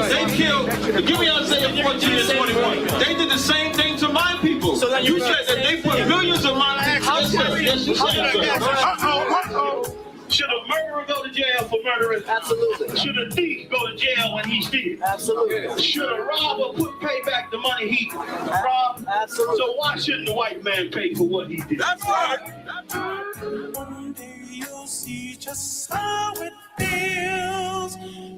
They killed, give me Isaiah 14 and 21. They did the same thing to my people. So you said that they put millions of my lives. Yes, you said. Should a murderer go to jail for murdering? Absolutely. Should a thief go to jail when he steals? Absolutely. Should a robber pay back the money he robbed? Absolutely. So why shouldn't the white man pay for what he did? That's right. One day you'll see just how it feels.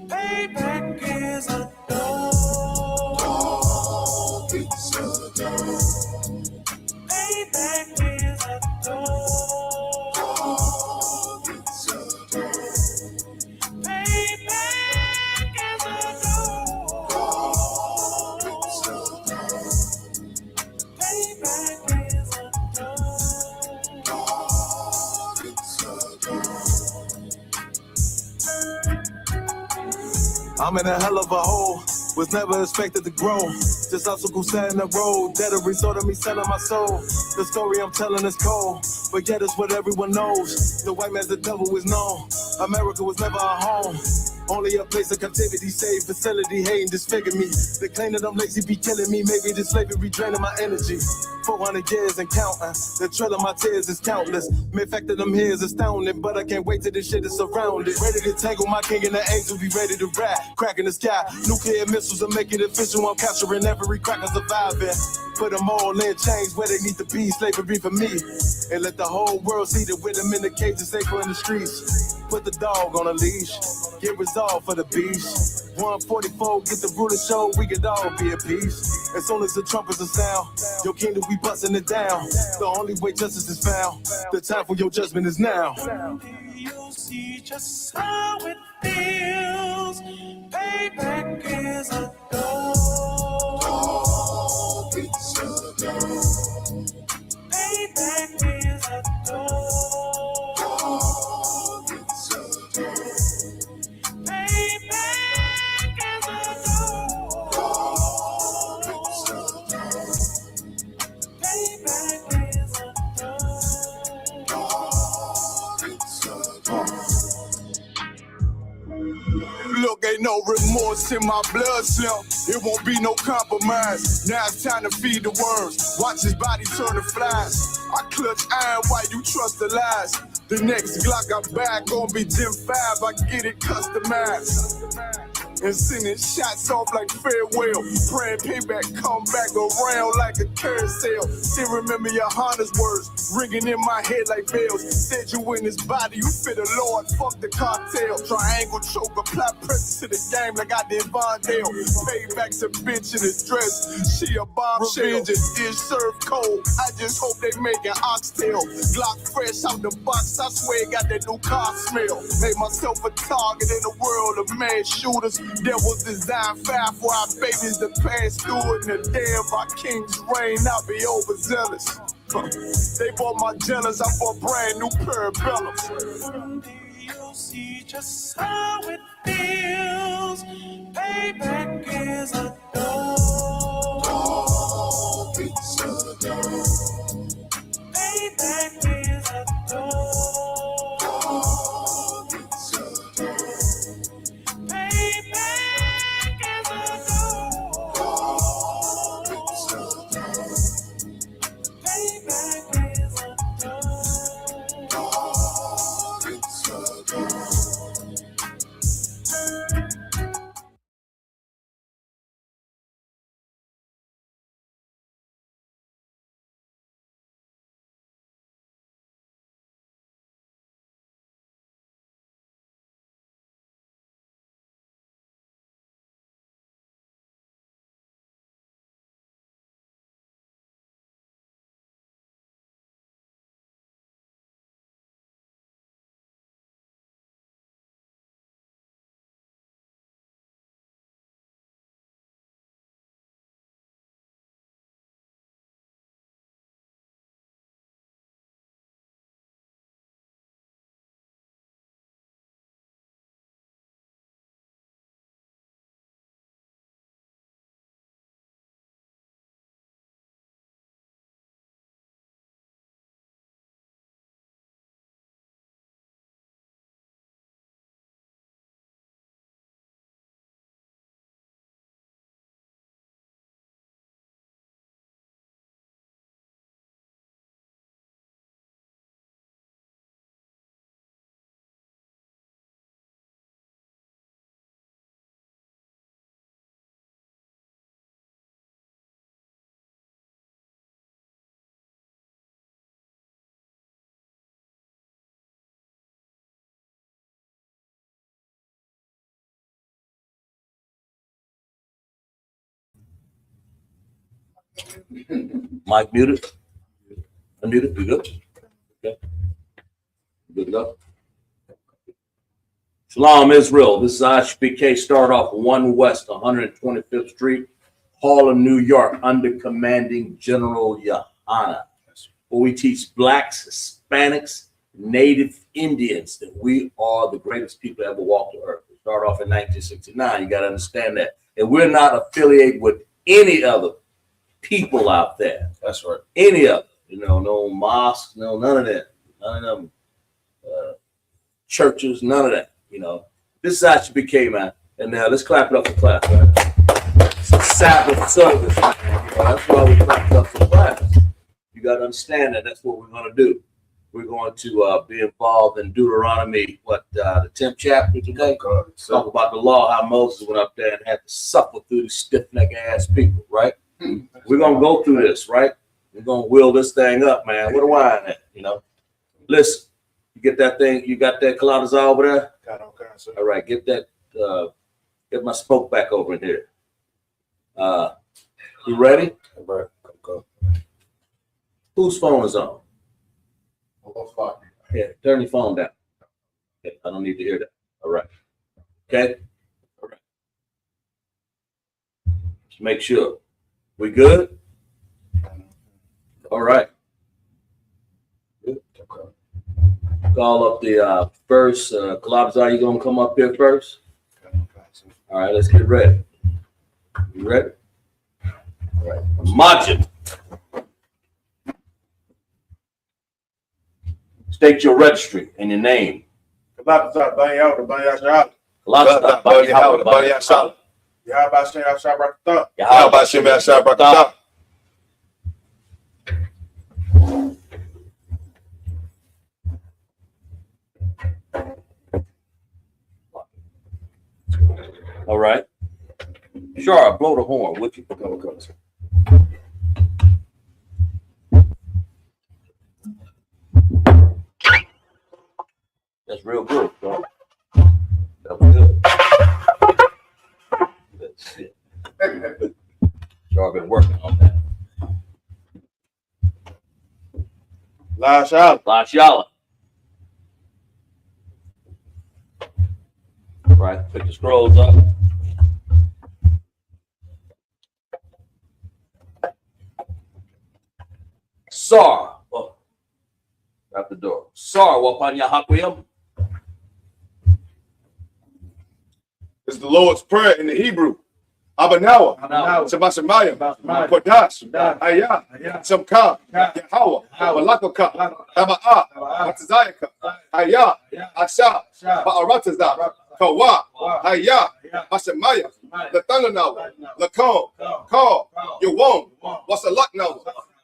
Payback is a dog. It's a dog. Payback is a dog. It's a dog. Payback is a dog. It's a dog. Payback is a dog. It's a dog. I'm in a hell of a hole, was never expected to grow. Just obstacle set in the road, that a result of me selling my soul. The story I'm telling is cold, but yet it's what everyone knows. The white man's the devil is known. America was never our home. Only a place of captivity, safe facility, hating, disfigure me. They claim that I'm lazy, be killing me. Maybe this slavery draining my energy. 400 years and counting. The trail of my tears is countless. Main fact that I'm here is astounding, but I can't wait till this shit is surrounded. Ready to tangle my king and the angel, be ready to rap. Crack in the sky, nuclear missiles will make it official. I'm capturing every cracker surviving. Put them all in chains where they need to be. Slavery for me. And let the whole world see that with them in the cages, safer in the streets. Put the dog on a leash. Get resolved for the beast. 144, get the ruler show, we could all be at peace. As soon as the trumpets are sound, your kingdom we busting it down. The only way justice is found, the time for your judgment is now. You'll see just how it feels. Payback is a dog. It's a dog. Payback is a dog. It's a dog. Payback is a dog. It's a dog. Payback is a dog. It's a dog. Look, ain't no remorse in my blood slump. It won't be no compromise. Now it's time to feed the worms. Watch his body turn to flies. I clutch iron while you trust the lies. The next Glock I buy gon' be Gen 5. I get it customized. And sending shots off like farewell. Praying payback come back around like a carousel. Still remember your Honda's words ringing in my head like bells. Said you in his body, you fit the Lord, fuck the cartel. Triangle choke, apply pressure to the game like I did Vondale. Payback's a bitch in a dress, she a bombshell. Revenge is served cold, I just hope they make an oxtail. Glock fresh out the box, I swear it got that new car smell. Made myself a target in a world of mad shooters. There was design fire for our babies to pass through it. And the day of our king's reign, I'll be overzealous. They bought my jealous, I bought brand new parabellums. Someday you'll see just how it feels. Payback is a dog. It's a dog. Payback is a dog. Mic muted. Unmuted. We good? Okay. Good to go. Shalom, Israel. This is Isupk. Start off 1 West 125th Street, Harlem, New York, under commanding General Yohana, where we teach blacks, Hispanics, Native Indians that we are the greatest people that ever walked the earth. We start off in 1969. You got to understand that. And we're not affiliated with any other people out there. That's right. Any of them. You know, no mosques, no, none of that. None of them churches, none of that. You know, this is how she became, man. And now let's clap it up for class, right? It's a Sabbath service. You know, that's why we clap it up for class. You got to understand that that's what we're going to do. We're going to be involved in Deuteronomy, the 10th chapter today. Talk about the law, how Moses went up there and had to suffer through the stiff-necked ass people, right? We're going to go through this, right? We're going to wheel this thing up, man. What a wine at, you know? Listen, you get that thing, you got that Colada's over there? All right, get that, get my smoke back over in here. You ready? Right. Go. Whose phone is on? Yeah, turn your phone down. Okay, I don't need to hear that. All right. Okay? All right. Just make sure. We good? All right. Good. Okay. Call up the first. Kalabazar, you going to come up here first? All right, let's get ready. You ready? All right. Majid. State your registry and your name. Kalabazar, Kalabazar, All right. Sure, blow the horn, would you? That's real good, bro. That was good. That's it. Sure, I've been working on that. Lashala. Right, pick the scrolls up. Sar. Oh, out the door. Sar, wapanya hakwiyam. It's the Lord's Prayer in the Hebrew. Abanawa, Shabashamaya, Kodash, Ayah, Shamka, Yahweh, Malakaka, Abaa, Matazayaka, Ayah, Asha, Ba'arataza, Kawa, Ayah, Bashamaya, Lathananawa, Lakon, Call, Yawon, Wasalaknawa,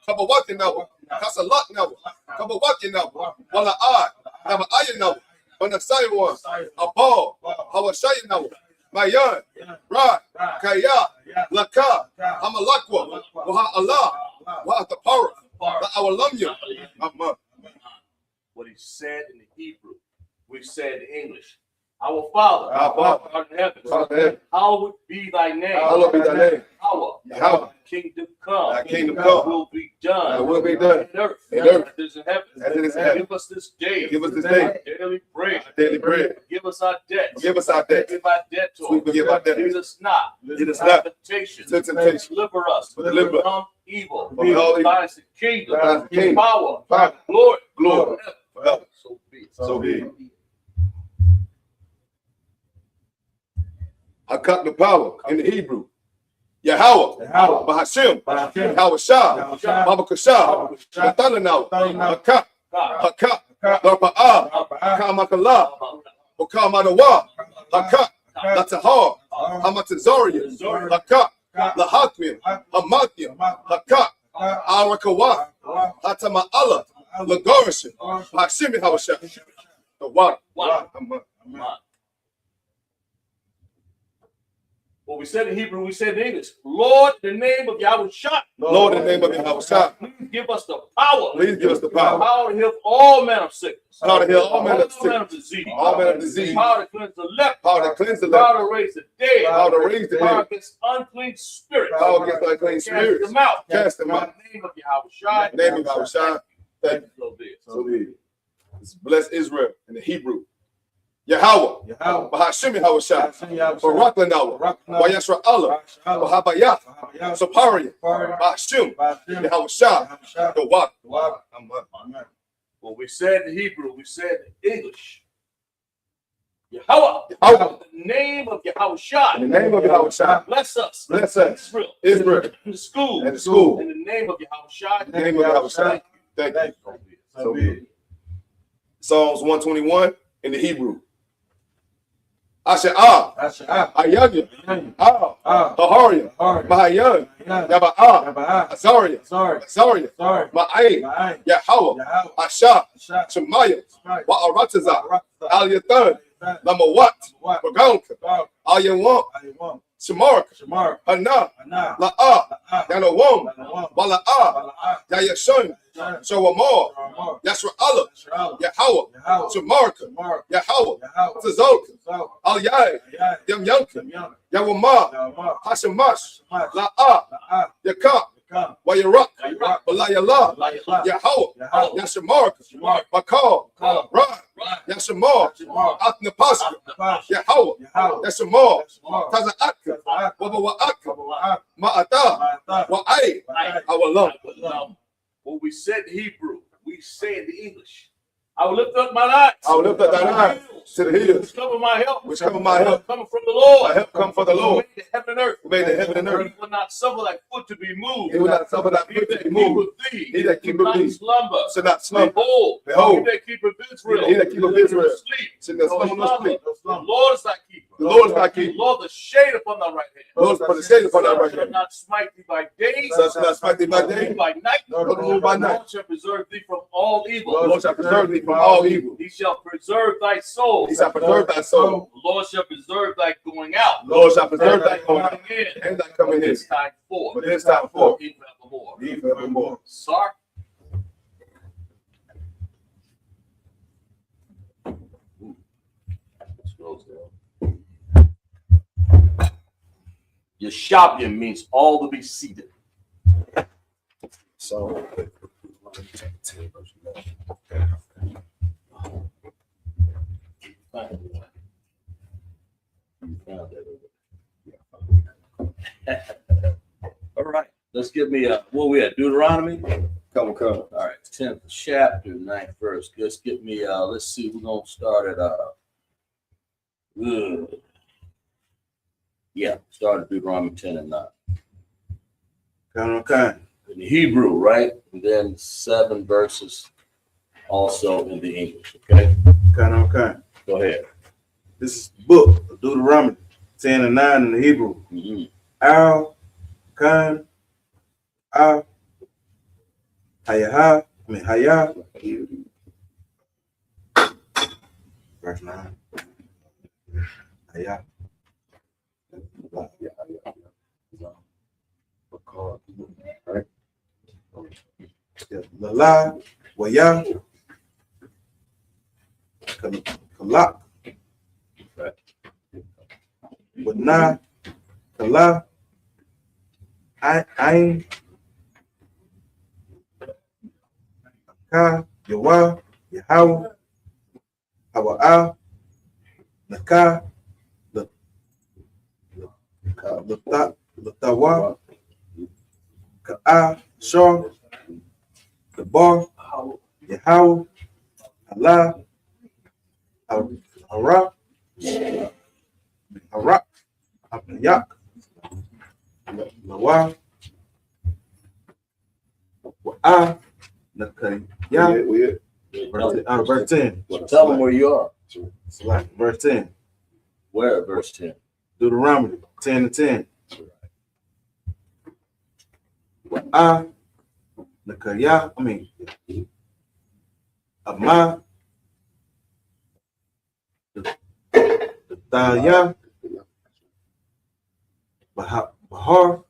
Kabawakinawa, Kasalaknawa, Kabawakinawa, Wala'ad, Aba'ayanawa, Banasayawon, Abal, Hawashayanawa, Mayan, Ra, Kaya, Laka, Hamalakwa, Waha Allah, Waha Tapara, La'awalamya. What he said in the Hebrew, we said in English. Our Father, art in heaven, hallowed be thy name. Hallowed be thy name. Yahweh, kingdom come. Thy kingdom Thy come. will be done. Thy will be done. In earth, In earth. as it is in heaven. As it is in heaven. Give us this day. Give us this day. Daily bread. Daily bread. Give us our debts. Give us our debts. Forgive our debtors. We forgive our debtors. Lead us not. Lead us not. Temptation. To temptation. Deliver us. Deliver us. From evil. From all evil. Thine is the kingdom. Thine is the kingdom. Power. Power. Glory. Glory. Forever. So be it. So be it. Hakak the power in the Hebrew. Yahweh, Bahashim, Yahweh Shah, Baba Kashah, Mathalanaw, Hakak, Hakak, Darpa'ah, Kamakala, Okamadawa, Hakak, Latahar, Hamatazaria, Hakak, Lahakmim, Hamathim, Hakak, Arakawa, Hatama'ala, Lagorishin, Hashimi Hawashah, the water. What we said in Hebrew, we said in English. Lord, in the name of Yahweh Shah. Lord, in the name of Yahweh Shah. Please give us the power. Please give us the power. Power to heal all manner of sickness. Power to heal all manner of of disease. All manner of disease. Power to cleanse the leper. Power to cleanse the leper. Power to raise the dead. Power to raise the Power dead. against unclean spirits. Power against unclean Cast spirits. them out. Cast them In out. the name of Yahweh. In the name of Yahweh. Thank you. So be it. So be it. Let's bless Israel in the Hebrew. Yahweh. Yahweh. Bahashim Yahweh. Barak Lanawa. Wayashra Allah. Bahabayah. Saparia. Bahashim. Yahweh. The Wak. Well, we said in Hebrew, we said in English. Yahweh. Yahweh. In the name of Yahweh. In the name of Yahweh. Bless us. Bless us. Israel. Israel. In the school. In the school. In the name of Yahweh. In the name of Yahweh. Thank you. So be it. Psalms 121 in the Hebrew. Asher Ayanya, Taharia, Mahayan, Yaba'ah, Azaria, Ma'ay, Yahweh, Asha, Shemaiah, Wa'arataza, Al-Yathan, Lamawat, Baganka, Al-Yawam, Shemark, Hana, La'ah, Yanawam, Wala'ah, Yayashun, Shawamar, Yashra Allah, Yahweh, Shemarka, Yahweh, Tazolka, Al-Yai, Yam Yanka, Yawamah, Hashemash, La'ah, Yakah, Wayarak, Balayallah, Yahweh, Yashamarka, Bakal, Ra, Yashamar, Atnapaska, Yahweh, Yashamar, Taza'aka, Wabawa'aka, Ma'ata, Wa'ay, Awalam. What we said in Hebrew, we say in the English. I will lift up my eyes. I will lift up thine eyes to the hills, Which cover my help. which cover my help. Coming from the Lord. My help come from the Lord, Who made the heaven and earth. who made the heaven and earth. He will not suffer thy foot to be moved. He will not suffer thy He foot to that be moved. keepeth thee. He that keepeth will thee not slumber. shall not slumber. Behold, Behold, he that keepeth Israel. he that keepeth Israel sleep. shall not slumber nor sleep. The Lord is thy keeper. The Lord is thy The keeper. Lord the shade upon thy right hand. The Lord is put the shade upon thy right Shall hand. not smite thee by day. Sun shall not smite thee by nor day, moon by night. nor the moon by The night. Lord shall preserve thee from all evil. The Lord shall preserve thee from all evil. He shall preserve thy soul. He shall preserve thy soul. The Lord shall preserve thy going out. The Lord shall preserve thy going out coming in. and thy coming in. This time forth. But this time forth, Even forevermore. even forevermore. Sark. Yeshabian means all to be seated. So, All right. Let's give me where we at? Deuteronomy? come. All right, 10th chapter, 9th verse. Just get me, let's see, we're going to start at, start at Deuteronomy 10 and 9. Okay. In the Hebrew, right? And then 7 verses also in the English, okay? Okay. Go ahead. This is book of Deuteronomy 10 and 9 in the Hebrew. Mhm. Al, Khan, Al, Hayah, Hayah. Verse 9. Hayah. Right? Lala, Waya, Kalak, Wana, Kala, Ain, Ka, Yawa, Yahweh, Hawa'a, Naka, Latawa, Ka'a, Shaw, the bar, Yahweh, Allah, Harak, Yak, Lawa, Wa'a, Nakaya, verse 10. Tell them where you are. Select verse 10. Where at verse 10? Deuteronomy 10 and 10. Wa'a, Nakaya, Ama, Taya, Bahar,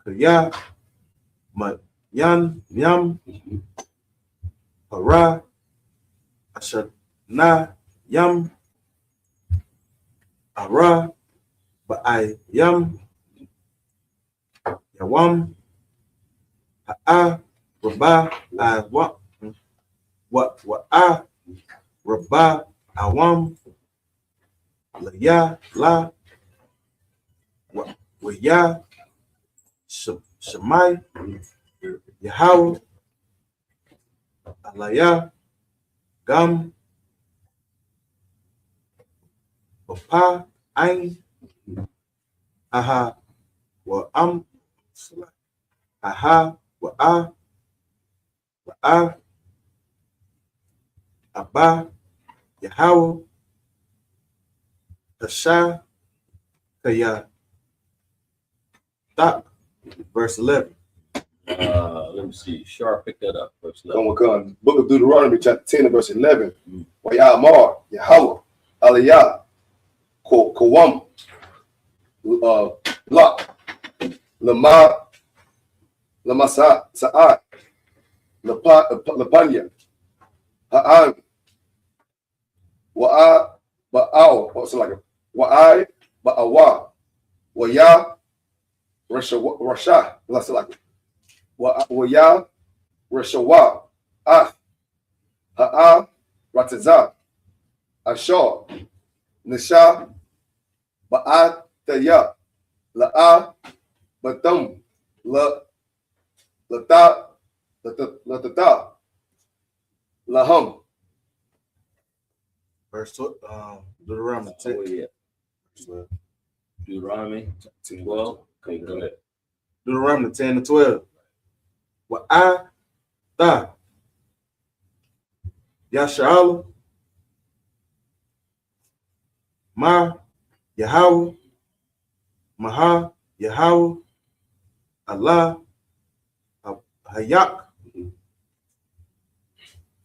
Kaya, Yan, Yam, Hara, Ashana, Yam, Ara, Ba'ai, Yam, Yawam, Ha'a, Rabba, Wa'a, Rabba, Awam, Laya, La, Waya, Shemai, Yahweh, Alaya, Gam, Bapa, Ain, Aha, Wa'am, Aha, Wa'a, Wa'a, Abba, Yahweh, Tasha, Kaya, Tak, verse 11. Let me see. Sharp, pick that up. Verse 11. Come. Book of Deuteronomy, chapter 10, and verse 11. Wayamar, Yahweh, Aliyah, Kowam, Lak, Lama Sa'at, Lapanya, Ha'an, Wa'a, Ba'aw, what's it like? Wa'ai, Ba'awa, Waya, Rasha, what's it like? Waya, Rashawa, Ha'a, Rataza, Ashar, Nisha, Ba'ataya, La'a, Batum, Lata, Lahum. Verse Deuteronomy 10. Oh, yeah. Deuteronomy 12. Okay, go ahead. Deuteronomy 10 and 12. Wa'a, Ta, Yasha'ala, Ma, Yahweh, Maha, Yahweh, Allah, Hayak,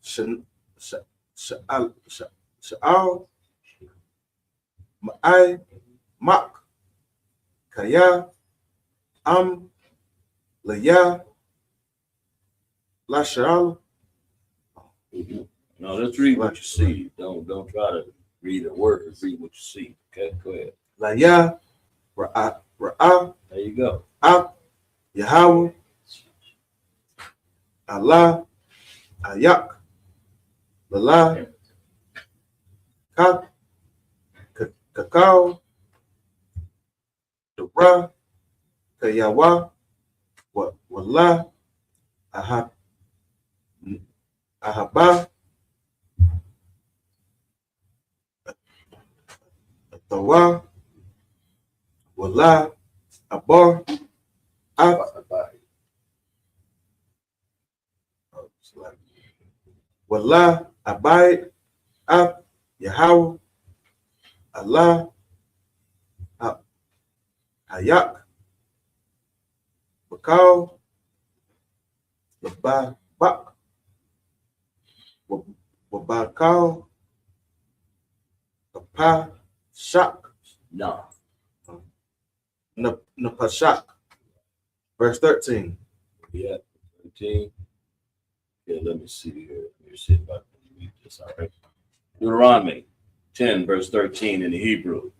Sha'al, Ma'ai, Mak, Kaya, Am, Laya, La Sha'al. No, let's read what you see. Don't try to read a word. Read what you see. Okay, go ahead. Laya, Ra'ah, There you go. Ab, Yahweh, Allah, Ayak, Lala, Kak, Kakao, Debra, Kayawa, Wallah, Ahaba, Atawa, Wallah, Abar, Ab, Wallah, Abai, Ab, Yahweh, Allah, Hayak, Bakal, Bak, Wabakal, Kapa, Shak, No. Napashak. Verse 13. Yeah. 13. Okay, let me see here. Let me see if I can read this. All right. Deuteronomy 10, verse 13 in the Hebrew.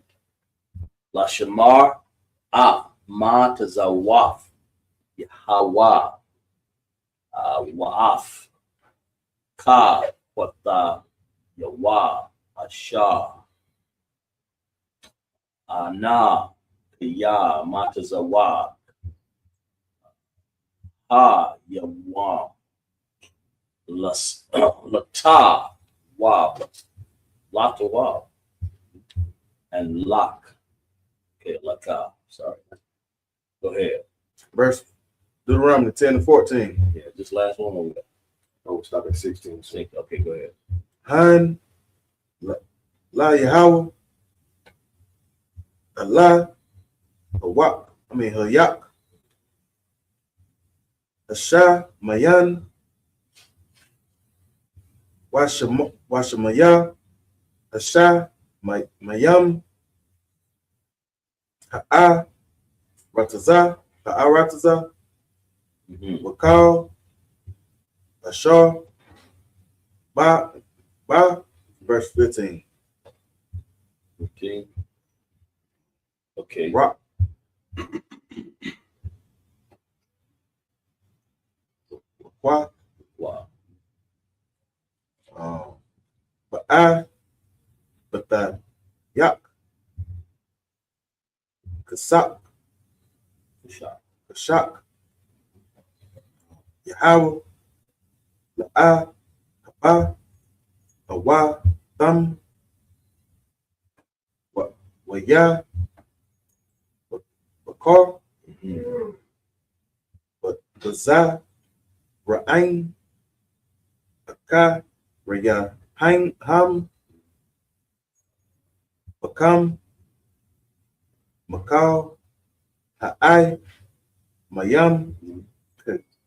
Lashamar ma tazawaf Yahweh wa'af ka wata yawa asha ana ya matazawa ha yawa lata wab lata wab and lock. Okay, laka. Sorry. Go ahead. Verse Deuteronomy 10 and 14. Yeah, this last one. Over there. Oh, stop at 16. Okay, go ahead. Han, La Yahweh, Allah, Hayak, Asha, Mayan, Washamaya, Asha, Mayam, Ha'a, Rataza, Wakal, Ashar, Ba, verse 15. Okay. Rock. Wa, Wow. Ba'a, Bata, Yak, Kasak, Kashak, Yahweh, La'a, Haba, Awa, Thum, Waya, Bakar, Baza, Ra'ain, Aka, Raya, Ham, Bakam, Macau, Ha'ai, Mayam,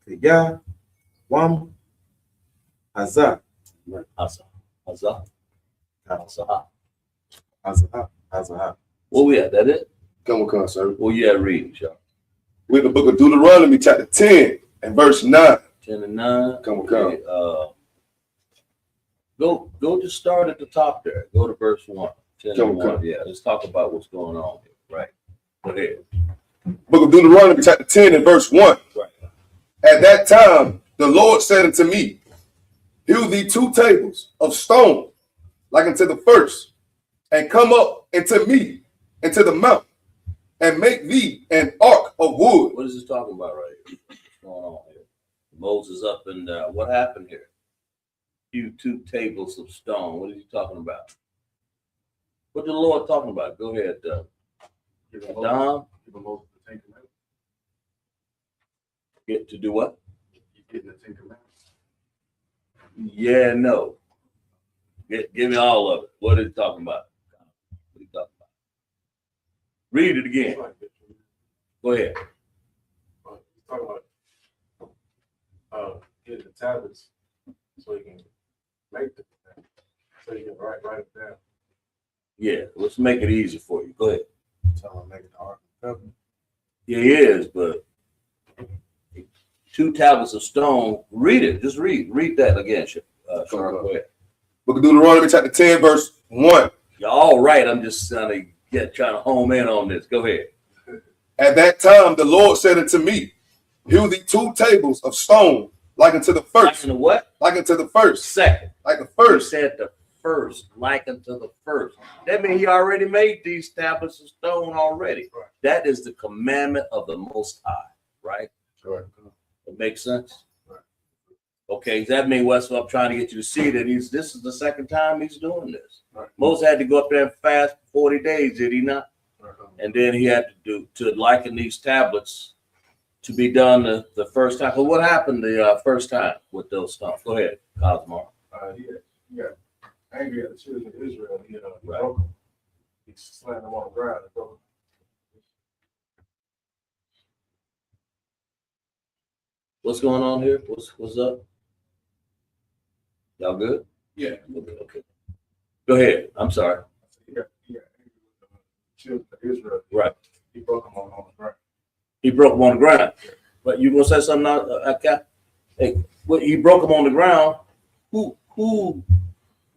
Kaya, Wam, Hazah, Hazah. Where we at? That it? Come, sir. Well, yeah, read, y'all. We're in the book of Deuteronomy, chapter 10 and verse 9. 10 and 9. Come. Go just start at the top there. Go to verse 1. 10 Come. and 1. Yeah, let's talk about what's going on here. Right. Go ahead. Book of Deuteronomy, chapter 10 and verse 1. Right. At that time, the Lord said unto me, hew thee 2 tables of stone, like unto the first, and come up into me, into the mount, and make thee an ark of wood. What is this talking about right here? What's going on here? Moses up and what happened here? Hew 2 tables of stone. What is he talking about? What the Lord talking about? Go ahead, Don. Get to do what? Yeah, no. Give me all of it. What are you talking about? What are you talking about? Read it again. Go ahead. Get the tablets so you can make them, so you can write it down. Yeah, let's make it easy for you. Go ahead. So I'm making the Ark of the Covenant. Yeah, he is, but 2 tablets of stone. Read it. Just read. Read that again. Sean, go ahead. Book of Deuteronomy, chapter 10, verse 1. You're all right. I'm just trying to home in on this. Go ahead. At that time, the Lord said unto me, hew thee 2 tables of stone, like unto the first. Like unto what? Like unto the first. Second. Like the You first. said the first, like unto the first. That means he already made these tablets of stone already. Right. That is the commandment of the Most High, right? Sure. It makes sense? Right. Okay, that means what I'm trying to get you to see that this is the second time he's doing this. Right. Moses had to go up there and fast 40 days, did he not? And then he had to liken these tablets to be done the first time. But what happened the first time with those stones? Go ahead, Cosmar. He got angry at the children of Israel. He Right. broke them. He slammed them on the ground and broke them. What's going on here? What's up? Y'all good? Yeah. Okay. Go ahead. I'm sorry. He got angry with the children of Israel. Right. He broke them on the ground. He broke them on the ground. But you gonna say something now, Cap? Hey, well, he broke them on the ground. Who?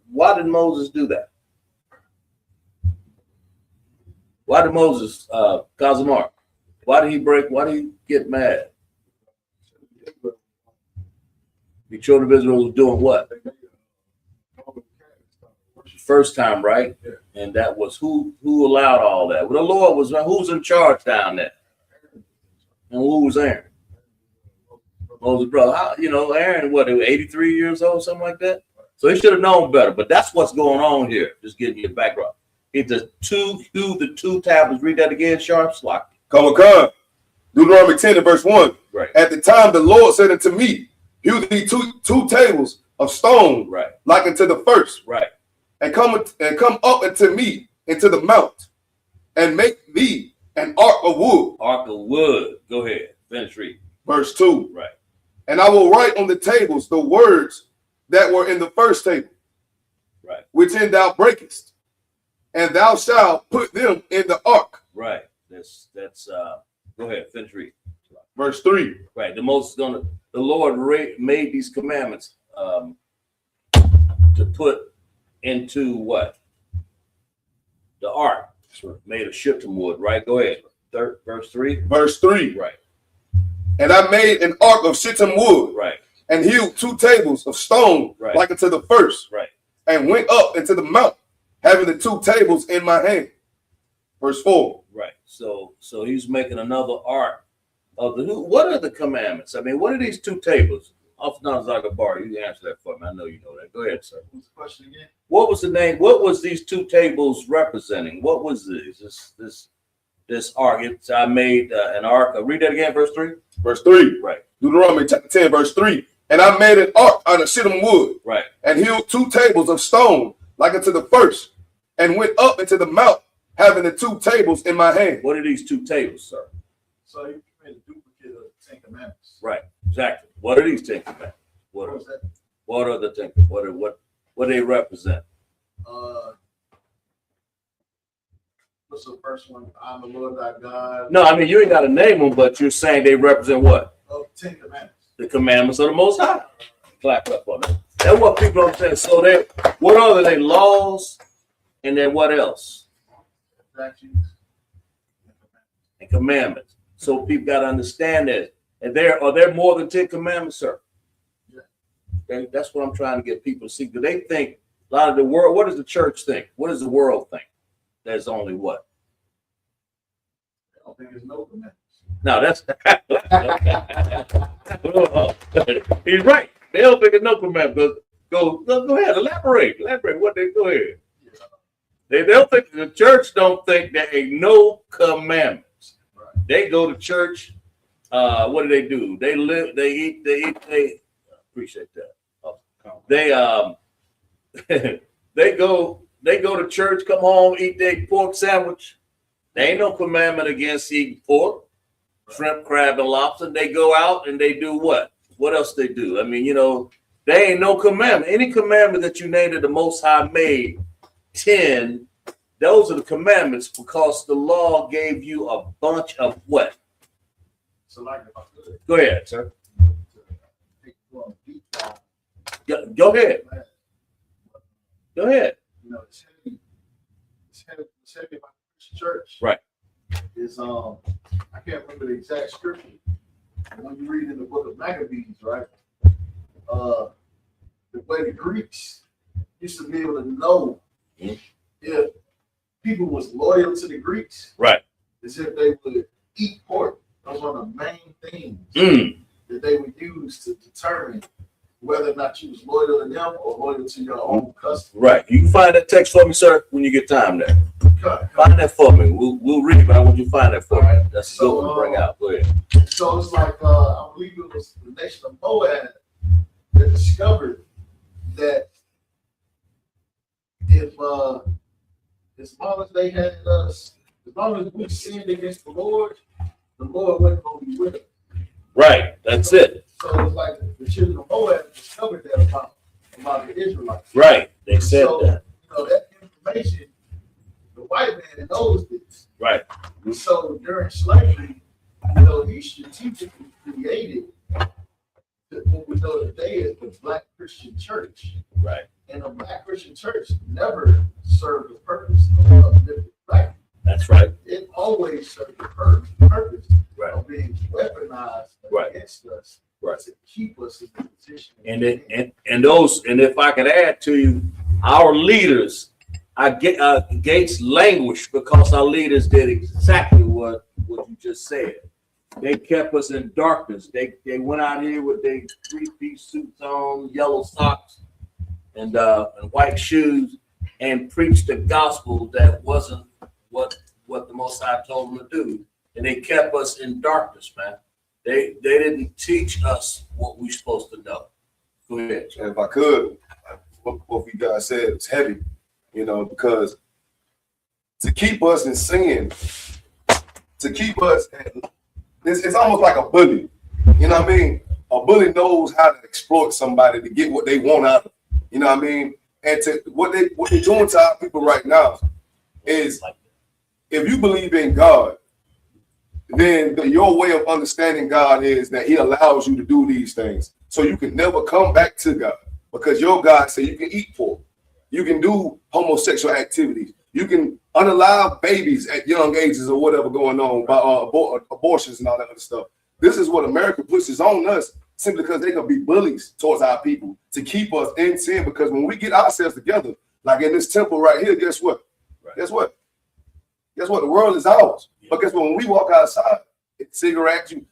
Why did Moses do that? Why did Moses, Kazimar? Why did he get mad? The children of Israel was doing what? First time, right? Yeah. And that was who allowed all that? Well, the Lord was, who's in charge down there? And who was Aaron? Moses' brother. Aaron, what, 83 years old, something like that? So he should have known better, but that's what's going on here. Just giving you the background. It's the 2 tablets. Read that again, Sharp Slock. Come. Deuteronomy 10 and verse 1. Right. At the time, the Lord said unto me, hew thee two tables of stone, Right. like unto the first, Right. and come up unto me into the mount, and make thee an ark of wood. Ark of wood. Go ahead. Finish reading. Verse 2. Right. And I will write on the tables the words that were in the first table, Right. which thou breakest, and thou shalt put them in the ark. Right. That's go ahead. Finish reading. Verse 3. Right. The Lord made these commandments to put into what? The ark. Made of shittim wood, right? Go ahead. Verse 3. Verse 3. Right. And I made an ark of shittim wood. Right. And hewed 2 tables of stone, right, like unto the first. Right. And went up into the mount, having the 2 tables in my hand. Verse 4. Right. So he's making another ark of the new. What are the commandments? I mean, what are these 2 tables? Off Zagabar, you answer that for me. I know you know that. Go ahead, sir. What's the question again? What was the name? What was these 2 tables representing? What was this ark? I made an ark. Read that again, verse 3. Verse 3. Right. Deuteronomy chapter 10, verse 3. And I made an ark out of shittim wood. Right. And hewed 2 tables of stone, like unto the first, and went up into the mount, having the 2 tables in my hand. What are these 2 tables, sir? So you made a duplicate of the 10 Commandments. Right. Exactly. What are these 10 commandments? What are that? What are the 10? What do they represent? What's the first one? I'm the Lord thy God. No, I mean you ain't got to name them, but you're saying they represent what? Oh, 10 Commandments. The commandments of the Most High. Clap up on that. That's what people don't understand. So what are they? Laws, and then what else? Statutes. And commandments. So people got to understand that. And are there more than 10 commandments, sir? Yeah. Okay, that's what I'm trying to get people to see. Do they think a lot of the world? What does the church think? What does the world think? There's only what? I don't think there's no commandments. No, that's he's right. They don't think it's no commandment. Go ahead, elaborate. What they go ahead. They don't think the church don't think there ain't no commandments. Right. They go to church. What do? They live. They eat. They appreciate that. They go to church. Come home, eat their pork sandwich. There ain't no commandment against eating pork, shrimp, crab, and lobster. They go out and they do what? What else they do? I mean, there ain't no commandment. Any commandment that you named that the Most High made, 10, those are the commandments because the law gave you a bunch of what? So like if I could. Go ahead, sir. Go ahead. Go ahead. It's heavy about church. Right. Is I can't remember the exact scripture. When you read in the book of Maccabees, right? The way the Greeks used to be able to know if people was loyal to the Greeks, right? Is if they would eat pork. Those are the main things that they would use to determine whether or not you was loyal to them or loyal to your own custom. Right. You can find that text for me, sir, when you get time there. Find that for me. We'll read it, but I want you to find that for me. That's a good one to bring out. Go ahead. So it's like I believe it was the nation of Moab that discovered that if as long as they had us, as long as we sinned against the Lord wasn't going to be with us. Right. That's it. So it's like the children of Moab discovered that about the Israelites. Right. They said that. That information, the white man knows this. Right. So during slavery, he strategically created what we know today as the Black Christian Church. Right. And the Black Christian Church never served the purpose of living black. That's right. It always served the purpose right. of being weaponized against us. Right. To keep us in the position. And if I could add to you, our leaders, Gates languished because our leaders did exactly what you just said. They kept us in darkness. They went out here with their 3-piece suits on, yellow socks, and white shoes, and preached the gospel that wasn't what the Most High told them to do. And they kept us in darkness, man. They didn't teach us what we're supposed to know. Go ahead. And if I could, what you guys said was heavy, because to keep us in sin, to keep us, it's almost like a bully. You know what I mean? A bully knows how to exploit somebody to get what they want out of them. You know what I mean? And to what they're doing to our people right now is, if you believe in God, then your way of understanding God is that he allows you to do these things. So you can never come back to God because your God said you can eat pork. You can do homosexual activities. You can unalive babies at young ages or whatever going on by abortions and all that other stuff. This is what America pushes on us simply because they're going to be bullies towards our people to keep us in sin. Because when we get ourselves together, like in this temple right here, guess what? Guess what? Guess what? The world is ours. But guess what? When we walk outside, cigarettes, you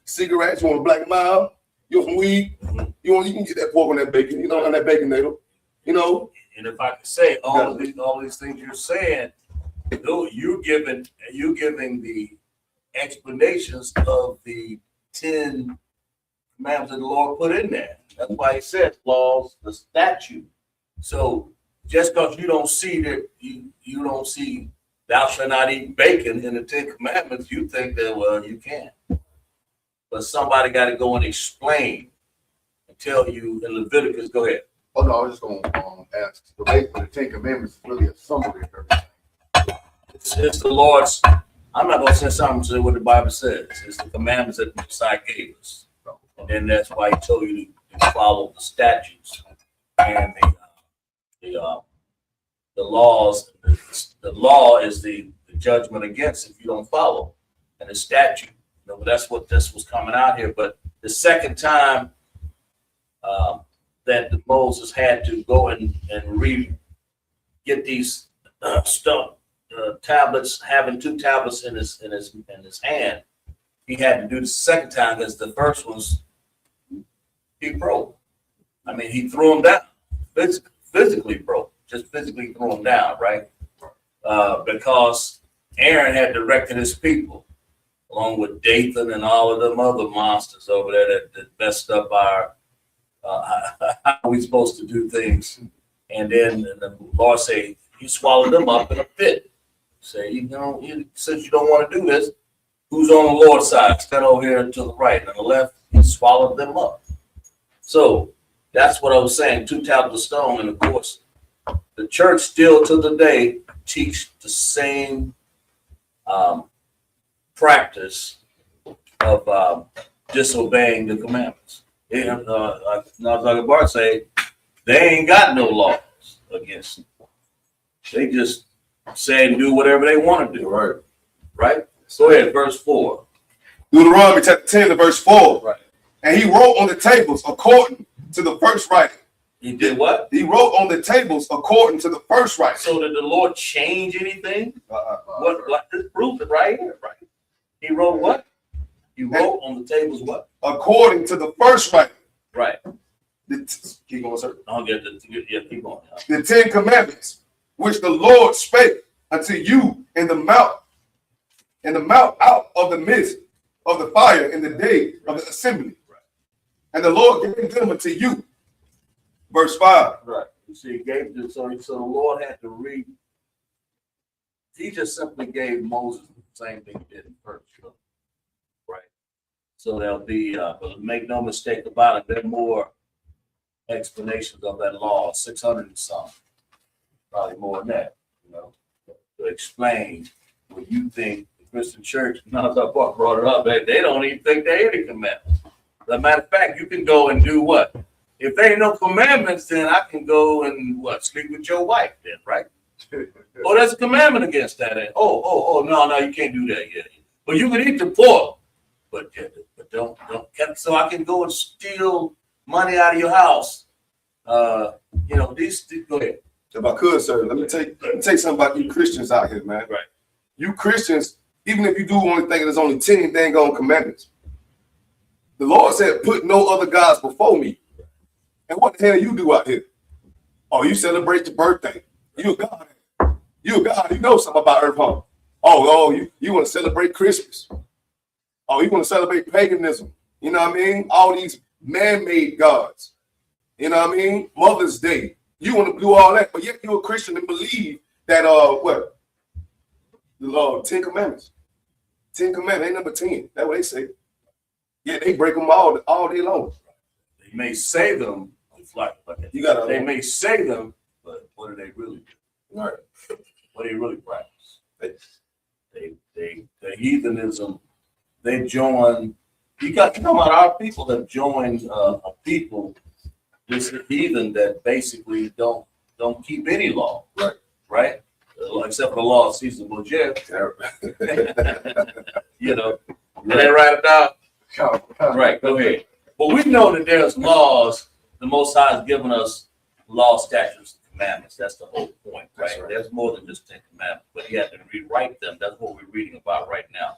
want a black mile, you want some weed, you can get that pork on that bacon, you know, on that baconator, you know. And if I could say all these things you're saying, you're giving the explanations of the 10 commandments that the Lord put in there. That's why he said laws, the statute. So just because you don't see that you don't see thou shalt not eat bacon in the 10 commandments, you think that you can. But somebody got to go and explain and tell you in Leviticus. Go ahead. Oh no, I was just going to ask. The way for the 10 Commandments is really a summary of everything. It's the Lord's. I'm not going to say something to what the Bible says. It's the commandments that the Messiah gave us, and then that's why he told you to follow the statutes and the laws. The law is the judgment against if you don't follow, and the statute. You know, that's what this was coming out here. But the second time. That Moses had to go and get these tablets, having 2 tablets in his hand. He had to do the second time because the first ones he broke. I mean, he threw them down, physically broke, just physically threw them down, right? Because Aaron had directed his people, along with Dathan and all of them other monsters over there that messed up our. How are we supposed to do things? And then the Lord say he swallowed them up in a pit. Say, since you don't want to do this, who's on the Lord's side? Stand over here to the right and on the left. He swallowed them up. So that's what I was saying. 2 tablets of stone, and of course, the church still to the day teach the same practice of disobeying the commandments. Like Bart say, they ain't got no laws against them. They just say and do whatever they want to do. Right? Go ahead, verse 4. Deuteronomy chapter 10 to verse 4. Right. And he wrote on the tables according to the first writing. He did what? He wrote on the tables according to the first writing. So did the Lord change anything? What? Just proof it right here, right? He wrote what? He wrote on the tables what? According to the first writing. Right. Keep going, sir. Keep going. The 10 Commandments, which the Lord spake unto you in the mount out of the midst of the fire in the day of the assembly. Right. And the Lord gave them unto you. Verse 5. Right. You see, he gave them, so the Lord had to read. He just simply gave Moses the same thing he did in first. Right. So there'll be, but make no mistake about it, there are more explanations of that law, 600 and some, probably more than that, to explain what you think the Christian church, now as I brought it up, they don't even think there are any commandments. As a matter of fact, you can go and do what? If there ain't no commandments, then I can go and sleep with your wife then, right? Oh, there's a commandment against that. No, you can't do that yet. But you can eat the pork, but don't. So I can go and steal money out of your house. These go ahead. If I could, sir, let me tell you something about you Christians out here, man. Right. You Christians, even if you do only think there's only 10 dang on commandments, the Lord said, "Put no other gods before me." And what the hell you do out here? Oh, you celebrate your birthday. You a God. You a God. You know something about earth, huh? You want to celebrate Christmas. Oh, you want to celebrate paganism. You know what I mean? All these man-made gods. You know what I mean? Mother's Day. You want to do all that, but yet you're a Christian and believe that The 10 Commandments. 10 Commandments, ain't number 10. That's what they say. Yeah, they break them all day long. They may say them, they may say them, but what do they really do? Right. What do they really practice? The heathenism they joined. You got to know about our people have joined a people, this heathen that basically don't keep any law, right? Except for the law of Caesar Borgia. You know, and they write it down. Right, go ahead. But we know that there's laws. The Most High has given us law, statutes, and commandments. That's the whole point, right? There's more than just 10 commandments, but he had to rewrite them. That's what we're reading about right now.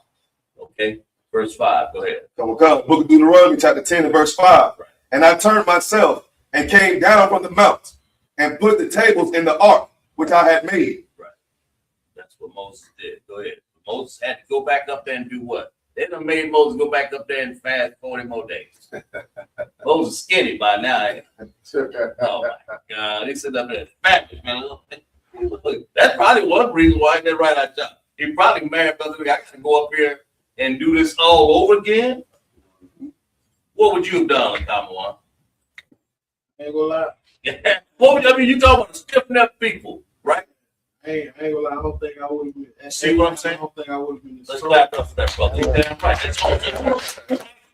Okay, verse 5. Go ahead. So we'll come. Book of Deuteronomy, chapter 10 and verse 5. Right. And I turned myself and came down from the mount and put the tables in the ark which I had made. Right. That's what Moses did. Go ahead. Moses had to go back up there and do what? They done made Moses go back up there and fast 40 more days. Moses skinny by now. Oh my God. He said up there fat, man. That's probably one reason why he did right out there. He probably mad because I got to go up here and do this all over again. What would you have done, Kamala? Ain't gonna lie. What would you, I mean, you talking about stiff-necked people, right? I ain't gonna lie. I don't think I would have been. See what I'm saying? I don't think I would have been. Let's clap up for that, brother. He's damn right. That's all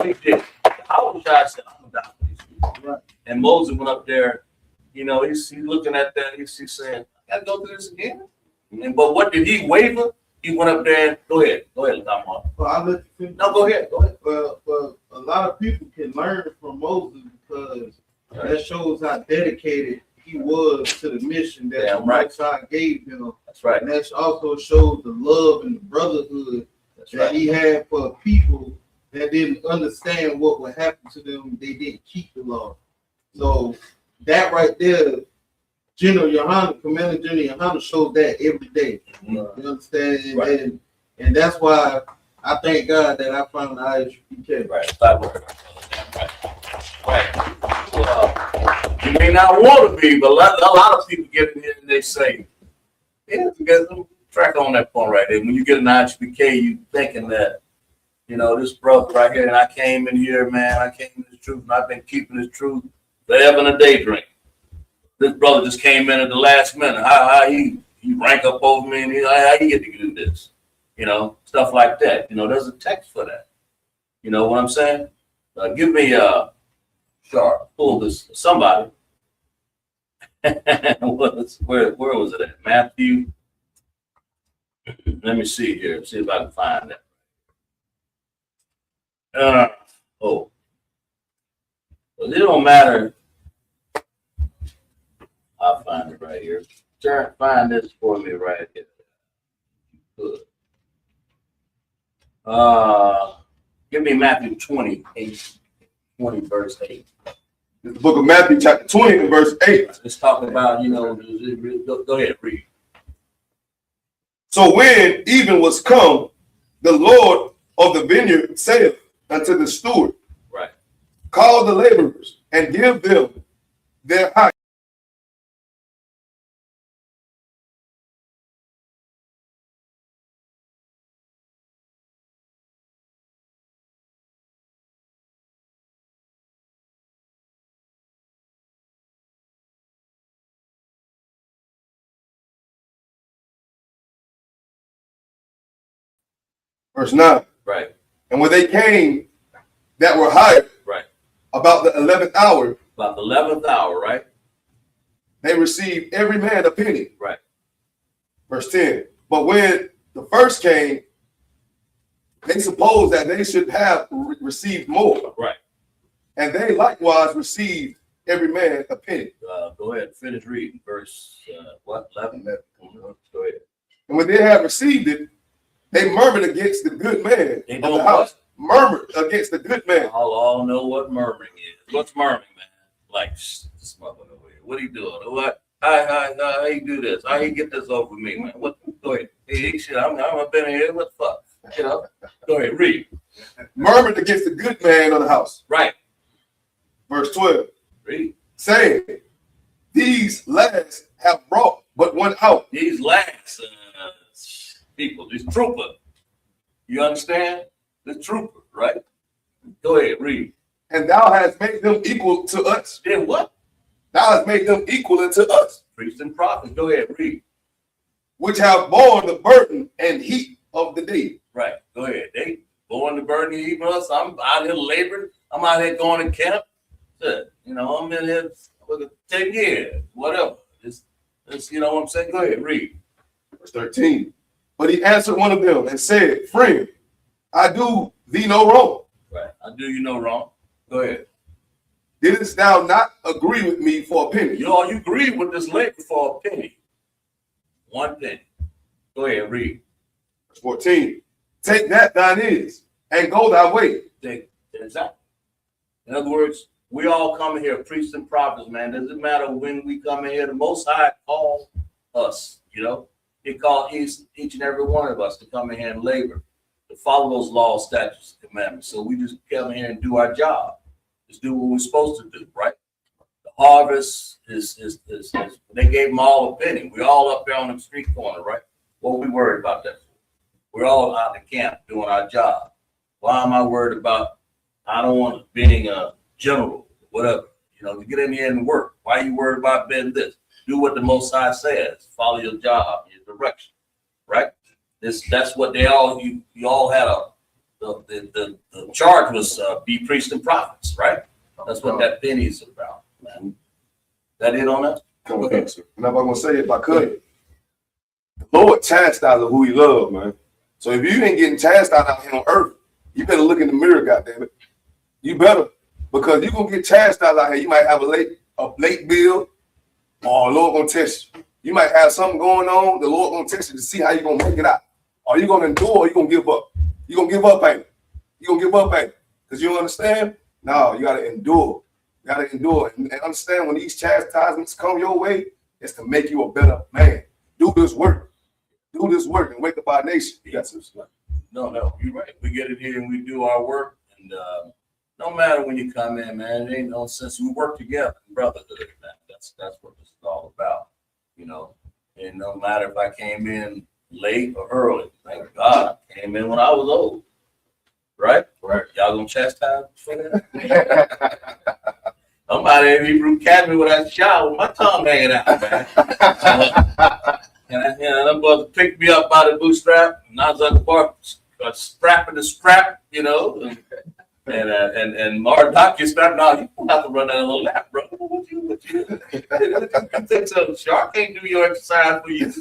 he did. I was trying to say, I'm gonna die for these people. Right. And Moses went up there, you know, he's looking at that, he's saying, I gotta go through this again. And, but what did he waver? He went up there and go ahead, Tom. Well, I'll let you finish. No, go ahead. Well, a lot of people can learn from Moses because that shows how dedicated he was to the mission that the Most High gave him. That's right. And that also shows the love and the brotherhood that he had for people that didn't understand what would happen to them. They didn't keep the law. So that right there, General Yohana, Commander General Yohana shows that every day. You understand? Right. And that's why I thank God that I found the Isupk. Right. Well, you may not want to be, but a lot of people get in here and they say, yeah, because track on that point right there. When you get an Isupk, you thinking that, you know, this brother right here, and I came in here, man, I came in this truth, and I've been keeping this truth forever and a day drink. This brother just came in at the last minute. How he rank up over me, and how he get to do this? You know, stuff like that. You know, there's a text for that. You know what I'm saying? Give me Sharp. Pull this. Somebody. Where was it at? Matthew. Let me see here. See if I can find that. Well, it don't matter. I'll find it right here. Try and find this for me right here. Good. Give me Matthew 20 verse 8. The book of Matthew, chapter 20 and verse 8. Let's talk about, you know, go ahead, read. So when even was come, the Lord of the vineyard saith unto the steward, right, call the laborers and give them their hire. Verse 9. Right. And when they came that were hired, right, about the 11th hour, right, they received every man a penny. Right. Verse 10. But when the first came, they supposed that they should have received more. Right. And they likewise received every man a penny. Go ahead, finish reading. Verse 11? Go ahead. And when they had received it, they murmured against the good man of the house. Murmured against the good man. All know what murmuring is. What's murmuring, man? Like, this motherfucker over here. What are you doing? What? How you do this? How you get this over me, man? What? Go ahead. Hey, shit, I'm up in here. What the fuck? You know? Go ahead, read. Murmured against the good man of the house. Right. Verse 12. Read. Saying, these lads have brought but one out. These lads, people, this trooper. You understand? The trooper, right? Go ahead, read. And thou hast made them equal to us. Then what? Thou hast made them equal unto us. Priests and prophets. Go ahead, read. Which have borne the burden and heat of the day. Right. Go ahead. They going to burden even us. I'm out here laboring. I'm out here going to camp. Shit, you know, I'm in here for 10 years, whatever. It's, you know what I'm saying? Go ahead, read. Verse 13. But he answered one of them and said, Friend, I do thee no wrong. Right. I do you no wrong. Go ahead. Didst thou not agree with me for a penny? You agree with this labor for a penny. 1 penny. Go ahead, read. Verse 14. Take that thine is, and go thy way. Exactly. In other words, we all come here, priests and prophets, man. Doesn't matter when we come in here. The Most High called us, you know. He called each and every one of us to come in here and labor, to follow those laws, statutes, and commandments. So we just come in here and do our job. Just do what we're supposed to do, right? The harvest is they gave them all a penny. We're all up there on the street corner, right? What we worried about that for? We're all out in camp doing our job. Why am I worried about, I don't want being a general, whatever, you know, to get in here and work. Why are you worried about being this? Do what the Most High says. Follow your job, your direction, right? That's what they all, you all had the charge was be priests and prophets, right? That's what that penny is about, man. That it on that? Come on, sir. And I'm going to say it if I could. The Lord chastises who he loves, man. So if you ain't getting chastised out here on earth, you better look in the mirror, goddammit. You better, because you're going to get chastised out here. You might have a late bill, or the Lord going to test you. You might have something going on. The Lord going to test you to see how you're going to make it out. Are you going to endure, or you going to give up? You're going to give up, ain't it? You're going to give up, ain't it? Because you don't understand? No, you got to endure. You got to endure and understand when these chastisements come your way, it's to make you a better man. Do this work. Do this work and wake up our nation. Yes. No, you're right. We get in here and we do our work. And no matter when you come in, man, it ain't no sense. We work together in brotherhood, man. That's what this is all about, you know. And no matter if I came in late or early, thank God I came in when I was old. Right? Right. Y'all gonna chastise for that? Somebody in Hebrew catch me with that shower with my tongue hanging out, man. And them brothers picked me up by the bootstrap, and I was at the bar strapping the strap, you know, and Marduk just started, no, you don't have to run that little lap, bro. What you think so? Shark can't do your exercise for you.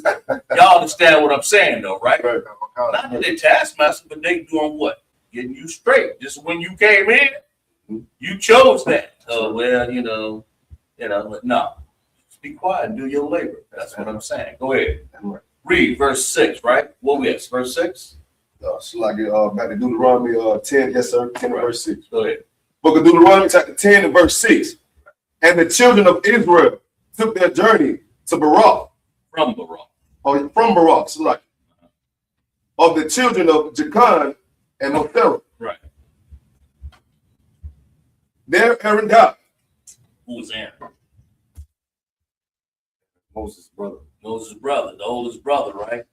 Y'all understand what I'm saying, though, right? Not that they taskmaster, but they doing what? Getting you straight. Just when you came in, you chose that. Oh, well, you know, but no. Be quiet and do your labor. That's what I'm saying. Go ahead. Read verse 6, right? What we at? Verse 6? So like back to Deuteronomy 10, yes, sir. 10 and verse 6. Go ahead. Book of Deuteronomy chapter 10 and verse 6. And the children of Israel took their journey to Barak. From Barak. Or from Barak, so like of the children of Jachan and Mothera. Right. There Aaron died. Who was Aaron? Moses' brother. Moses' brother, the oldest brother, right?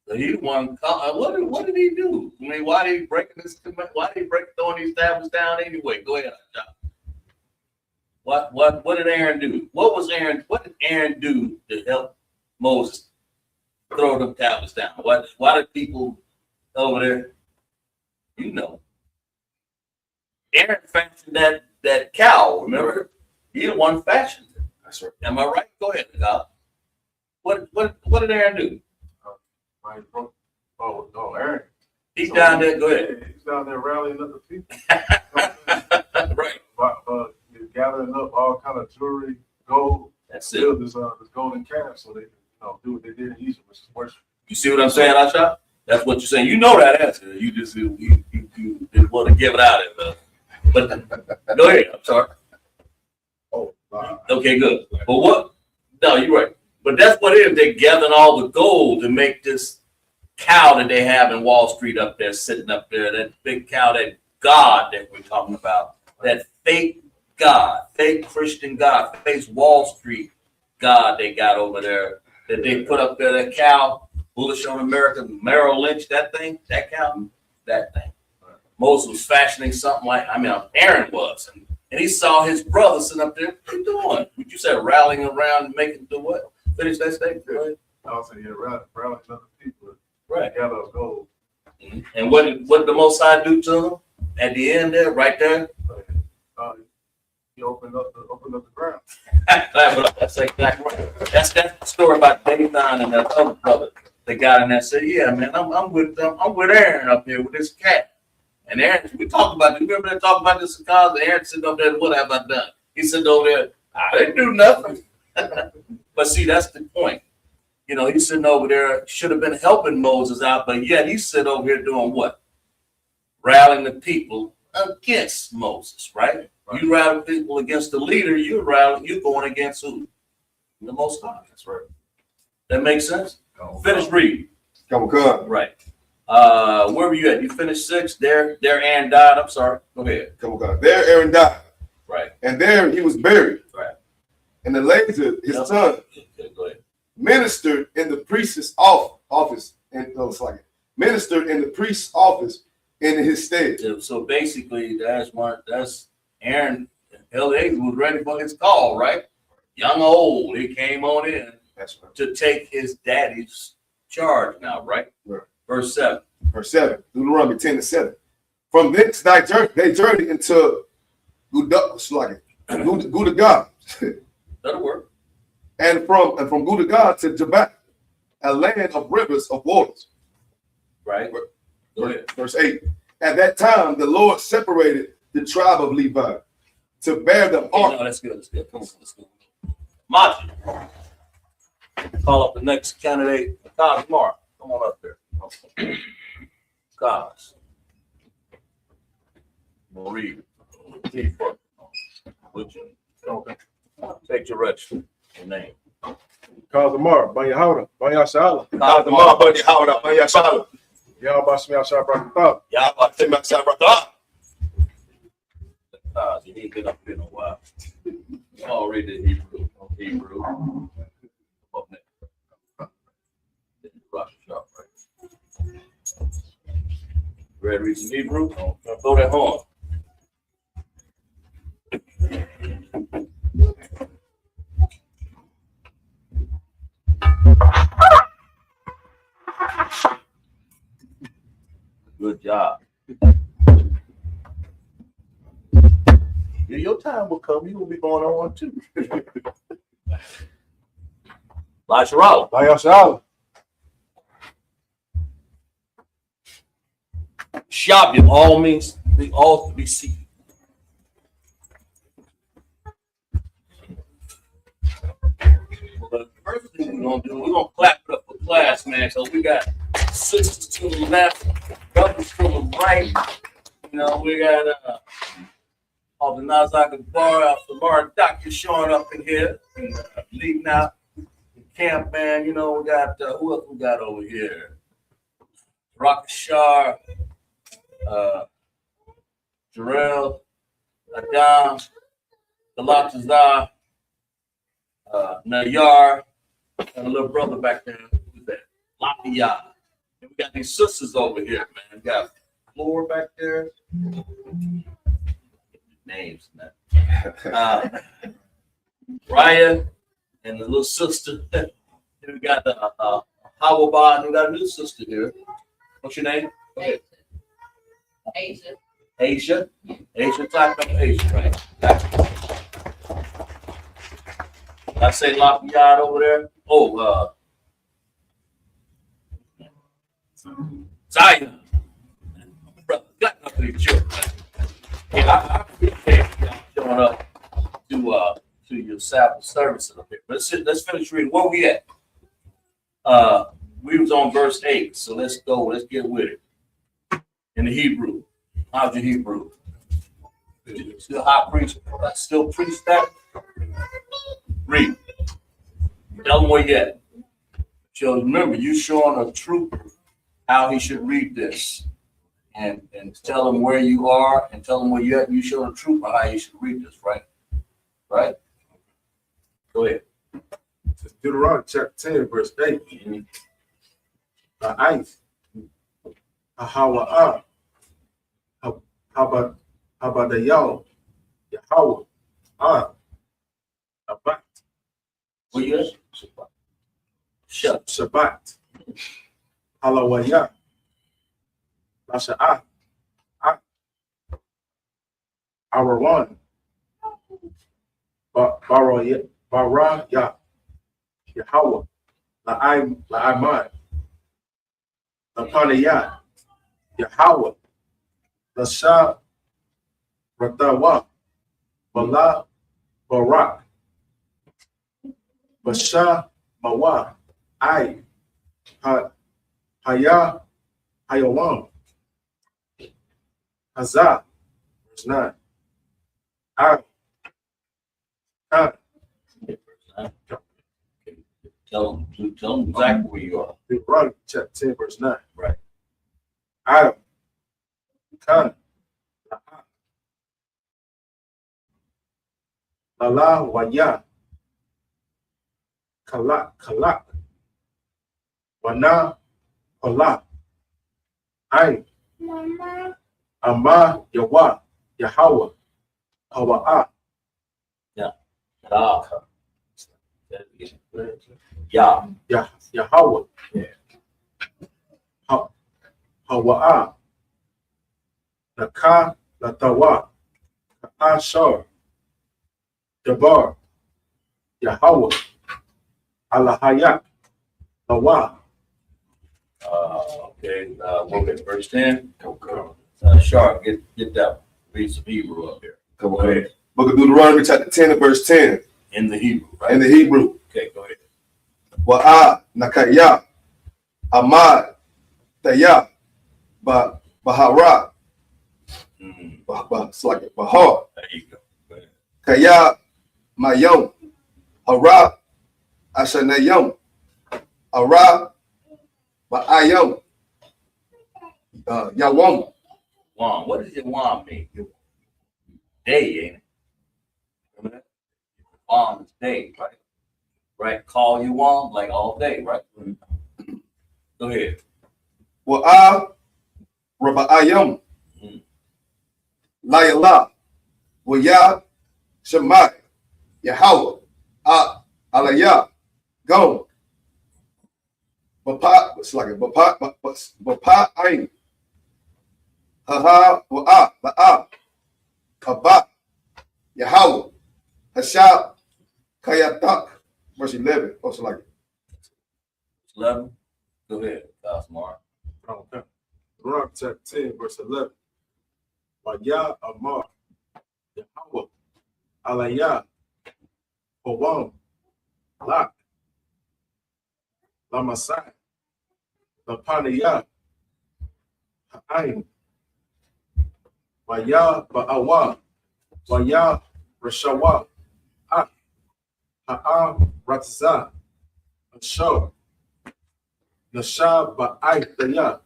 So he won. What did he do? I mean, why did he break throwing these tablets down anyway? Go ahead, John. What did Aaron do? What did Aaron do to help Moses throw them tablets down? Why did people over there? You know, Aaron fashioned that cow. Remember, he the one fashioned it. That's right. Am I right? Go ahead, God. What did Aaron do? Aaron. He's down there. Go ahead. He's down there rallying up the people. Right. Gathering up all kind of jewelry, gold. That's it. Build this golden calf so they can do what they did in Egypt, which is worship. You see what I'm saying, Asha? That's what you're saying. You know that answer. You just you didn't want to give it out. But go ahead. I'm sorry. Oh, wow. Okay, good. But what? No, you're right. But that's what it is. They're gathering all the gold to make this cow that they have in Wall Street up there, sitting up there, that big cow, that God that we're talking about, that fake God, fake Christian God, fake Wall Street God they got over there, that they put up there, that cow, bullish on America, Merrill Lynch, that thing, that cow, that thing. Moses was fashioning something like, Aaron was, and he saw his brother sitting up there. What are you doing? Would you say rallying around and making do what? Finish that statement. Go ahead. I was saying, rallying other people. Right. Gather up gold. And what did the Most High do to him at the end there, right there? He opened up the ground. That's exactly right. That's the story about Dathan and that other brother. They got in there and said, "Yeah, man, I'm with them. I'm with Aaron up here with this cat." And Aaron, we talked about it. Remember they talked about this because Aaron sitting up there. What have I done? He said over there, I didn't do nothing. But see, that's the point. You know, he's sitting over there, should have been helping Moses out, but yet he's sitting over here doing what? Rallying the people against Moses, right? You rally people against the leader, you're going against who? The Most High. That's right. That makes sense? Finish reading. Come on. Right. Where were you at? You finished 6. There Aaron died. I'm sorry. Go ahead. Come on. There Aaron died. Right. And there he was buried. Right. And Eleazar, his son, Go ahead. ministered in the priest's office, and ministered in the priest's office in his stead. So basically, that's Aaron. Eleazar was ready for his call, right? Young or old, he came on in. That's right. To take his daddy's charge now, right? Right. Verse 7. Verse 7, Deuteronomy 10:7. From thence they journeyed into Gudagad. That'll work. And from Gudagad to Jabat, a land of rivers of waters. Right. Go ahead. Verse 8. At that time, the Lord separated the tribe of Levi to bear the ark. No, that's good. That's good. Come on, let's go. Machi. Call up the next candidate, Cos Mark. Come on up there. Cos. We'll read. Okay. Take your register. Your name. Kazamar, Banyahara, Banyashala. Kazamar, Banyahara, Banyashala. Y'all about to smell sharp right up. Y'all about to smell sharp right up. You ain't been up here in a while. I'll read the Hebrew. Hebrew. Ready to read some Hebrew? Throw that horn. Good job. Yeah, your time will come. You will be going on too. Lasharala. Banyashala. Shabim all means all to be seated. Well, the first thing we're gonna do, we're gonna clap it up for class, man. So we got sisters to the left, brothers to the right. You know, we got all the Nazaka Bar, the Bar Doctor showing up in here, leading out the camp, man. You know, we got who else we got over here? Rakashar. Jarrell, Adam, Galatazar, Nayar, and a little brother back there. Who's that? Lafayette. And we got these sisters over here, man. We got Floor back there. Names, man. Ryan and the little sister. Then we got the Hawabah, and we got a new sister here. What's your name? Okay. Asia. Type of Asia, right? I say Lafayette over there. Oh, Zion. Brother, got nothing to do. Yeah, I appreciate y'all showing up to your Sabbath service up here. Let's finish reading. Where we at? We was on verse 8, so let's go. Let's get with it. In the Hebrew. How's your Hebrew? Still high priest, still preach that? Read. Tell them where you at. So remember, you showing a trooper how he should read this. And tell him where you are and tell him where you at. You show a trooper how you should read this, right? Right? Go ahead. Deuteronomy chapter 10, verse 8. Ice. How about the y'all? Yahweh. Shabbat. Where you at? Shut. Shabbat. Halawayah. Lasha Arawan, Baraya, Yahweh, La'aiman, Lapanayat, Yahweh, Lasha Ratawa, Bala Barak, Basha Mawa, I, Haya, Hayawan, Hazah, verse 9. I, Tell them exactly where you are. Deuteronomy chapter 10, verse 9. Right. I, Khan, Lala, Waya, Kalak, Wana, Allah, I, Ama, Yawa, Yahweh, Hawa'a, Yahweh, Hawa'a, Naka, Latawa, Ashar, Dabar, Yahweh, Alahayak, Lawa. Okay, we'll get verse 10. Sharp, get that. Read some Hebrew up here. Go ahead. Book of Deuteronomy chapter 10 and verse 10. In the Hebrew, right? In the Hebrew. Okay, go ahead. Wa'a nakaya amad taya bahara it's like bahar There you go. Go ahead. kaya mayom hara ashanayom ara ba'ayom yawom. Wam. What does your wam mean? Day, ain't it? Remember that? Wam is day, right? Right? Call you wam like all day, right? Go ahead. Wa'a raba'ayom layala waya shemai Yahweh alaya go bapa it's like a bapa ain haha wa'a ba'a kaba Yahweh Hashab kayatak verse 11 also like it. 11. Go ahead, Pastor Mark. Okay. Deuteronomy chapter 10, verse 11. Waya Amar, Yahweh, Alaya, Hawam, Lak, Lamasai, Lapanaya, Ha'ain, Waya Ba'awa, Waya Rashawa, Ha'a Ratza, Ashar, Nasha Ba'aitaya,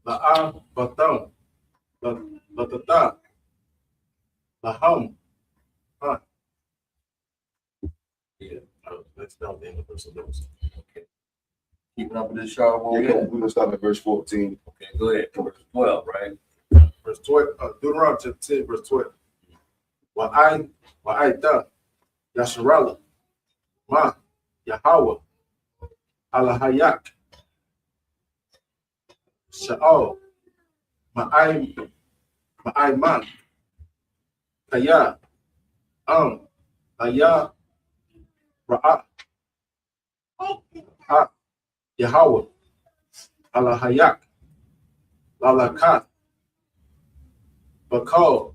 La'a Batam, Latata, Laham. Yeah. That's down the end of verse 11. Okay. Keeping up with this, Sharp? We're gonna stop at verse 14. Okay, go ahead. Verse 12, right? Verse 12, Deuteronomy chapter 10, verse 12. Wa'aita, Yasharala, Ma, Yahweh, Alahayak, Sha'al, Ma'aiman, Kaya, Aya, Ra'ah, Yahweh, Alahayak, Lalakat, Bakal,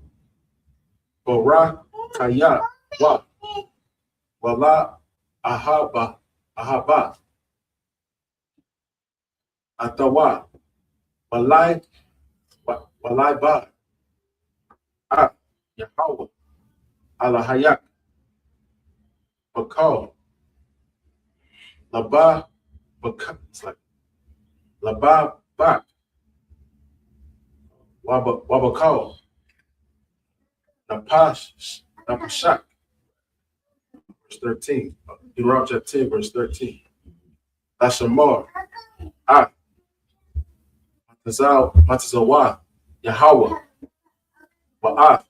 Bara, Kaya, Wa, Wala, Ahaba, Atawa, Walai Ba, Yahweh, Alahayak, Bakal, Laba, it's like Laba Bak, Wabakal, Napashak, verse 13. Deuteronomy chapter 10, verse 13. Lashamar, Matazawa, Yahweh, Ba'ath,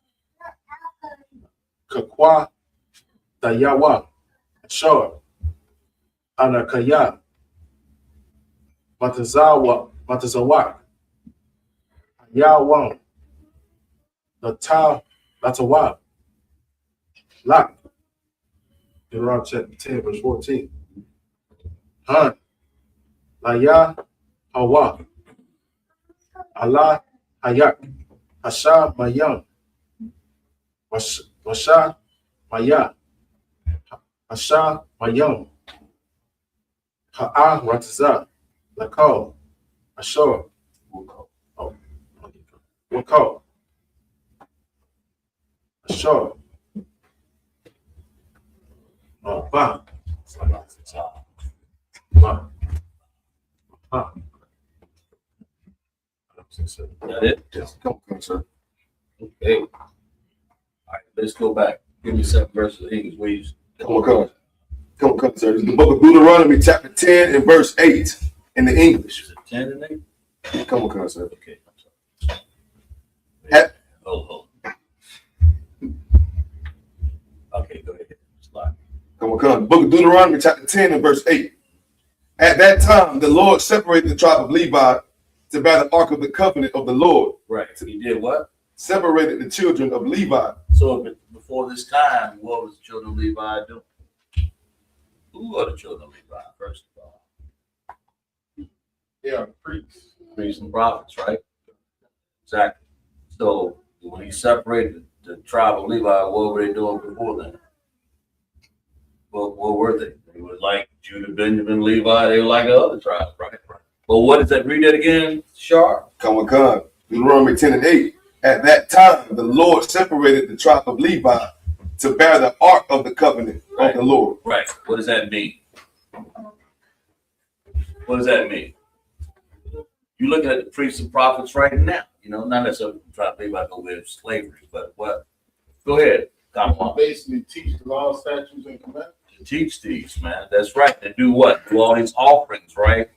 Kakwa, Dayawa, Ashar, Anakaya, Matazawak, Yahweh, the Ta, that's a wild. Lock. Deuteronomy chapter 10, verse 14. Han, Laya, Hawa, Allah, Hayak, Hasha, Mayam, Washa, Maya, Hasha, Mayam, Ha'a, Rataza, Lakal, Ashor, Wakal, Ashor, Ba, Ba, Ha. Is that it? Yes, come on, sir. Okay. All right, let's go back. Give me 7 verses of English, please. Come on, sir. This is the book of Deuteronomy, chapter 10 and verse 8 in the English. Is it 10 and 8? Come on, sir. Okay, I'm sorry. Hold. Okay, go ahead. Slide. Come on. Book of Deuteronomy, chapter 10 and verse 8. At that time, the Lord separated the tribe of Levi to bear the ark of the covenant of the Lord. Right. He did what? Separated the children of Levi. So before this time, what was the children of Levi doing? Who are the children of Levi, first of all? Yeah, priests. Priests and prophets, right? Exactly. So when he separated the tribe of Levi, what were they doing before then? What were they? They were like Judah, Benjamin, Levi. They were like the other tribes, right? But what is that? Read that again, Sharp. Come on. Deuteronomy 10 and 8. At that time, the Lord separated the tribe of Levi to bear the ark of the covenant of the Lord. Right. What does that mean? What does that mean? You're looking at the priests and prophets right now. You know, not necessarily trying to think about no way of slavery, but what? Go ahead. Come on. Basically teach the law, statutes, and commandments. To teach these, man. That's right. To do what? Do all these offerings, right?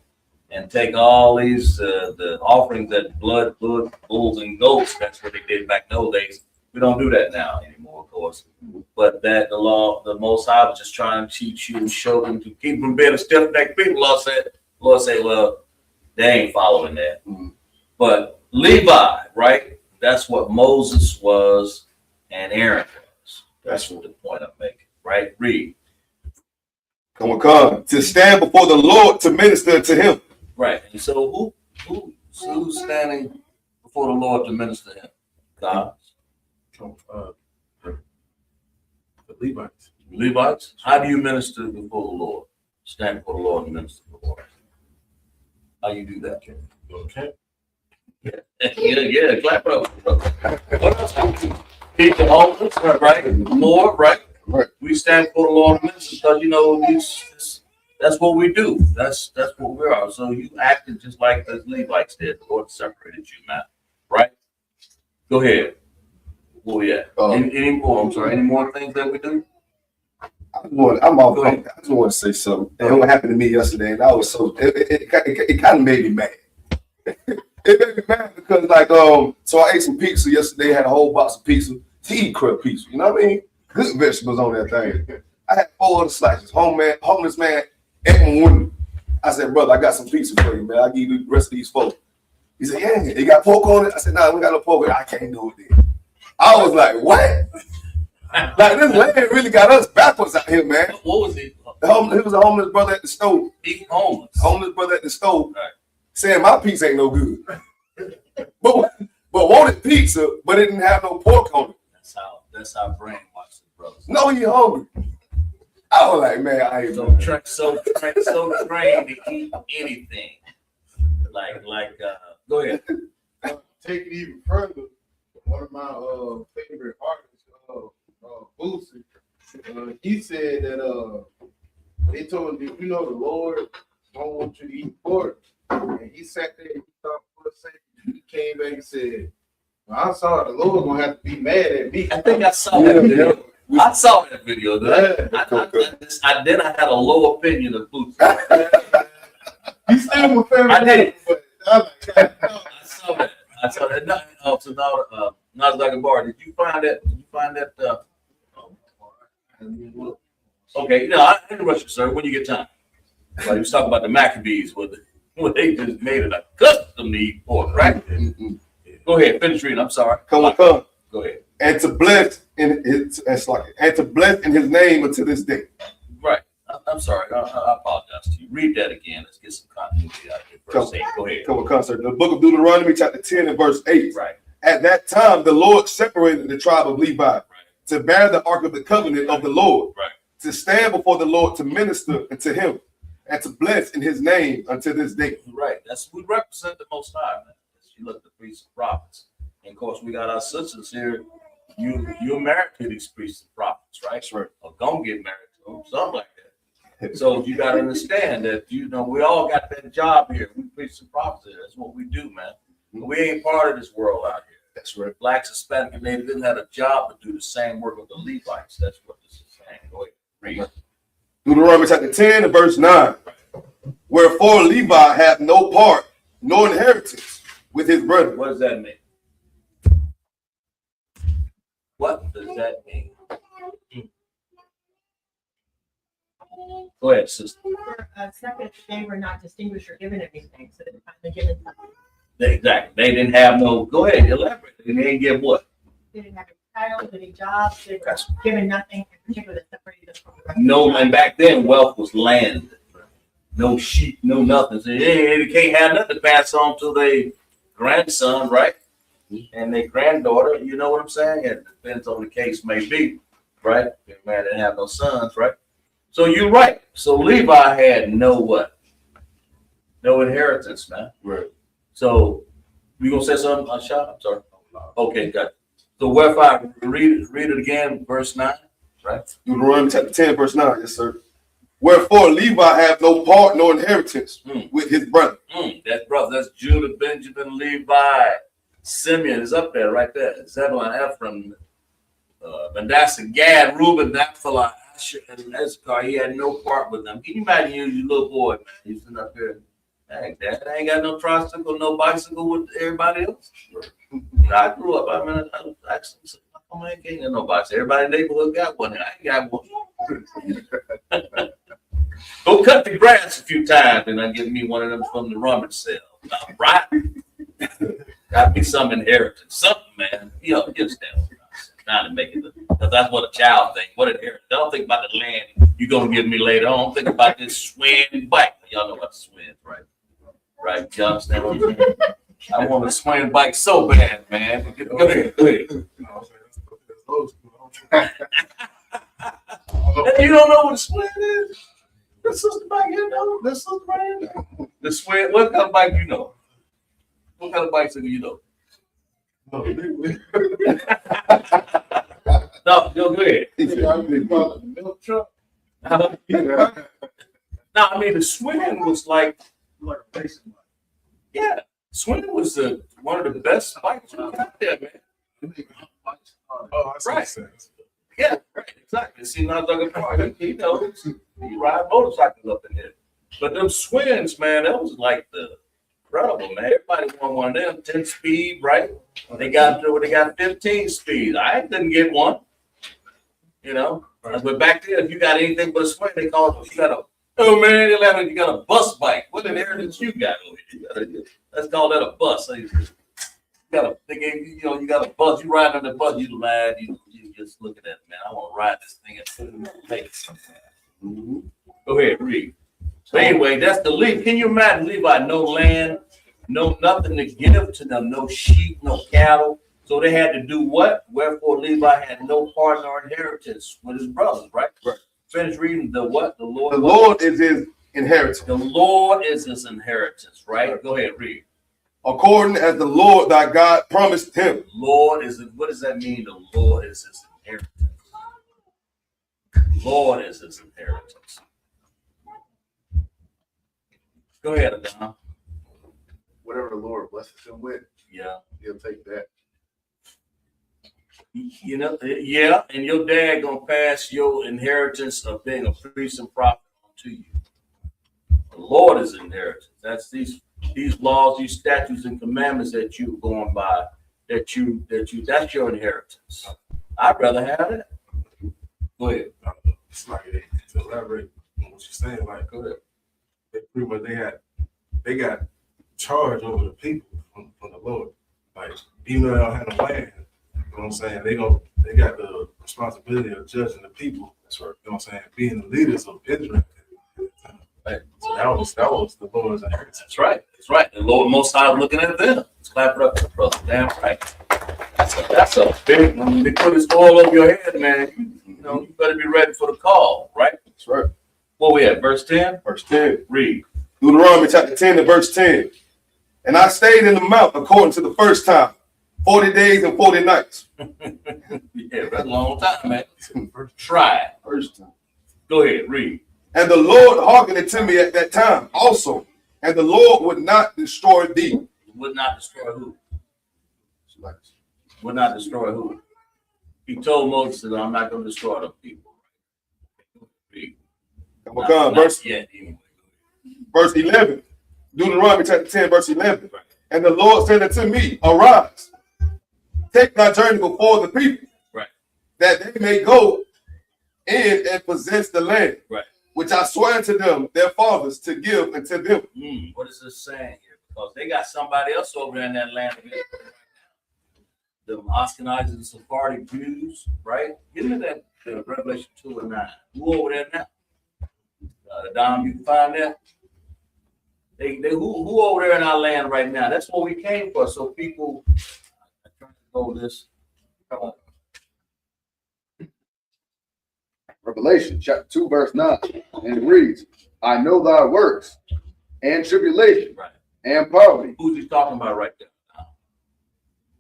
And take all these the offerings that blood, bulls, and goats. That's what they did back in those days. We don't do that now anymore, of course. But that the law, the Most High was just trying to teach you and show them to keep from being a stiff-necked people. Lord said, well, they ain't following that. Mm-hmm. But Levi, right? That's what Moses was and Aaron was. That's what the point I'm making, right? Read. Come on. To stand before the Lord to minister to him. Right. And so who's standing before the Lord to minister to him? God. The Levites. Levites. How do you minister before the Lord? Stand before the Lord and minister to the Lord. How you do that? Okay. Yeah, clap it up. What else do we do? Teach the homeless, right? More, right? Right. We stand before the Lord and minister because you know that's what we do. That's what we are. So you acted just like the Levites did. The Lord separated you, man. Right? Go ahead. Where we at? Any more? I'm sorry. Any more things that we do? I just want to say something. And what happened to me yesterday, and I was so it kind of made me mad. It made me mad because so I ate some pizza yesterday. Had a whole box of pizza. Tea crust pizza. You know what I mean? Good vegetables on that thing. I had 4 other slices. Homeless man, and one. I said, brother, I got some pizza for you, man. I'll give you the rest of these 4. He said, yeah, you got pork on it? I said, no, we got no pork on it. I can't do it then. I was like, what? Like, this land really got us backwards out here, man. What was he? He was a homeless brother at the stove. He homeless. Homeless brother at the stove. Right. Saying my pizza ain't no good. but wanted pizza, but it didn't have no pork on it. That's how brainwashed the brothers. No, he hungry. I was like, man, I ain't so trained to eat anything. Go ahead. Take it even further. One of my favorite artists, Boosie, he said that they told him, you know, the Lord don't want you to eat pork. And he sat there and he thought for a second. He came back and said, well, I saw the Lord gonna have to be mad at me. I think I saw that video. I saw that video. Then I had a low opinion of Boosie. He's still my favorite. I did. I saw that. So now, Nazar Bar, did you find that? Okay, I interrupt you, sir. When you get time. Like you was talking about the Maccabees, when they just made it a custom to eat pork, right? Mm-hmm. Yeah. Go ahead, finish reading. I'm sorry. Come. Go ahead. And to bless in his name unto this day. Right. I'm sorry. I apologize to you. Read that again. Let's get some continuity out of it. Verse 8. Go ahead. Come on, concert. The book of Deuteronomy, chapter 10 and verse 8. Right. At that time, the Lord separated the tribe of Levi to bear the ark of the covenant of the Lord, to stand before the Lord to minister unto him, and to bless in his name unto this day. Right. That's we represent the Most High, man. You look at the priests and prophets. And of course, we got our sisters here. You're married to these priests and prophets, right? That's right. Or gonna get married to them, something like that. So you got to understand that, we all got that job here. We priests and prophets here. That's what we do, man. We ain't part of this world out here. That's right. Blacks, Hispanic, and Native didn't have a job to do the same work with the Levites. That's what this is saying. Go ahead. Read. Deuteronomy chapter 10 and verse 9. Wherefore Levi hath no part nor inheritance with his brethren. What does that mean? What does that mean? Go ahead, sister. For a second, they were not distinguished or given anything, so they were finally given something. Exactly. They didn't have no. Go ahead, elaborate. They didn't give what? They didn't have any titles, any jobs. They were given nothing in particular that separated them from the rest. No, and back then wealth was land. No sheep, no nothing. So they can't have nothing to pass on to their grandson, right? And their granddaughter. You know what I'm saying? It depends on the case may be, right? If man didn't have no sons, right? So you're right. So Levi had no what? No inheritance, man. Right. So you gonna say something, Shah? I'm sorry. Okay, got it. So wherefore read it again, verse 9, right? Deuteronomy chapter 10, verse 9, yes, sir. Wherefore Levi hath no part nor inheritance with his brother. That brother, that's Judah, Benjamin, Levi, Simeon is up there, right there. Zebulun, Ephraim, Manasseh, Gad, Reuben, Naphtali, Asher, and Issachar. He had no part with them. Can you imagine you, your little boy, man? He's sitting up there. Dang, Dad, I ain't got no tricycle, no bicycle with everybody else. I grew up, I was actually, I ain't got no bicycle. Everybody in the neighborhood got one, and I ain't got one. Go cut the grass a few times, and I get me one of them from the rummage sale. Right? Got me some inheritance, something, man. You understand what I'm saying? Trying to make it, because that's what a child thinks. What inheritance? Don't think about the land you're gonna give me later on. Think about this swing bike. Y'all know what swing is, right? Right? You understand what I'm saying? I want a swing bike so bad, man. Go ahead. You don't know what a swing is? This sister bike, you know? This sister bike? The swing, what kind of bike you know? What kind of bicycle you know? No, go ahead. Milk truck. No, I mean the swing was like a racing bike. Yeah, swing was one of the best bikes out there, man. Oh, that's right. Sense. Yeah, right, exactly. See, now talking about he ride motorcycles up in here. But them swings, man, that was like the incredible, man. Everybody wanted one of them, 10 speed, right? They got 15 speed. I didn't get one. You know, but back then, if you got anything but a swing, they called it, you got a bus bike. What inheritance you got over here? Let's call that a bus. So you got a bus. You ride on the bus, you mad. You just looking at it, man. I want to ride this thing and put it in my face. Go ahead, read. So anyway, that's the Levi. Can you imagine Levi? No land, no nothing to give to them, no sheep, no cattle. So they had to do what? Wherefore Levi had no part nor inheritance with his brothers, right? Right. Finish reading the what? The Lord. The Lord is his inheritance. The Lord is his inheritance, right? Go ahead, read. According as the Lord thy God promised him. Lord is, what does that mean? The Lord is his inheritance. Lord is his inheritance. Go ahead, Adon. Whatever the Lord blesses him with, yeah, he'll take that. You know, yeah, and your dad gonna pass your inheritance of being a priest and prophet on to you. The Lord is inheritance. That's these laws, these statutes and commandments that you're going by, that's your inheritance. I'd rather have that. Go ahead. It's like to elaborate on what you're saying, like go ahead. They pretty much they got charge over the people from the Lord. Like even though they don't have no land, you know what I'm saying? They got the responsibility of judging the people. That's right. You know what I'm saying? Being the leaders of Israel. Right. So that was the Lord's inheritance. That's right. That's right. The Lord Most High looking at them. Let's clap it up, brother. Damn right. That's a big. When they put this oil over your head, man, you know, you better be ready for the call, right? That's right. Where we at? Verse 10? Verse 10. Read. Deuteronomy chapter 10 and verse 10. And I stayed in the mount according to the first time, 40 days and 40 nights. Yeah, that's a long time, man. Try. First time. Go ahead, read. And the Lord hearkened to me at that time also. And the Lord would not destroy thee. Would not destroy who? Would not destroy who? He told Moses that I'm not going to destroy them people. Read. Verse, yet, anyway. verse 11. Deuteronomy chapter 10, verse 11. Right. And the Lord said unto me, arise, take thy journey before the people, right, that they may go in and possess the land, right, which I swear to them, their fathers, to give unto them. What is this saying here? Because they got somebody else over there in that land. The Ashkenazi and Sephardic Jews, right? Give me that Revelation 2 and 9. Who over there now? Dom, you can find that. Who over there in our land right now? That's what we came for. So people, I'm trying to go this. Come on. Revelation chapter 2, verse 9. And it reads, I know thy works and tribulation, right, and poverty. Who's he talking about right there?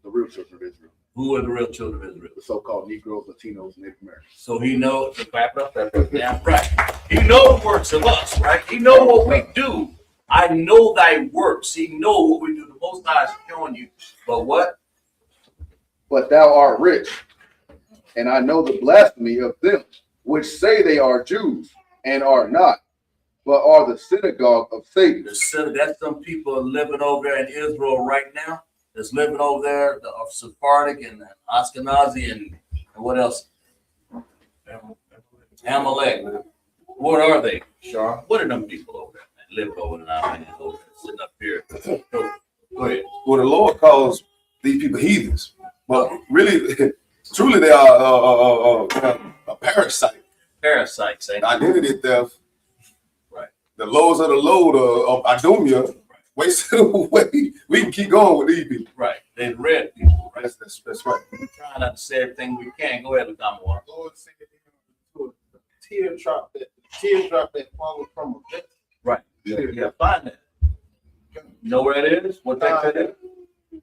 The real children of Israel. Who are the real children of Israel? The so-called Negroes, Latinos, Native Americans. So he knows to wrap it up. That's damn right. He knows the works of us, right? He knows what we do. I know thy works. He knows what we do. The Most High is showing you. But what? But thou art rich, and I know the blasphemy of them which say they are Jews and are not, but are the synagogue of Satan. That's some people living over there in Israel right now. That's living over there, the Sephardic and Ashkenazi and what else? Amalek. What are they, Shar? What are them people over there, man? Living over in our land, over there, sitting up here. Go ahead. Well, the Lord calls these people heathens, but really, truly, they are a parasite. Parasites, ain't Identity theft. right? The lows of the load of Idumea. Wasted away. We can keep going with these people. Right. They red people, right? That's right. We're trying not to say everything we can. Go ahead, Ladama. Lord said to a teardrop that falls from a vessel. Right. Yeah, find that. You know where it is? What text that is?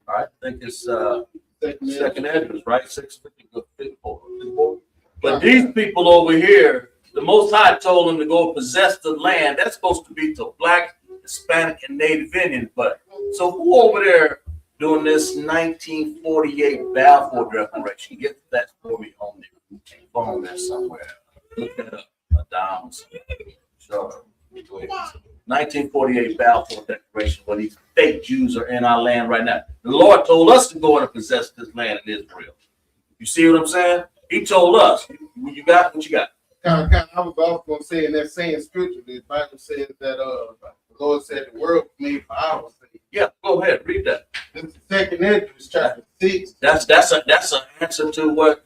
All right, I think it's second address, right? 654. But these people over here, the Most High told them to go possess the land. That's supposed to be to black, Hispanic, and Native Indians. But so who over there doing this 1948 Balfour Declaration? Get that for me on there. Phone there somewhere. Look that up. Adam. Sure. 1948 Balfour Declaration, where these fake Jews are in our land right now. The Lord told us to go in and possess this land in Israel. You see what I'm saying? He told us. You got what you got. I was also going to say in that same scripture, the Bible says that the Lord said the world was made for our sake. Yeah, go ahead, read that. This is second Esdras chapter 6. That's an answer to what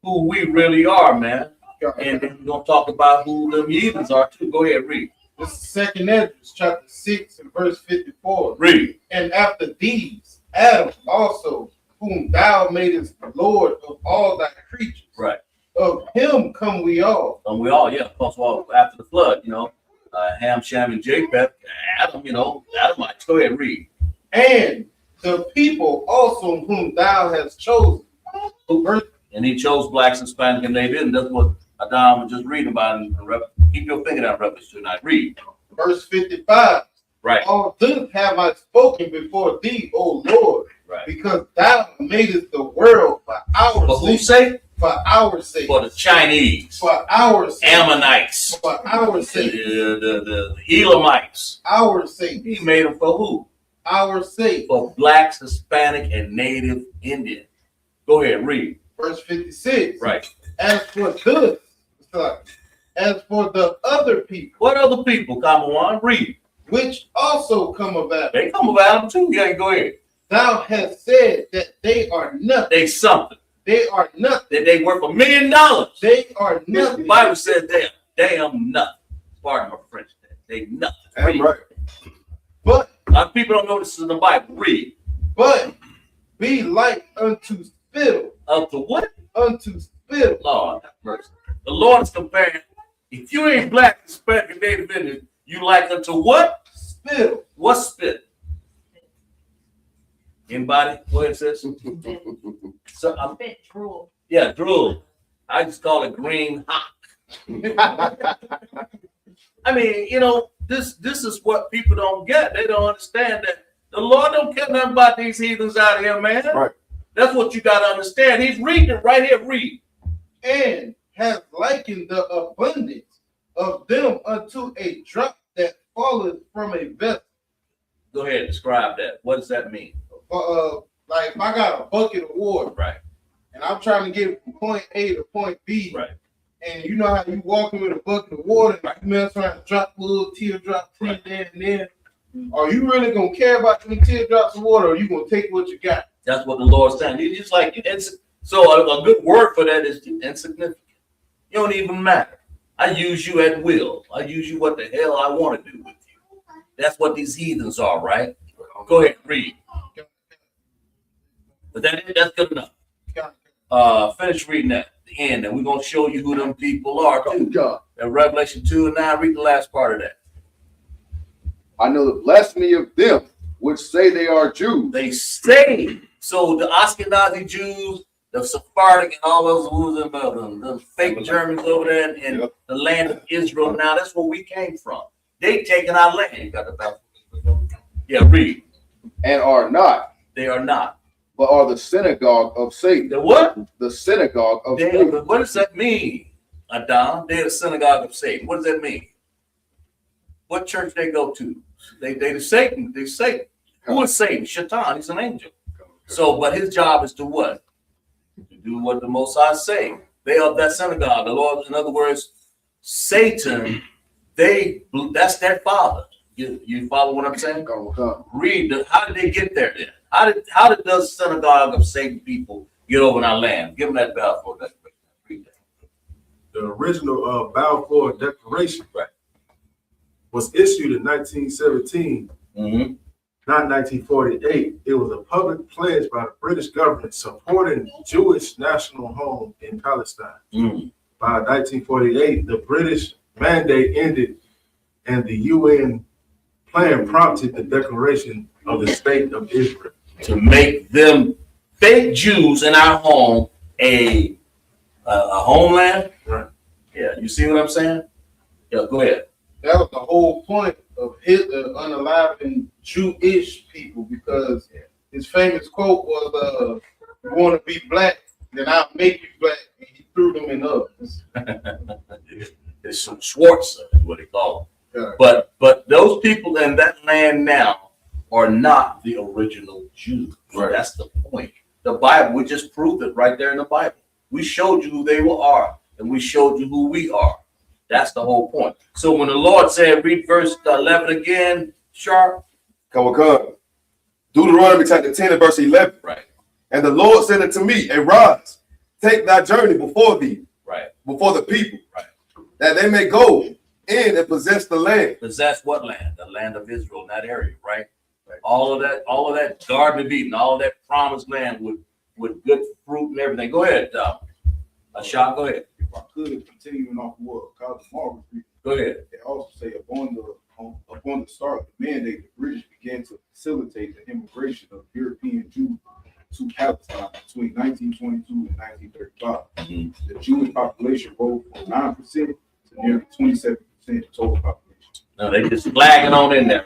who we really are, man. And then we're gonna talk about who them heathens are too. Go ahead, read. This is second Esdras chapter 6 and verse 54. Read. And after these, Adam also, whom thou madest the Lord of all thy creatures. Right. Of him come we all. And we all, yeah, because after the flood, Ham, Shem, and Japheth, Adam, Adamites. Go ahead, read. And the people also whom thou hast chosen. And he chose blacks and Hispanic, and they didn't. That's what Adam was just reading about. Keep your finger down, Revelation tonight. Read. Verse 55. Right. All this have I spoken before thee, O Lord, right, because thou madest the world for our sake. For whose sake? For our sake. For the Chinese. For our sake. Ammonites. For our sake. The Elamites. Our sake. He made them for who? Our sake. For blacks, Hispanic, and Native Indian. Go ahead, read. Verse 56. Right. As for this, as for the other people. What other people, Kamawan? Read. Which also come of Adam. They come of Adam too. Yeah, go ahead. thou hast said that they are nothing. They something. They are nothing. That they worth $1 million. They are nothing. The Bible says they are damn nothing. Pardon my French. They nothing. That's right. But a lot of people don't know this is in the Bible. Read. But be like unto spittle. Unto what? Unto spittle. Lord have mercy. The Lord is comparing. If you ain't black, Hispanic, Native Indian, you like unto what? Spittle. What spit? Anybody? What it says? So I'm Spit, drool. yeah, drool. I just call it green hot. I mean, you know, this is what people don't get. They don't understand that the Lord don't care nothing about these heathens out here, man. Right. That's what you got to understand. He's reading it right here. Read. And have likened the abundance of them unto a drop that falleth from a vessel. Go ahead, describe that. What does that mean? Like if I got a bucket of water, right, and I'm trying to get it from point A to point B, right, and you know how you walking with a bucket of water, and you mess around and drop little teardrops here there and there. Are you really gonna care about them teardrops of water, or are you gonna take what you got? That's what the Lord's saying. He's just like it's so a good word for that is insignificant. You don't even matter. I use you at will. I use you what the hell I want to do with you. That's what these heathens are, right? Go ahead, read. But that's good enough. Finish reading that at the end, and we're gonna show you who them people are too. In Revelation 2 and 9, read the last part of that. I know the blasphemy of them which say they are Jews. They say so. The Ashkenazi Jews, the Sephardic, and all those the fake Germans over there in the land of Israel. Now that's where we came from. They taking our land. You got the Bible. Yeah, read. And are not. They are not. But are the synagogue of Satan. The what? The synagogue of Satan. What does that mean, Adam? They're the synagogue of Satan. What does that mean? What church they go to? They the Satan. They Satan. Who is Satan? Shaitan. He's an angel. So, but his job is to what? To do what the Most High say. They are that synagogue. The Lord, in other words, Satan. That's their father. You follow what I'm saying? Read. How did they get there then? How did those synagogue of Satan people get over in our land? Give them that Balfour Declaration. Read that. The original Balfour Declaration was issued in 1917, not 1948. It was a public pledge by the British government supporting Jewish national home in Palestine. By 1948, the British mandate ended, and the UN plan prompted the declaration of the state of Israel to make them fake Jews in our home a homeland. Right. Yeah, you see what I'm saying? Yeah, go ahead. That was the whole point of unaliving Jewish people, because his famous quote was, "You want to be black, then I'll make you black." And he threw them in ovens. It's some Schwartz, is what they call them. Yeah. But those people in that land now are not the original Jews. Right. That's the point. The Bible, we just proved it right there in the Bible. We showed you who they are, and we showed you who we are. That's the whole point. So when the Lord said, read verse 11 again, Sharp. Come. Deuteronomy chapter 10 and verse 11. Right. And the Lord said unto me, arise, take thy journey before thee. Right. Before the people. Right. That they may go in and possess the land. Possess what land? The land of Israel in that area, right? All of that Garden of Eden, all of that promised land with good fruit and everything. Go ahead, Ashok, go ahead. If I could, continuing off what College Marvel, go ahead. They also say upon the start of the mandate, the British began to facilitate the immigration of European Jews to Palestine between 1922 and 1935. The Jewish population rose from 9% to nearly 27% of total population. No, they just flagging on in there.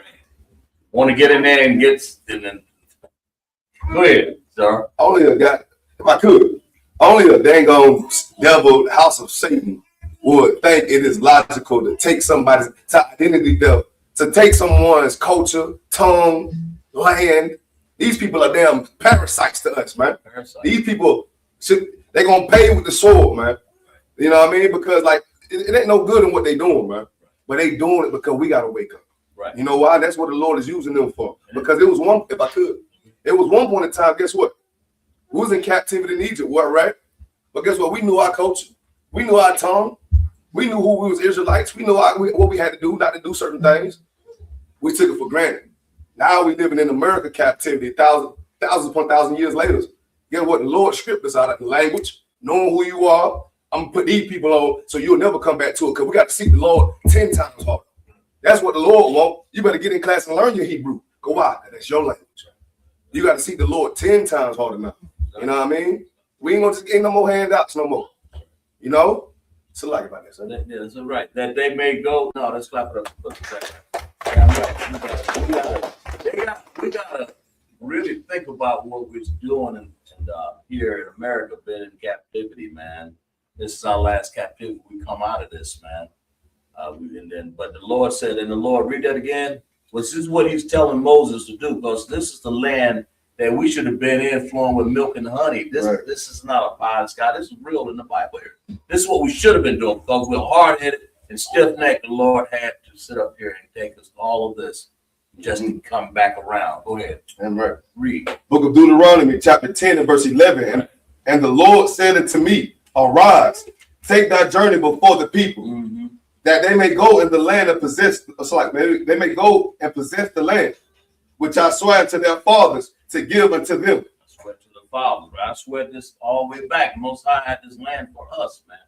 Want to get in there and then go ahead, sir. Only a guy, if I could, only a dang on devil house of Satan would think it is logical to take somebody's identity to take someone's culture, tongue, land. These people are damn parasites to us, man. These people they're gonna pay with the sword, man. You know what I mean? Because like it ain't no good in what they doing, man. But they doing it because we gotta wake up. Right. You know why? That's what the Lord is using them for. Because it was one It was one point in time, guess what? We was in captivity in Egypt, what, right? But guess what? We knew our culture. We knew our tongue. We knew who we was Israelites. We knew what we had to do, not to do certain things. We took it for granted. Now we living in America captivity, thousands upon thousand years later. Guess what? The Lord stripped us out of the language, knowing who you are. I'm gonna put these people on so you'll never come back to it, because we got to seek the Lord 10 times harder. That's what the Lord wants. You better get in class and learn your Hebrew. Go out. That's your language. You got to seek the Lord 10 times harder now. You know what I mean? We ain't gonna just get no more handouts no more. You know? It's a lot about this. Yeah, that's right. That they may go. No, let's clap it up. We gotta really think about what we're doing and here in America, been in captivity, man. This is our last captivity. We come out of this, man. But the Lord said, and the Lord, read that again. Well, this is what he's telling Moses to do, because this is the land that we should have been in, flowing with milk and honey. This is not a pie in the sky. This is real in the Bible here. This is what we should have been doing, because we're hard-headed and stiff-necked. The Lord had to sit up here and take us all of this just to come back around. Go ahead. And right. Read. Book of Deuteronomy, chapter 10 and verse 11. And the Lord said unto me, arise, take thy journey before the people, that they may go in the land and possess, they may go and possess the land, which I swear to their fathers to give unto them. I swear to the fathers, right? I swear this all the way back. Most High had this land for us, man.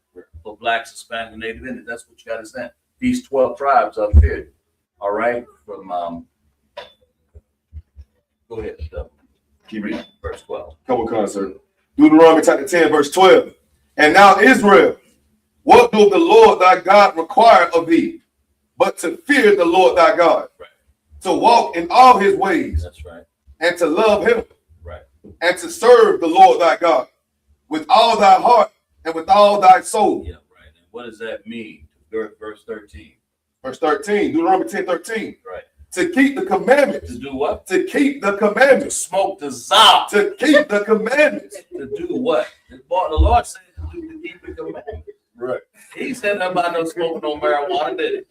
For blacks, Hispanic, and Native Indians. That's what you got to understand. These 12 tribes up here. All right. From go ahead. Keep reading. Verse 12. Couple concerts. Deuteronomy chapter 10, verse 12. And now Israel, what doth the Lord thy God require of thee, but to fear the Lord thy God, to walk in all his ways, that's right, and to love him, right, and to serve the Lord thy God with all thy heart and with all thy soul. Yeah, right. And what does that mean? Verse 13. Verse 13, Deuteronomy 10:13. Right. To keep the commandments. To do what? To keep the commandments. To smoke the zob. To keep the commandments. To do what? The Lord said to keep the commandments. Right. He said nothing about no smoking no marijuana, did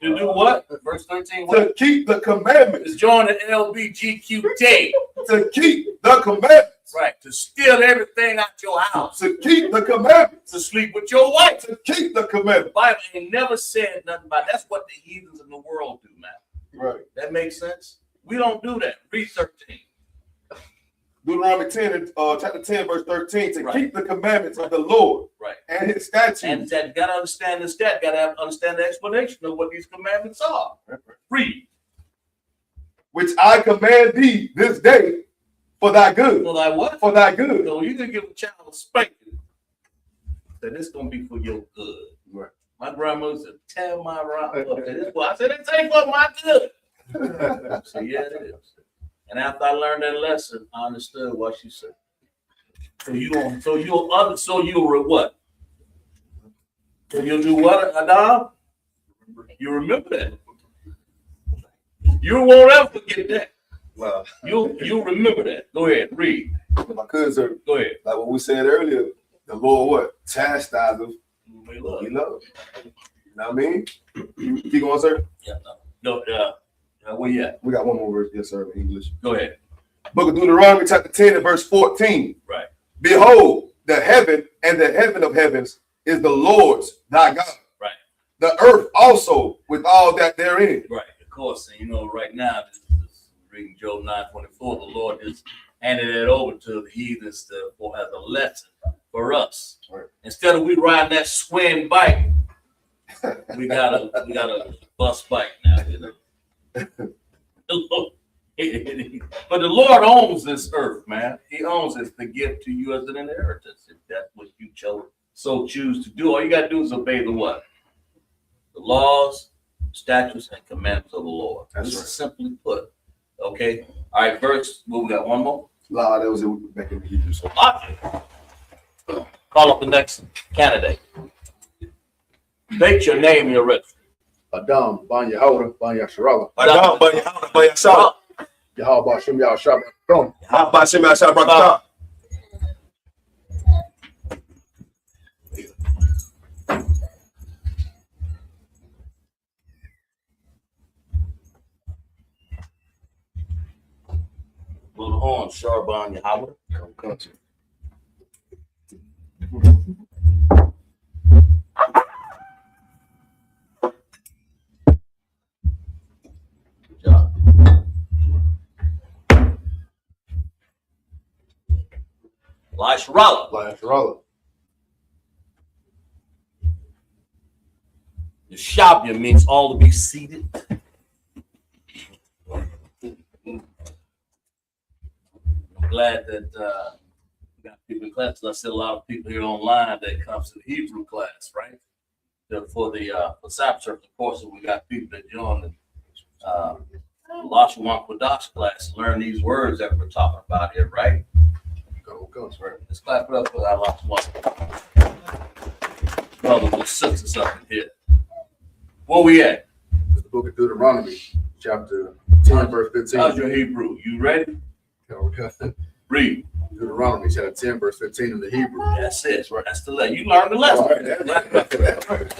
he? To do what? Verse 13. What? To keep the commandments. To join the LBGQT. To keep the commandments. Right. To steal everything out your house. To keep the commandments. To sleep with your wife. To keep the commandments. The Bible ain't never said nothing about it. That's what the heathens in the world do, man. Right. That makes sense? We don't do that. Read 13. Deuteronomy 10, chapter 10, verse 13, to keep the commandments of the Lord, right, and his statutes. And that you got to understand this, got to understand the explanation of what these commandments are. Read. Which I command thee this day for thy good. For thy what? For thy good. So you can give a child a spanking, that it's going to be for your good. Right. My grandmother said, tell my rock up to this boy. I said, it's ain't for my good. So yeah, it is. And after I learned that lesson, I understood what she said. So you'll what? So you'll do what, Adam? You remember that. You won't ever forget that. Well, you'll remember that. Go ahead, read. My cousin, go ahead. Like what we said earlier, the Lord what? Chastise us. We love. You know what I mean? Keep going, sir. Yeah, no, where you at? We got one more verse, yes, sir, in English. Go ahead. Book of Deuteronomy, chapter 10, and verse 14. Right. Behold, the heaven and the heaven of heavens is the Lord's thy God. Right. The earth also with all that therein. Right. Of course. And right now, this reading Job 9:24, the Lord is handing it over to the heathens as a lesson for us. Right. Instead of we riding that swing bike, we got a bus bike now. But the Lord owns this earth, man. He owns it to give to you as an inheritance. If that's what you choose to do, all you got to do is obey the what? The laws, statutes, and commandments of the Lord. That's right. Simply put. Okay. All right. Verse. Well, we got one more. Nah, that was it. Back in the Hebrews. Call up the next candidate. State your name and your registry. Adam, Ban Yehoda, Ban Yasharala. Adam, Ban Yehoda, Ban Yasharala. Yahweh Shem Yahshua Brakatah. Yahweh Shem Yahshua Brakatah. Blow the horn. Sharban Yahweh. Country. Good job. Lisharala. Lasharala. The Shabya means all to be seated. I'm glad that we got people in class. I said a lot of people here online that comes to the Hebrew class, right? For Sabbath service, of course, we got people that join the Lashawan Kodash class, learn these words that we're talking about here, right? Go. Right. Let's clap it up for our Lashawan brothers and sisters up in here. Where we at? It's the book of Deuteronomy, chapter 10, verse 15. How's your Hebrew? You ready? Okay. Read. Deuteronomy, chapter 10, verse 15 in the Hebrew. That's it. Right. That's the lesson. You learned the lesson. That's right.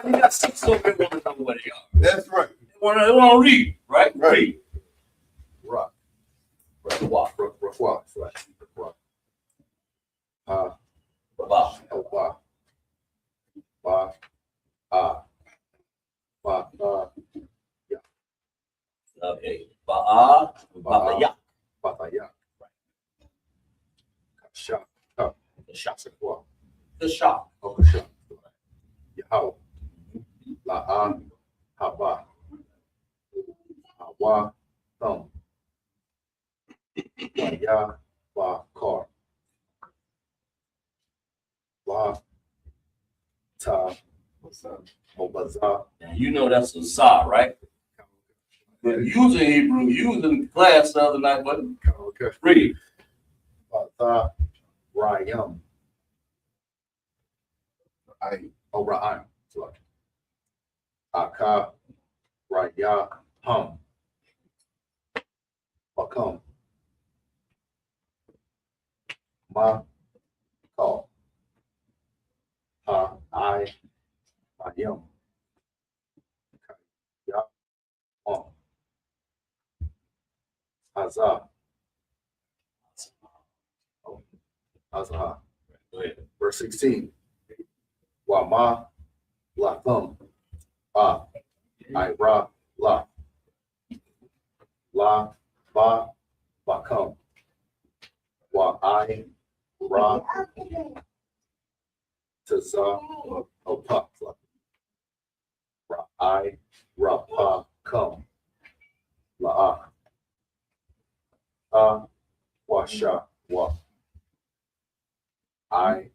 You got six over there want to know what they are. That's right. They want to read, right? Right. Read. Rock. Walk. Rock. Ba. Okay. Ba'a. Ba'aya. Bataya. Shah. The shop. The shop. Okasha. Yahweh. La'a. Haba. Hawa. Thumb. Waya. Ba. Kar. Wa. Ta. Obaza. And you know that's a za, right? But using Hebrew, using class the other night, but Okay. read. Bata. Rayam. Ra'ayim. Aka. Raya. Hum. Bakam. Ma. Call. I. Ayam. Ya. On. Azah. Azah. Go ahead. Verse 16. Wama. Latham. Ira. La. La. Ba. Bakam. Wa. I. Ra. Taza. Opa. Ra. I. Ra. Pa. Come. La. Wa. Sha. Wa. I.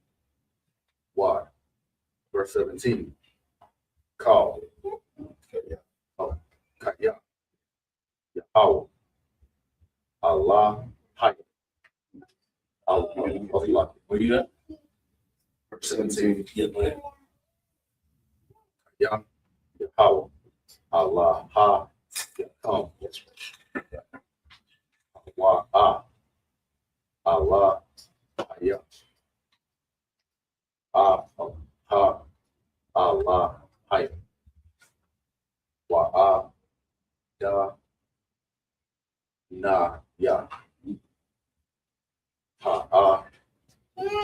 Wa. Verse 17. Call. Kaya. Yahweh. Allah. Hayy. Allah. Where you at? Verse 17. Yeah, go ahead. Kaya. Yahweh. Allah. Ha. Yahum. Wa. Allah. Hayy. Ha. Allah. Hayy. Wa. Da. Na. Ya. Ha.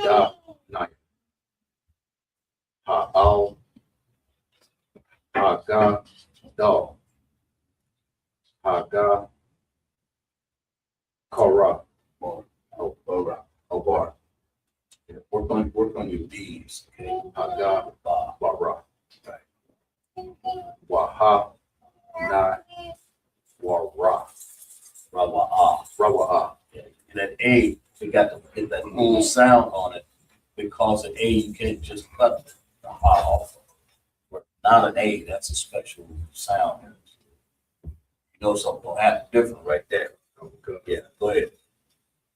Da. Na. Ha. Al. Ha. Ga. Do. Ha. Ga. Kora. Obar. Work on your D's. Okay. Ha. Ga. Ba. Bara. Waha. Na. Wara. Rawa. Rawa. And that A, you got to get that little sound on it, because an A, you can't just cut the ha off. Not an A, that's a special sound. You know something gonna happen different right there. Yeah, go ahead.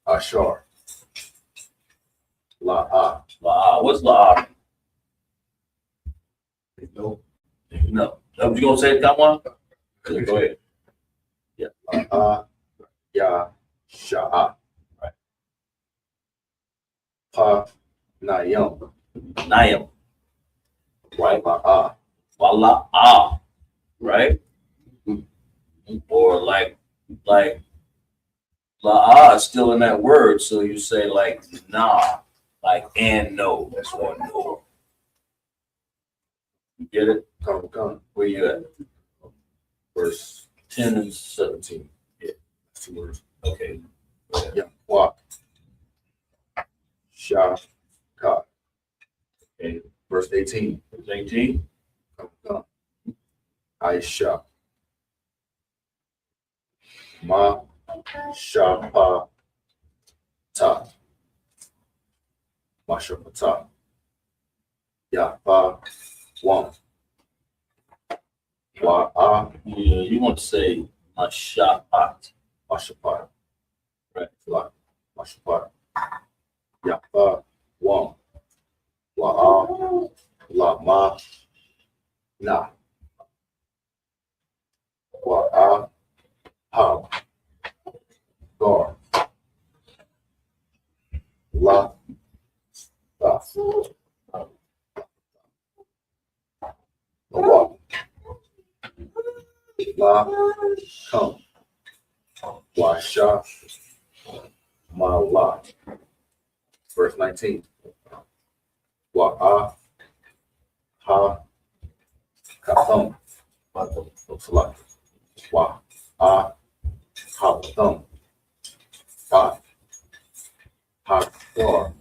Ashar. La. La. What's La? No. No. That what you gonna say, that one? Go ahead. Yeah. Ya. Sha'a. Right. Pa. Nayam. Nayam. Right. Wala. Wala. Right? Or like La is still in that word, so you say like nah, like and no. That's what no. You get it? Come. Where you at? Verse 10 and 17. Yeah, 2 words. Okay. Yeah, walk. Shah, ka. Okay. Verse 18. 18. Come. Aisha. Ma, sha, pa, ta. Masha, pa, ta. Ya, pa, wam. Wa, a, Yeah, you want to say mashapat. masha, pa. Right. La, masha, pa. Ya, pa, wam. Wa, a, la, ma, na. Wa, a, ha. Gar. La, la. Wa, la, come. Wa, sha, ma, la. Verse 19. Wa, a, ha, katham. Wa, a, ha, thumb. Fa, ha, thor.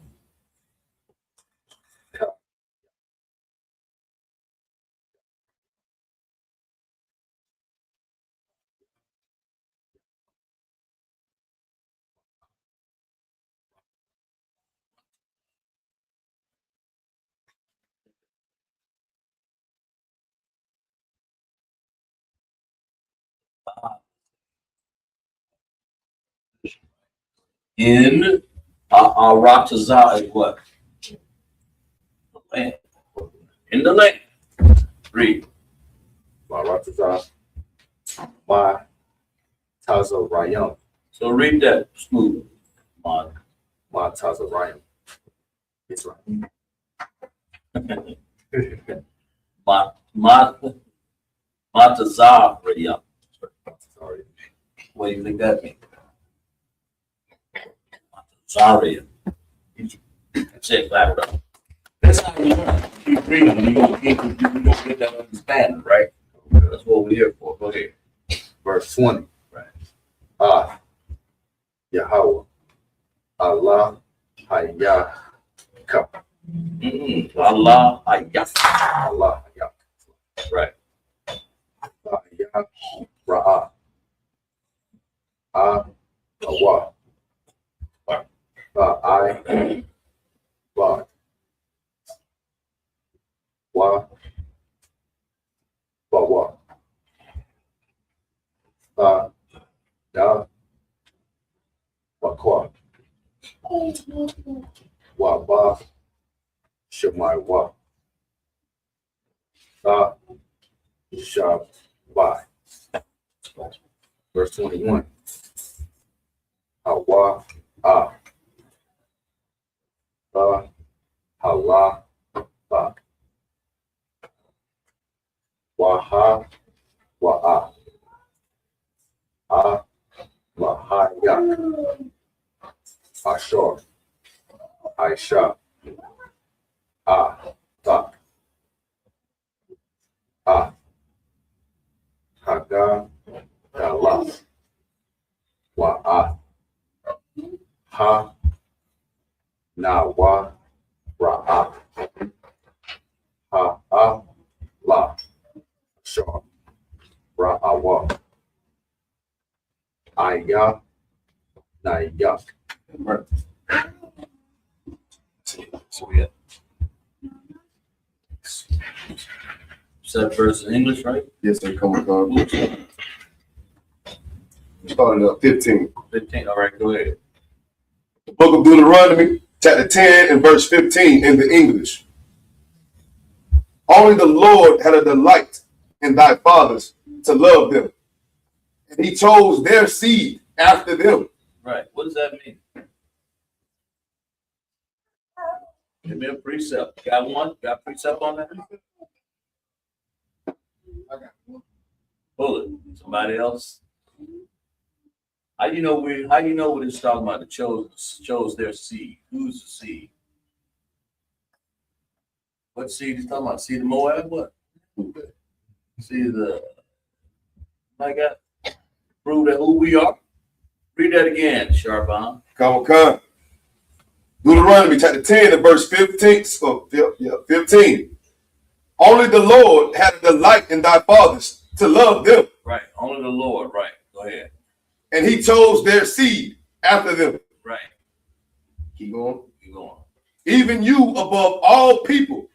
In Aratazah is what? The land. In the land. Read. Ma, ratazah. Ma, taza, rayam. So read that smooth. Ma. Ma, taza, rayam. It's right. Matazah Riyam. Sorry. What do you think that means? Matazah. That's it, clap it up. That's how you learn. Keep reading. You're gonna get that understanding, right? That's what we're here for. Go ahead. Verse 20. Right. Ah, Yahweh. Allah, Hayah, Ka. Allah Hayah. Allah, Hayah. Right. Hayah, Ra'ah. Ah, Awa. Ba'ai, Ba. Wa, Bawa. Ba, Da, Bakwa. Wa, Ba, Shemai, Wa. Ba, Shab, Ba. Verse 21. Hawa, Ah. Ba, Hala, Ba. Waha, Wa'a. Ah, Lahaya. Ashor. Aisha. Ah, Ta. Ah. Haga, Dala. Wa'a. Ha. Nawa, Ra'a. Ha, La. Ashor. Ra'awa. Aya, Naya. So yeah. Set verse in English, right? Yes, they come with starting at 15. 15. All right, go ahead. The book of Deuteronomy, chapter 10 and verse 15 in the English. Only the Lord had a delight in thy fathers to love them, and he chose their seed after them. Right. What does that mean? Give me a precept. Got one? Got precept on that? I got one. Pull it. Somebody else? How you know what it's talking about? The chose their seed. Who's the seed? What seed is talking about? Seed of Moab? What? See my God, prove that who we are. Read that again, Sharpon. Come. Deuteronomy chapter 10 and verse 15. 15. Only the Lord had a delight in thy fathers to love them. Right. Only the Lord. Right. Go ahead. And he chose their seed after them. Right. Keep going. Keep going. Even you above all people,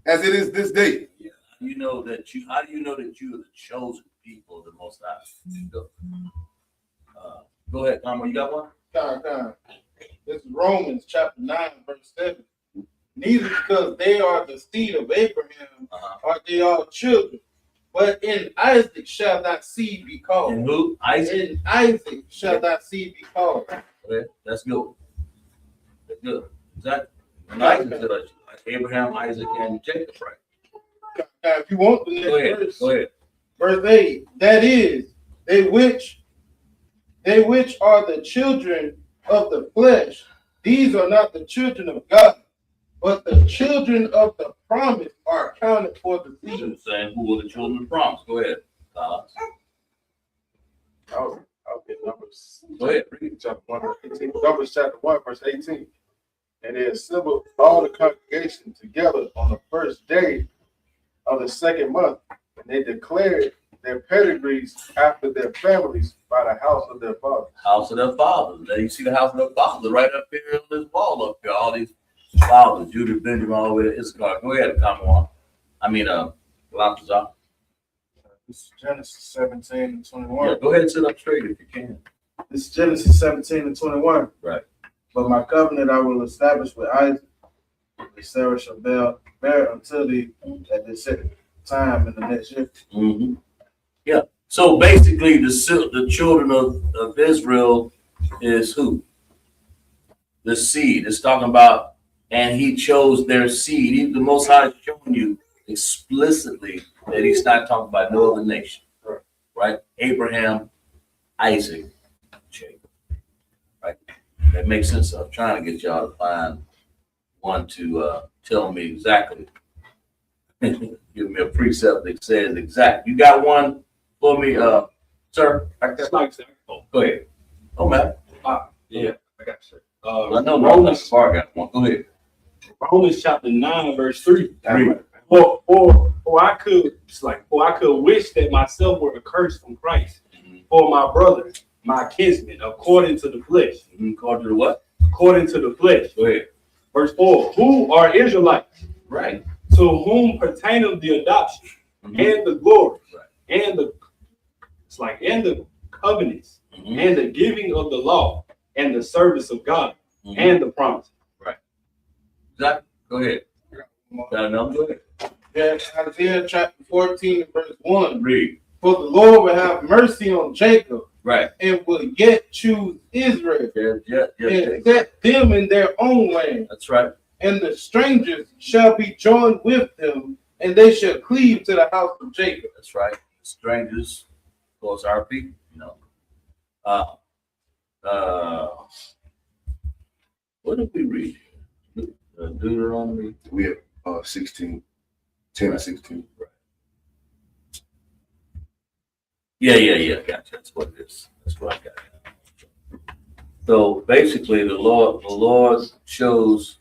as it is this day. Yeah. How do you know that you are the chosen people of the Most High? Go ahead, Tom. You got one? Time. This is Romans chapter 9, verse 7. Neither because they are the seed of Abraham are they all children, but in Isaac shall thy seed be called. In who? Isaac. In Isaac shall thy seed be called. Okay, that's good. That's good. Exactly. And Isaac said like Abraham, Isaac, and Jacob, right? Now, if you want the Go next ahead. verse, Go ahead. verse 8, that is, they which are the children of the flesh, these are not the children of God, but the children of the promise are accounted for the seed. Saying who are the children of the promise? Go ahead. I'll get Numbers. Go ahead. Chapter 1, verse 18. Numbers chapter 1, verse 18. And they assembled all the congregation together on the first day of the second month, and they declared their pedigrees after their families by the house of their fathers. House of their fathers. There you see the house of their fathers right up here on this wall up here. All these fathers, Judah, Benjamin, all the way to Isupk. Go ahead, come on. Balthazar. This is Genesis 17 and 21. Yeah, go ahead and sit up straight if you can. This is Genesis 17 and 21. Right. But my covenant I will establish with Isaac, and Sarah shall bear until thee at this set time in the next year. Mm-hmm. Yeah. So basically, the children of Israel is who? The seed. It's talking about, and he chose their seed. The Most High is showing you explicitly that he's not talking about no other nation. Right? Abraham, Isaac, Jacob. Right? That makes sense. I'm trying to get y'all to find one to tell me exactly. Give me a precept that says exact. You got one for me, sir? Go ahead. Oh, man. Yeah, I got you. I know Romans got one. Go ahead. Romans chapter 9, verse 3. For I could wish that myself were accursed from Christ for my brother, my kinsman, according to the flesh. According to the what? According to the flesh. Go ahead. Verse 4. Who are Israelites? Right. To whom pertaineth the adoption and the glory and the covenants and the giving of the law and the service of God and the promise. Right. Zach, go ahead. Got another? Go ahead. Yeah, Isaiah chapter 14, verse 1. Read. For the Lord will have mercy on Jacob, right, and will yet choose Israel, and set them in their own land. That's right. And the strangers shall be joined with them, and they shall cleave to the house of Jacob. That's right. The strangers, of course, our people, what did we read? Deuteronomy. We have 16, 10 and 16. Right. Yeah. Gotcha. That's what it is. That's what I got. So basically, the Lord chose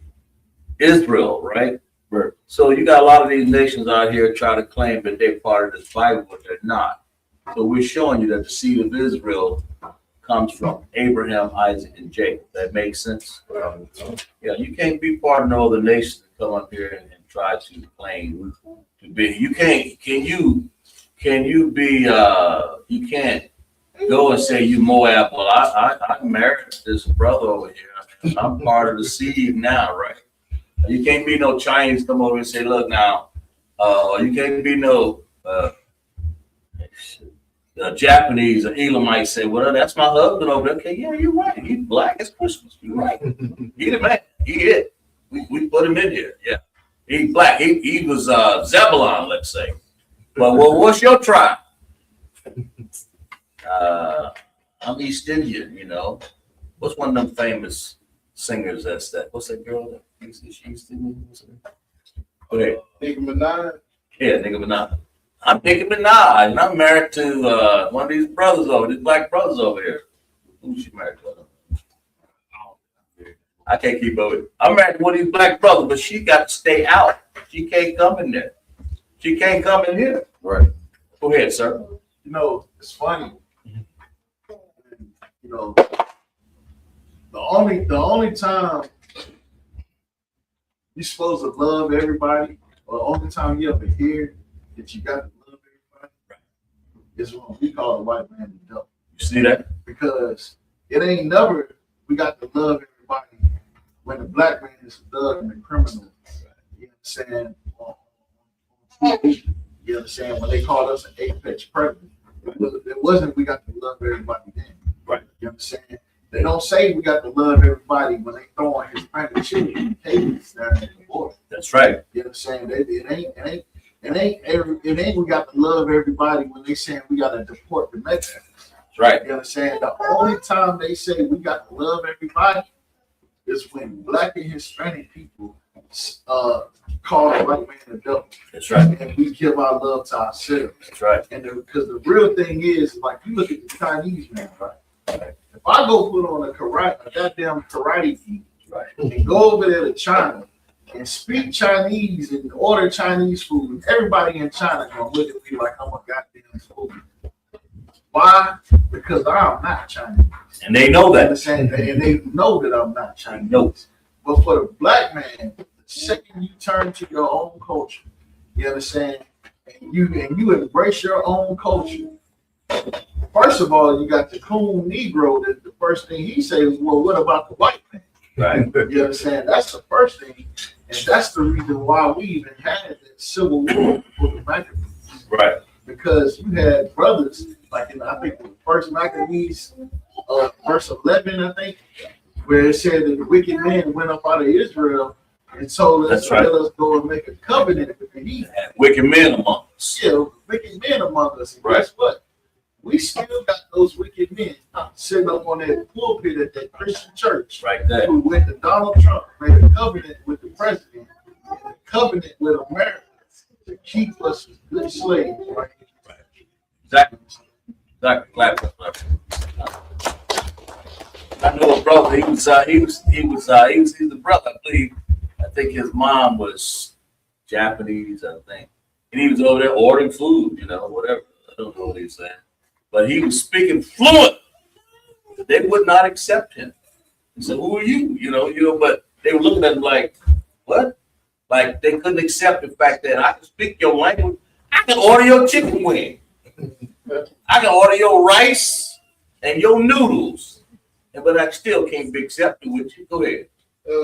Israel, right? Right. So you got a lot of these nations out here trying to claim that they're part of this Bible, but they're not. So we're showing you that the seed of Israel comes from Abraham, Isaac, and Jacob. That makes sense? Yeah, you can't be part of no other nation and come up here and try to claim to be. You can't. Can you be? You can't go and say you Moab. Well, I married this brother over here. I'm part of the seed now, right? You can't be no Chinese come over and say, look now. You can't be no Japanese or Elamite say, well, that's my husband over there. Okay, yeah, you're right. He's black as Christmas. You're right. He the man. He it. We put him in here. Yeah, he's black. He was Zebulon, let's say. But well, what's your tribe? I'm East Indian, you know. What's one of them famous singers that's that? What's that girl that is she East Indian? What's her name? Go ahead. Nicki Minaj. Yeah, Nicki Minaj. I'm Nicki Minaj, and I'm married to one of these brothers these black brothers over here. Who's she married to? I can't keep up with it. I'm married to one of these black brothers, but she got to stay out. She can't come in there. She can't come in here. Right. Go ahead, sir. You know, it's funny. You know, the only time you're supposed to love everybody, or the only time you ever hear that you got to love everybody, is when we call the white man the devil. You see that? Because it ain't never we got to love everybody when the black man is a thug and a criminal. You understand? You understand? When they called us an apex predator, it wasn't we got to love everybody then. Right. You understand? They don't say we got to love everybody when they throwing his Hispanic chicken cages down at the border. That's right. You understand? It ain't we got to love everybody when they saying we got to deport the Mexicans. That's right. You understand? The only time they say we got to love everybody is when black and Hispanic people call the white man the devil. That's right. And we give our love to ourselves. That's right. And because the real thing is, like, you look at the Chinese man, right? If I go put on a goddamn karate gi, Right. and go over there to China and speak Chinese and order Chinese food, everybody in China gonna look at me like I'm a goddamn fool. Why? Because I'm not Chinese. And they know that. And they know that I'm not Chinese. Nope. But for the black man, the second you turn to your own culture, you understand, and you embrace your own culture. First of all, you got the coon Negro. That the first thing he says, well, what about the white man? Right. You understand? That's the first thing, and that's the reason why we even had that civil war with the Maccabees. Right. Because you had brothers, like in I think the first Maccabees, verse 11, I think, where it said that the wicked men went up out of Israel and told us to let us go and make a covenant with the heathen. Wicked men among us. Yeah, wicked men among us. And guess what? We still got those wicked men sitting up on that pulpit at that Christian church. Right there. Who went to Donald Trump, made a covenant with the president, and a covenant with America to keep us as good slaves. Right? Exactly. Exactly. Clap. I know a brother. He's the brother. I believe. I think his mom was Japanese. I think, and he was over there ordering food. You know, whatever. I don't know what he's saying, but he was speaking fluent. They would not accept him. He said, "Who are you?" You know. But they were looking at him like, "What?" Like they couldn't accept the fact that I can speak your language. I can order your chicken wing. I can order your rice and your noodles, but I still can't be accepted with you. Go ahead.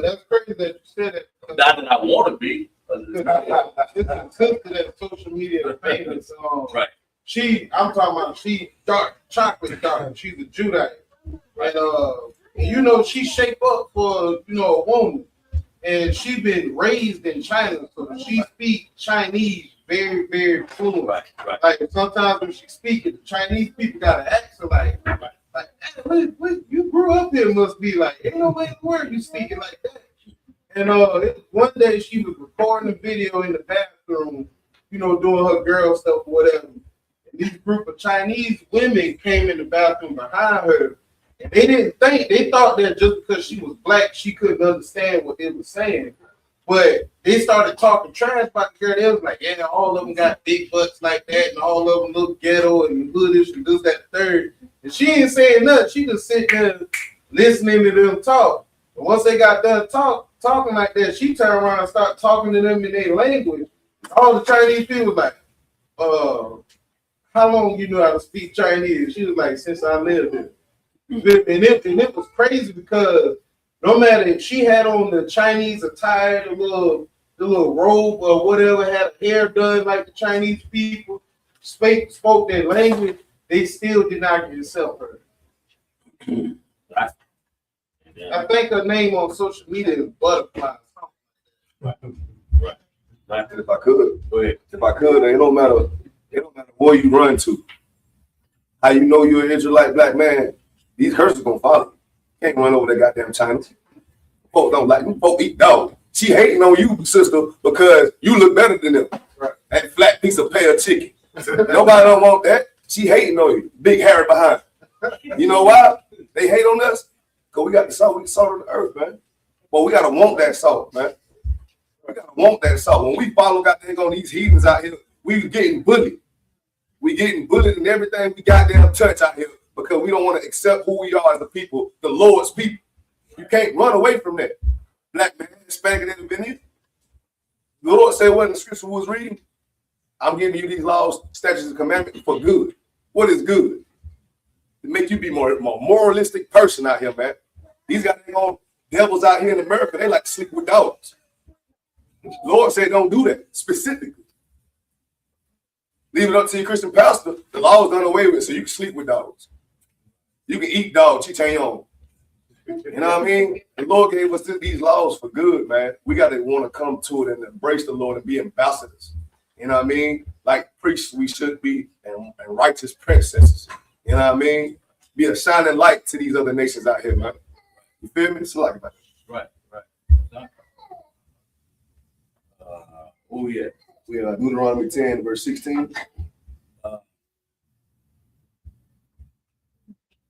That's crazy that you said it. Not that I want to be. It's a sister that social media is famous. Right. I'm talking about she dark, chocolate dark. She's a Judite. And she shape up for, a woman. And she been raised in China, so she speaks Chinese very, very fluent. Right. Like sometimes when she speaks, the Chinese people got an accent like, hey, what you grew up here must be like, ain't no way in the world you speaking like that. And one day she was recording a video in the bathroom, doing her girl stuff or whatever. And this group of Chinese women came in the bathroom behind her. And they thought that just because she was black, she couldn't understand what they were saying. But they started talking trash about the girl. They was like, yeah, all of them got big butts like that, and all of them look ghetto and hoodish and this, that, third. And she ain't saying nothing. She just sitting there listening to them talk. And once they got done talking like that, she turned around and started talking to them in their language. All the Chinese people was like, how long you know how to speak Chinese? She was like, since I lived here. And it was crazy because no matter if she had on the Chinese attire, the little robe or whatever, had her hair done like the Chinese people, spoke their language, they still did not get accept her. Right. I think her name on social media is Butterfly. Right. If I could, Go ahead. it don't matter where you run to. How you know you're an Israelite black man These curses gonna follow you. Can't run over that goddamn China. Folk don't like them. Folk eat dog. She hating on you, sister, because you look better than them. Right. That flat piece of pear chicken. Nobody don't want that. She hating on you. Big Harry behind. You know why? They hate on us? Because we got the salt. We the salt of the earth, man. But we gotta want that salt, man. We gotta want that salt. When we follow goddamn on these heathens out here, we getting bullied. We getting bullied in everything we goddamn touch out here because we don't want to accept who we are as the people, the Lord's people. You can't run away from that. Black man, Hispanic, and Indian. The Lord said what in the scripture we was reading? I'm giving you these laws, statutes, and commandments for good. What is good? To make you be more moralistic person out here, man. These goddamn devils out here in America, they like to sleep with dogs. The Lord said don't do that specifically. Leave it up to your Christian pastor. The law is done away with, so you can sleep with dogs. You can eat dogs, cheat on your own. You know what I mean? The Lord gave us these laws for good, man. We got to want to come to it and embrace the Lord and be ambassadors. You know what I mean? Like priests, we should be, and righteous princesses. You know what I mean? Be a shining light to these other nations out here, man. You feel me? It's like that. Right. Oh yeah. We are Deuteronomy 10, verse 16.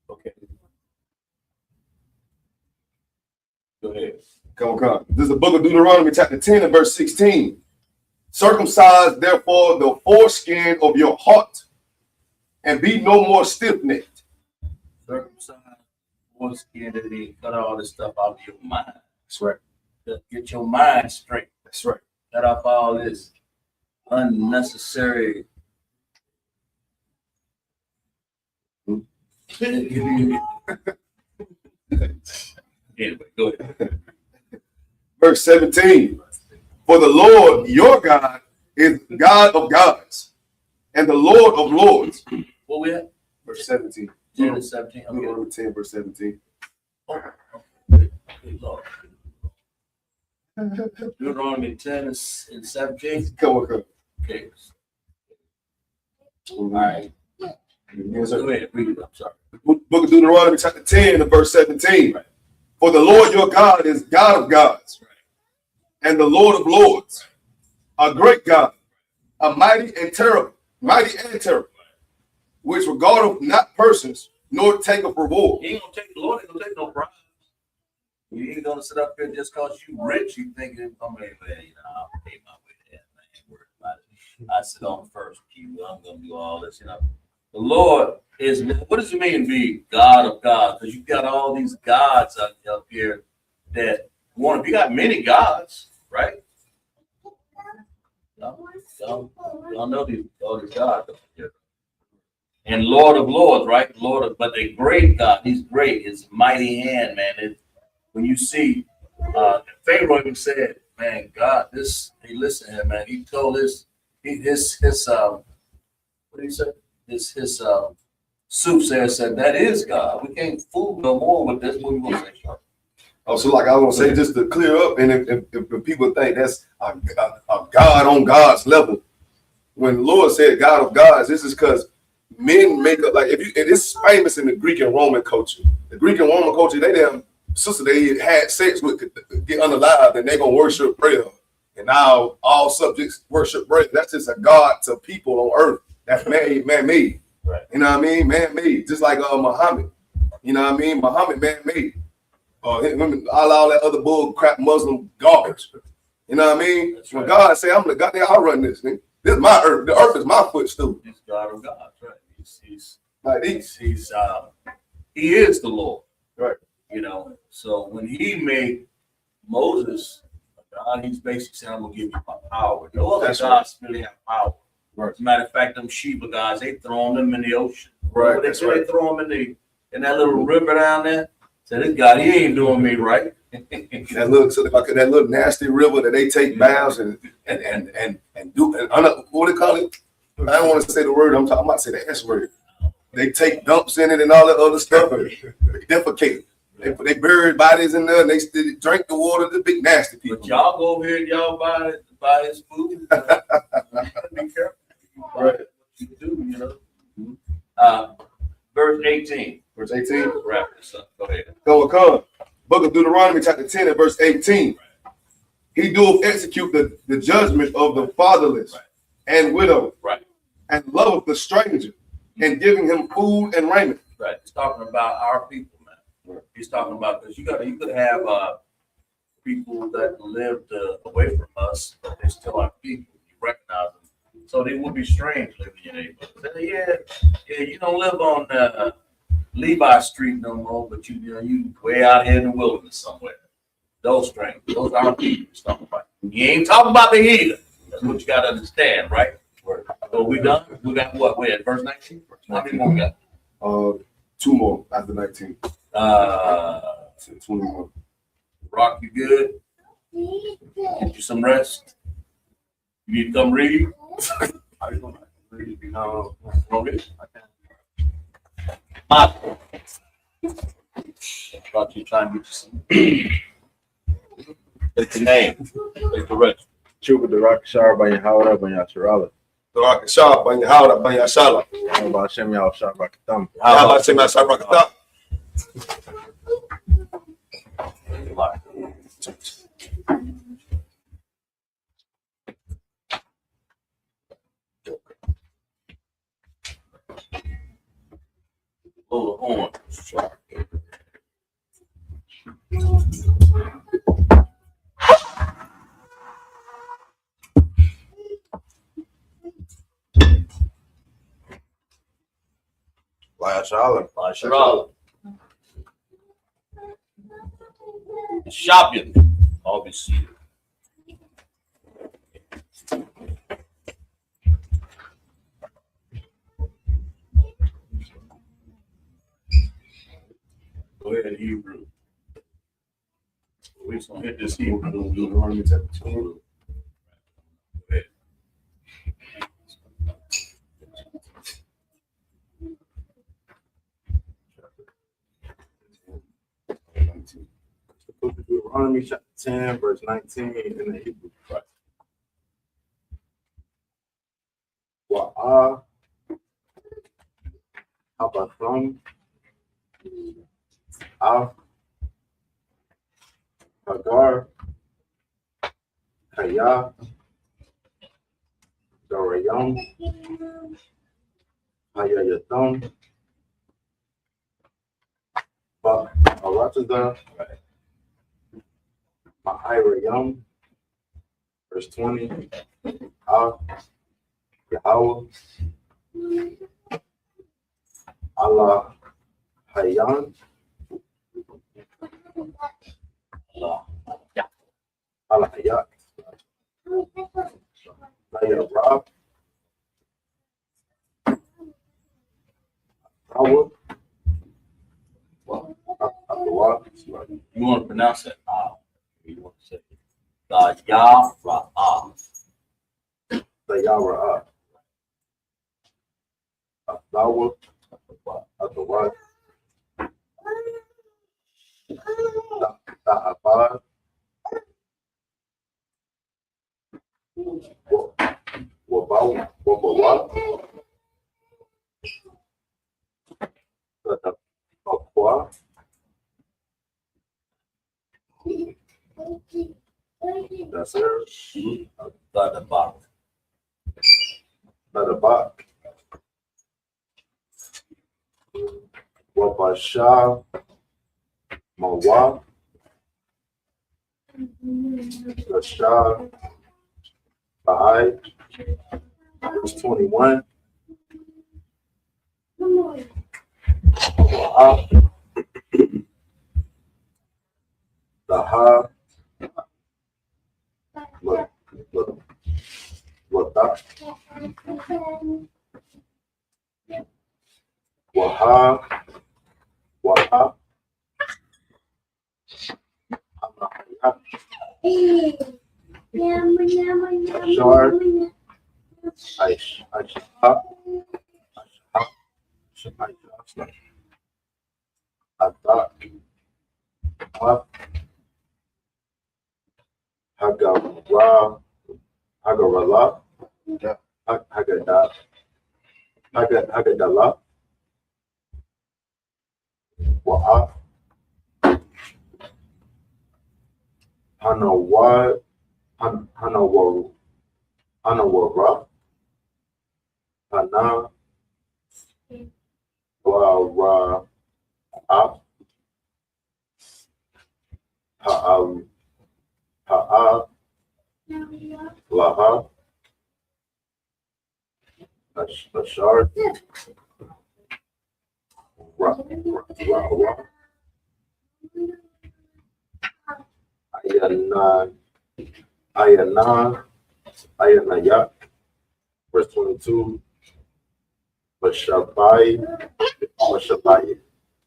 Okay. Go ahead. Come on. This is the book of Deuteronomy, chapter 10, and verse 16. Circumcise, therefore, the foreskin of your heart, and be no more stiff-necked. Circumcise, foreskin, and then cut all this stuff out of your mind. That's right. Get your mind straight. That's right. Cut off all this unnecessary. Anyway, go ahead. Verse 17. For the Lord your God is God of gods and the Lord of lords. What we at? Verse 17. 10 and 17. Okay. Deuteronomy 10, verse 17. Good Lord. Deuteronomy 10 and 17. Come on. Okay. All right. Yes, sir. Go ahead. Read it. I'm sorry. Book of Deuteronomy, chapter 10, and verse 17. Right. For the Lord your God is God of gods and the Lord of lords, a great God, a mighty and terrible, which regardeth not persons, nor taketh reward. He ain't gonna take the Lord, ain't gonna take no prize. You ain't gonna sit up here just cause you rich, you think I'm gonna I'll pay my way there, man. Ain't worried about it. I sit on the first pew, I'm gonna do all this, The Lord is, what does it mean be God of gods? Because you got all these gods up here that you got many gods, right? Y'all know all these gods up here. And Lord of lords, right? But the great God, he's great. His mighty hand, man. When you see, Pharaoh even said, man, God, hey, listen here, man. He told his what did he say? His soothsayer said, that is God. We can't fool no more with this. What you gonna say, Sean? Also, like I was gonna say, just to clear up, and if people think that's a God on God's level, when the Lord said God of gods, this is because men make up, like, and it's famous in the Greek and Roman culture. The Greek and Roman culture, they had sex with could get unalive, and they're gonna worship prayer. And now all subjects worship prayer. That's just a God to people on earth. That's man-made. Right. You know what I mean? Man-made. Just like Muhammad. You know what I mean? Muhammad man-made. All that other bull crap Muslim garbage. You know what I mean? That's when right. God say, I'm the goddamn, I'll run this thing. This is my earth. The earth is my footstool. He's God of gods, right? He is the Lord. Right. So when he made Moses God, he's basically saying, I'm gonna give you my power. No other gods really have power. Right. As a matter of fact, them Sheba gods, they throw them in the ocean. Right. They throw them in that little river down there. So this God, he ain't doing me right. that little nasty river that they take baths and do what do they call it? I don't want to say the word. I'm about to say the S word. They take dumps in it and all that other stuff and defecate. They bury bodies in there and they still drink the water. The big nasty people. But y'all go over here and y'all buy his food. Be careful. Right. You do, Verse 18. verse 18. Wrap this up. Go ahead. Go and come. Book of Deuteronomy, chapter 10 and verse 18. He doeth execute the judgment of the fatherless and widow, and loveth the stranger, and giving him food and raiment. Right. He's talking about our people, man. He's talking about, because you could have people that lived away from us, but they're still our people. You recognize them. So they would be strange living in your neighborhood. Yeah, you don't live on Levi Street no more, but you way out here in the wilderness somewhere. Those strangers, those are our people he's talking about. You ain't talking about the heathen. That's what you got to understand, right? So we done? We got what? We're at verse 19? How many more we got? 2 more after 19. 21. Rock, you good? Get you some rest. You need to come read. How you gonna read? Okay. I thought you trying to get you some. It's the name. It's the rest. Chuba the rock sharp by your howdah by your sharala. The rock sharp by your howdah by your shala. How about Shem Yao sharp by Katam? How about Shem Yao sharp by Katam? Blow the horn. Sharala. Shopping. I'll be seated. Go ahead, Hebrew. We're just gonna hit this Hebrew. Deuteronomy chapter 2. Go ahead. Deuteronomy chapter 10, verse 19 in the Hebrew. Right. Wa'ah habatham af hagar kaya darayam hayayatam ba arataza Ma'irayam, verse 20, Yahweh, Allah Hayan, Allah Hayat, Naya Rab, Howard, You want to pronounce it? You want to say the Yah-Ra'ah. The Yah-Ra'ah. Athawa, Athawa, Ta'abad, Wabawa, Ta'abwa, that's it. Badabak. Wabasha Mawa Rasha Bahai, verse 21. Daha Wata Waha Shar Atak Hagarala Hagadala Wa'af, Hanawad, Hanawara, Hana, Wara, Ap, Ha'al, Ha'a, Laha, Ashar, Ra, Ayana, Ayanaya, verse 22, Bashabai,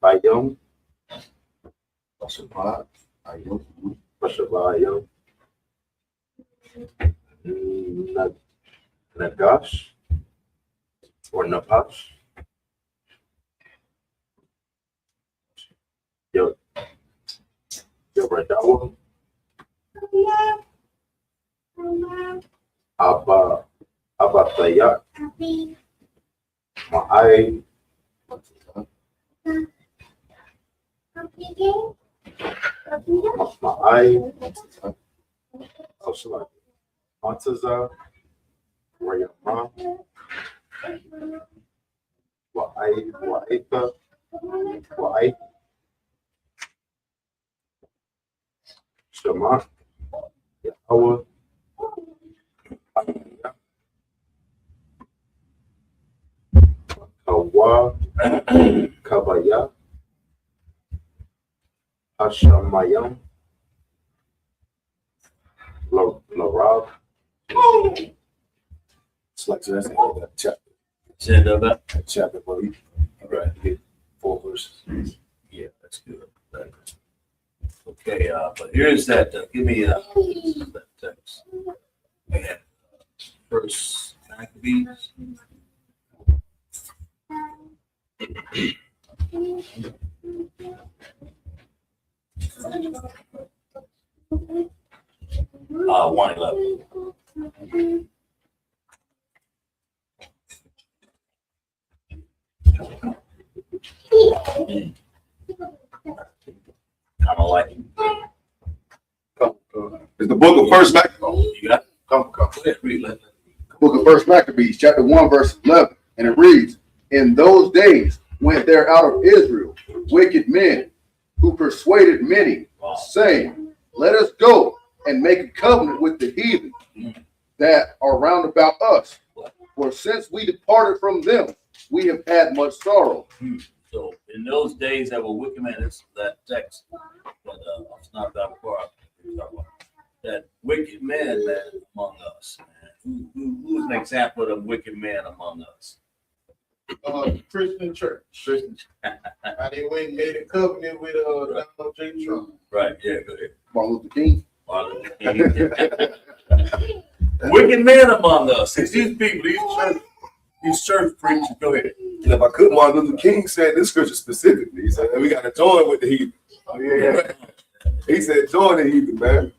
Bayam, Bashabayam, Nagash, or Napash. Yo, right, that one. Abataya, Ma'ai, Ma'ai, Mataza, Rayama, Wa'aika, Wa'ai, Shema, Yahweh, Kawa, Kabaya, Hashamayam, Larab. It's like so that's the end of that chapter. It's the end of that chapter, buddy. All right, you get 4 verses. Yeah, that's good. Okay, but here's that. Give me that text. Yeah. First Maccabees. Uh, 1:11. Kind of like It's the book of First Maccabees. you got. Come. Go ahead, read. Let Book of First Maccabees, chapter 1, verse 11, and it reads, "In those days went there out of Israel wicked men who persuaded many, saying, Let us go and make a covenant with the heathen that are round about us. For since we departed from them, we have had much sorrow." So in those days there were wicked men. It's that text, but it's not that far. That wicked men, man, among us. Man. Who's an example of wicked men among us? Christian church. How they went and made a covenant with Donald J. Trump. Right, yeah, go ahead. Martin Luther King. Martin Luther King. Wicked men among us. It's these people, these church preachers. Go ahead. And if I could, Martin Luther King said this scripture specifically. He said, we got to join with the heathen. Oh, yeah. He said, join the heathen, man.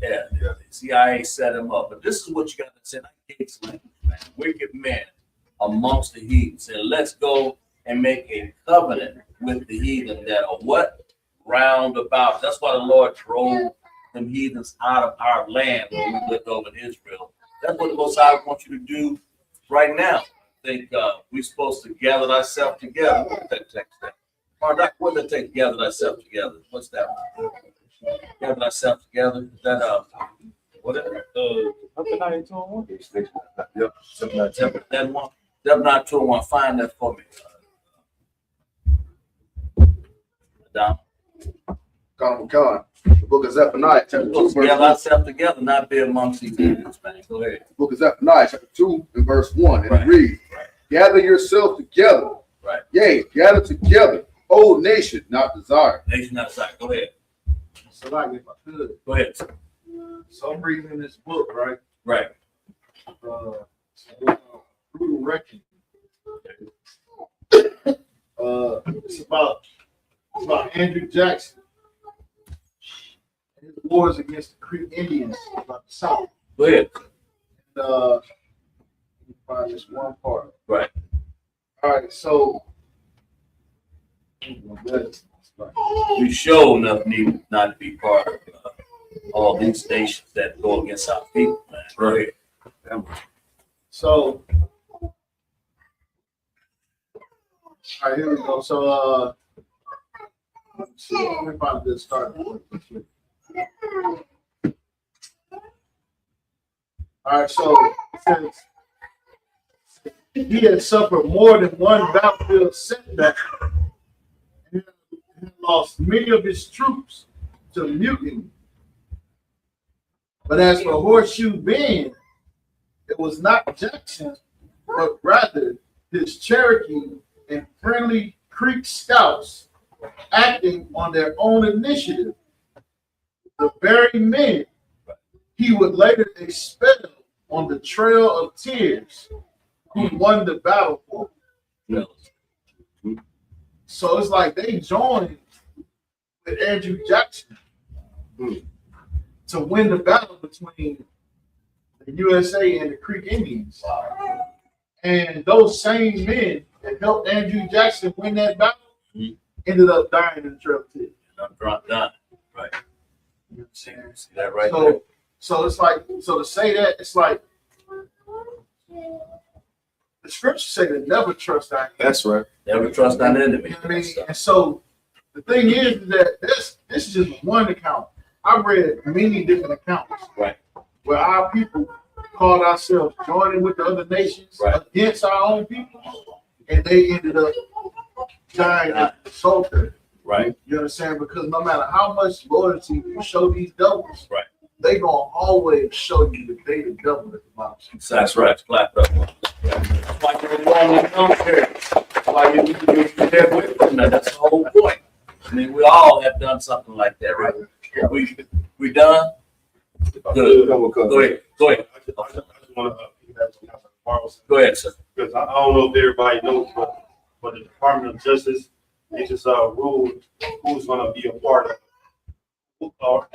Yeah. The CIA set him up. But this is what you got to say. Gates language, man. Wicked men amongst the heathen. Said, let's go and make a covenant with the heathen that are what? Round about. That's why the Lord drove them heathens out of our land when we lived over in Israel. That's what the Most High wants you to do right now. I think we're supposed to gather ourselves together. What's that text there? What does it take to gather ourselves together? What's that? Gather ourselves together. Is that what is it? Yep. That one. 79201. Find that for me. Madam. Con. The book of Zephaniah, chapter 2, verse 1. Gather ourselves together, not be amongst these heathens, man. Go ahead. The book of Zephaniah, chapter 2, and verse 1. And Right. it reads, "Gather yourselves together. Right. Yea, gather together, O nation not desired." Nation outside. Go ahead. So like if I could, Go ahead. so I'm reading in this book, right? Right. Brutal Reckoning. It's about Andrew Jackson and his wars against the Creek Indians about the South. Go ahead. And let me find this one part. Right. All right, so We sure enough need not to be part of all these nations that go against our people, man. Right. So, all right, here we go. So, let's see. Let me find this start. All right, so it says he had suffered more than one battlefield setback. He had lost many of his troops to mutiny. But as for Horseshoe Bend, it was not Jackson, but rather his Cherokee and Friendly Creek scouts acting on their own initiative. The very men he would later expel on the Trail of Tears, who won the battle for him. So it's like they joined with Andrew Jackson to win the battle between the USA and the Creek Indians. And those same men that helped Andrew Jackson win that battle ended up dying in the Trail of Tears. Done. Right. You know what I'm saying? See that right So, there? so it's like, so to say that, it's like the scriptures say to never trust our enemy. That's right. Never trust thine enemy. You know what I mean? And so the thing is that this is just one account. I've read many different accounts, right, where our people called ourselves joining with the other nations, right, against our own people, and they ended up dying at the soldier. Right. You understand? Because no matter how much loyalty you show these devils, right, they gonna always show you that they the devil at the bottom. That's right. Clap up. That's why you're involved in the military. That's why you're there with them. That's the whole point. I mean, we all have done something like that, right? We done? Good. Go ahead. Go ahead. I just want to Go ahead, sir. Because I don't know if everybody knows, but the Department of Justice, they just ruled who's going to be a part of what.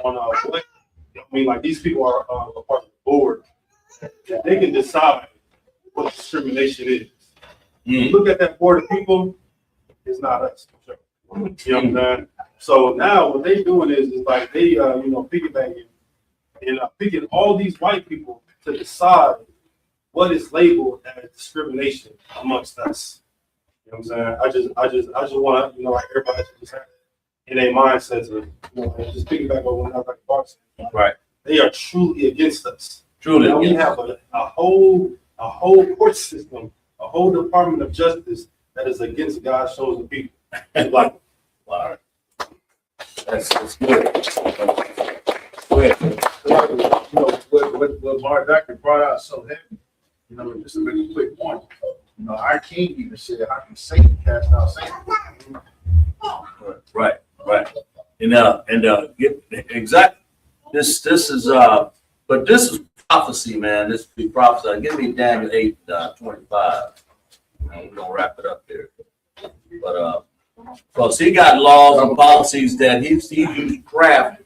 I mean, like these people are a part of the board. They can decide what discrimination is. Look at that board of people, it's not us. Sure. You know what I'm saying? So now what they doing is like they piggybacking and picking all these white people to decide what is labeled as discrimination amongst us. You know what I'm saying? I just want to, like everybody to just have in their mindsets of, just piggyback on what I like boxing. Right. They are truly against us. Truly. Now, we have a whole court system, a whole Department of Justice that is against God's chosen people. Like, wow. That's good. Go ahead. What Mark Doctor brought out so heavy, just to make a quick point. Our king even said, how can Satan cast out Satan? Right. Exactly. This is but this is prophecy, man. This be prophecy. Give me Daniel 8:25. We're gonna wrap it up here. But because he got laws and policies that he used craft.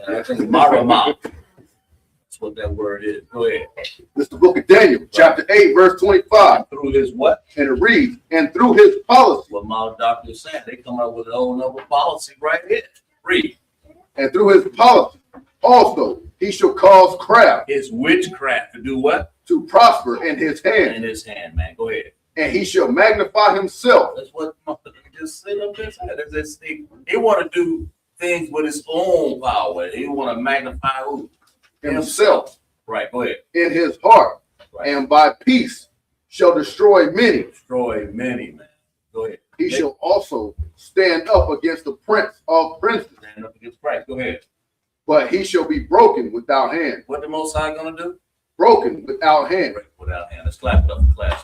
I think Marama. That's what that word is. Go ahead. This is the book of Daniel, chapter 8, verse 25. Through his what? And it reads, and through his policy. What my doctor is saying, they come up with an old number policy right here. Read. And through his policy also he shall cause craft. His witchcraft to do what? To prosper in his hand. In his hand, man. Go ahead. And he shall magnify himself. That's what just sit up there. He want to do things with his own power. He want to magnify who? Himself. Right. Go ahead. In his heart. Right. And by peace shall destroy many. Destroy many, man. Go ahead. He shall also stand up against the prince of princes. Stand up against Christ. Go ahead. But he shall be broken without hand. What the Most High gonna do? Broken without hand. Break without hand. Let's clap it up for class.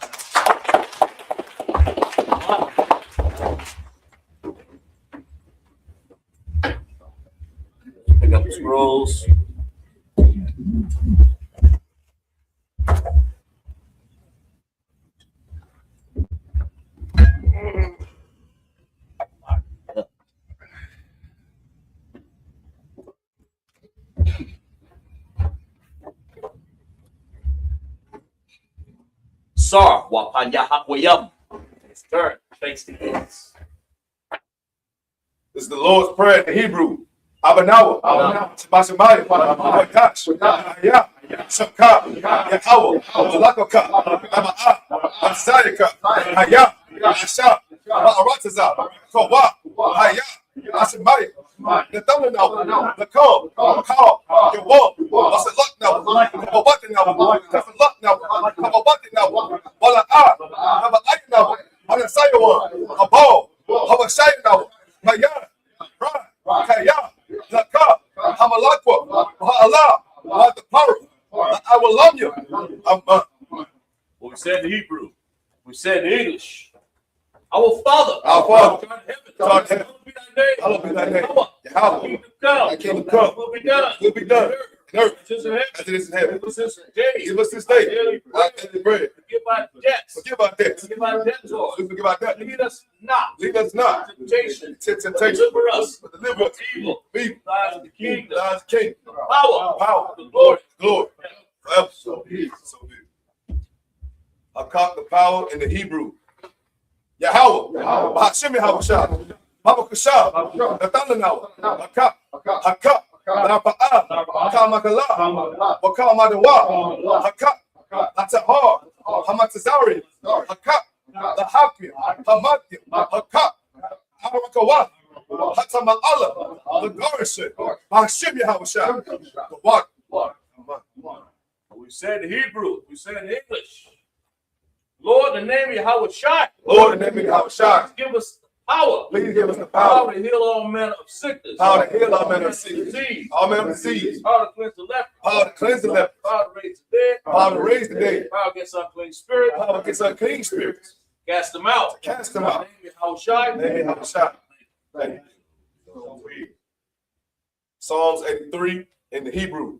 Pick up the scrolls. Sar, Wapanya Hakwayam. His turn, face the east. This is the Lord's Prayer in the Hebrew. Abanawa, Shabashimaya, Wakash, Ya, Shaka, Yakawa, Malakoka, Ama'a, Asayaka, Haya, Asha, Arataza, Kowa, Haya, Ashimaya, the Thunder now, the call, your wall, what's the luck now? Come on, what now? Come on, luck now. Come on, what now? Walla ah, have a eye now. On the side one, a ball, have a side now. Haya, right, Kaya. Zakah, Hamalakwa, Allah, the power. I will love you. What we said in Hebrew, we said in English. Our Father, God in heaven, hallowed be thy name. Yahweh, thy kingdom come, will be done. In earth, as it is in heaven. Give us this day our daily bread. Forgive our debts. Forgive our debts. Forgive our debtors. Forgive our debts. Lead us not. Lead us not. Temptation. Deliver us. Deliver us. Evil. Lies the kingdom. Lies the kingdom. Power. The glory. Forever. So be it. I caught the power in the Hebrew. Yahweh. Bahashim Yahweh. Baba Kushah. Nathanawa. Hakak. Rapa'a, Kamakala, Wakamadawa, Hakak, Atahar, Hamatazari, Hakak, the Hakim, Hamakim, Hakak, Harakawa, Hatama'ala, the Garrison, Hashim Yahavasha, the water. We said in Hebrew, we said in English. Lord, the name of Yahweh Shai. Lord, the name of Yahweh Shai. Give us power. Please give us the power. To heal all manner of sickness. Power to heal all manner of sickness. All manner of disease. Power to cleanse the leper. Power to cleanse the leper. Power to raise the dead. Power to raise the dead. Power against unclean spirits. Power against unclean spirits. Cast them out. Cast them out. Name Yahweh Shai. Name Yahweh Shai. Thank you. Psalms 83 in the Hebrew.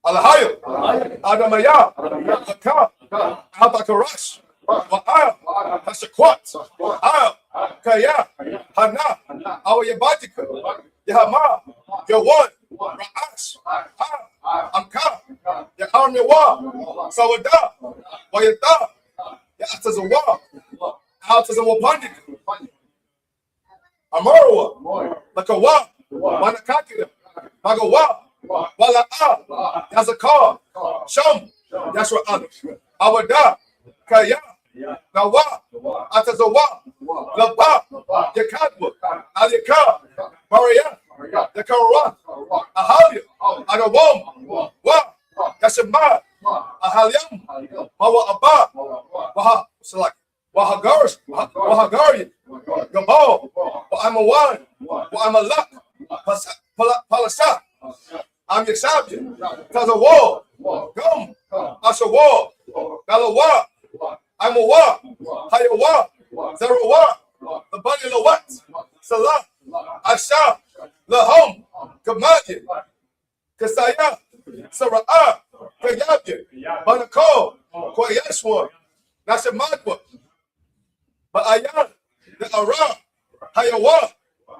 Alahayim. Adamaya. Hakah. Hatakarash. Wa'al. Hashakwat. Al. Kaya, Hana, our Yabatika, Yahama, your one, Ra'ash, Amka, Yaham Yawa, Sawada, Wayata, Yatazawa, Altazawapandik, Amarwa, Lakawa, Manakakira, Magawa, Wala'a, Yazakar, Sham, Yashra Adam, Awada, Kaya, Nawa, Atazawa, Lapa, Yakadwa, Alika, Maria, Yakara, Ahalia, Adawam, Wa, Yashima, Ahaliam, Mawa Abba, Waha, Select, Wahagarian, Gabal, Wa'amawan, Wa'amalak, Palasa, I'm Yashabia, Tazawa, Gum, Ashawa, Galawa, I'm a wa, Hayawa, Zerawa, the body of what? Salah, Asha, Lahom, Kamaya, Kasaya, Sarah, Kayabya, Banako, Kwayashwa, Nashamadwa, Ba'ayan, the Ara, Hayawa,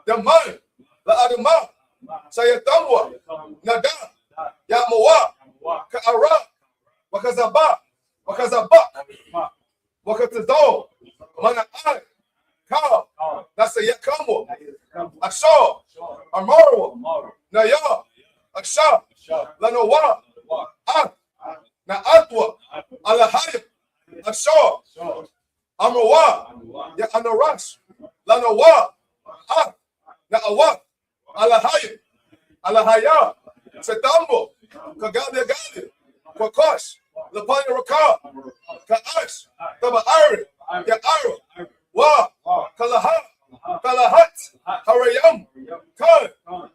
the Man, the Adama, Sayatamwa, Nada, Yamawa, Ka'ara, Wakazaba, Wakazaba, Wakatazo, Mana'ai, Ka, that's a Yakamo, Asha, Amarwa, Naya, Asha, Lanowa, Ah, Naatwa, Alahayim, Asha, Amrawa, Yakanarash, Lanowa, Ah, Naawa, Alahayim, Alahaya, Setambo, Kagadi, Kwakash, Lapanya Raka, Kaash, Tabaari, Yaara, Wa, Kalaha, Kalahat, Harayam, Kai,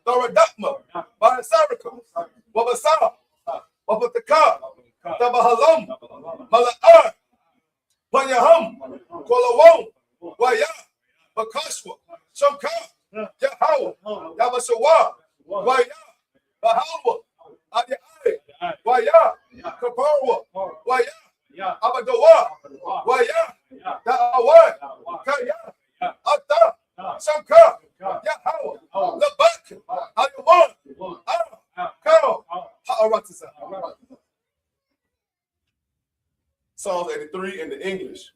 Daradakma, Bahasarika, Wabasa, Wabataka, Tabahalam, Mala'ar, Panyaham, Kolawam, Waya, Bakashwa, Shamka, Yahawa, Yabasawa, Waya, Bahawa, Adi, Waya, Kaparwa, Waya, Abadawa, Waya, Da'awa, Kaya, Ata, Shamka, Yahawa, Labak, Ayawan, Kao, Ha'aratiza. Psalms 83 in the English.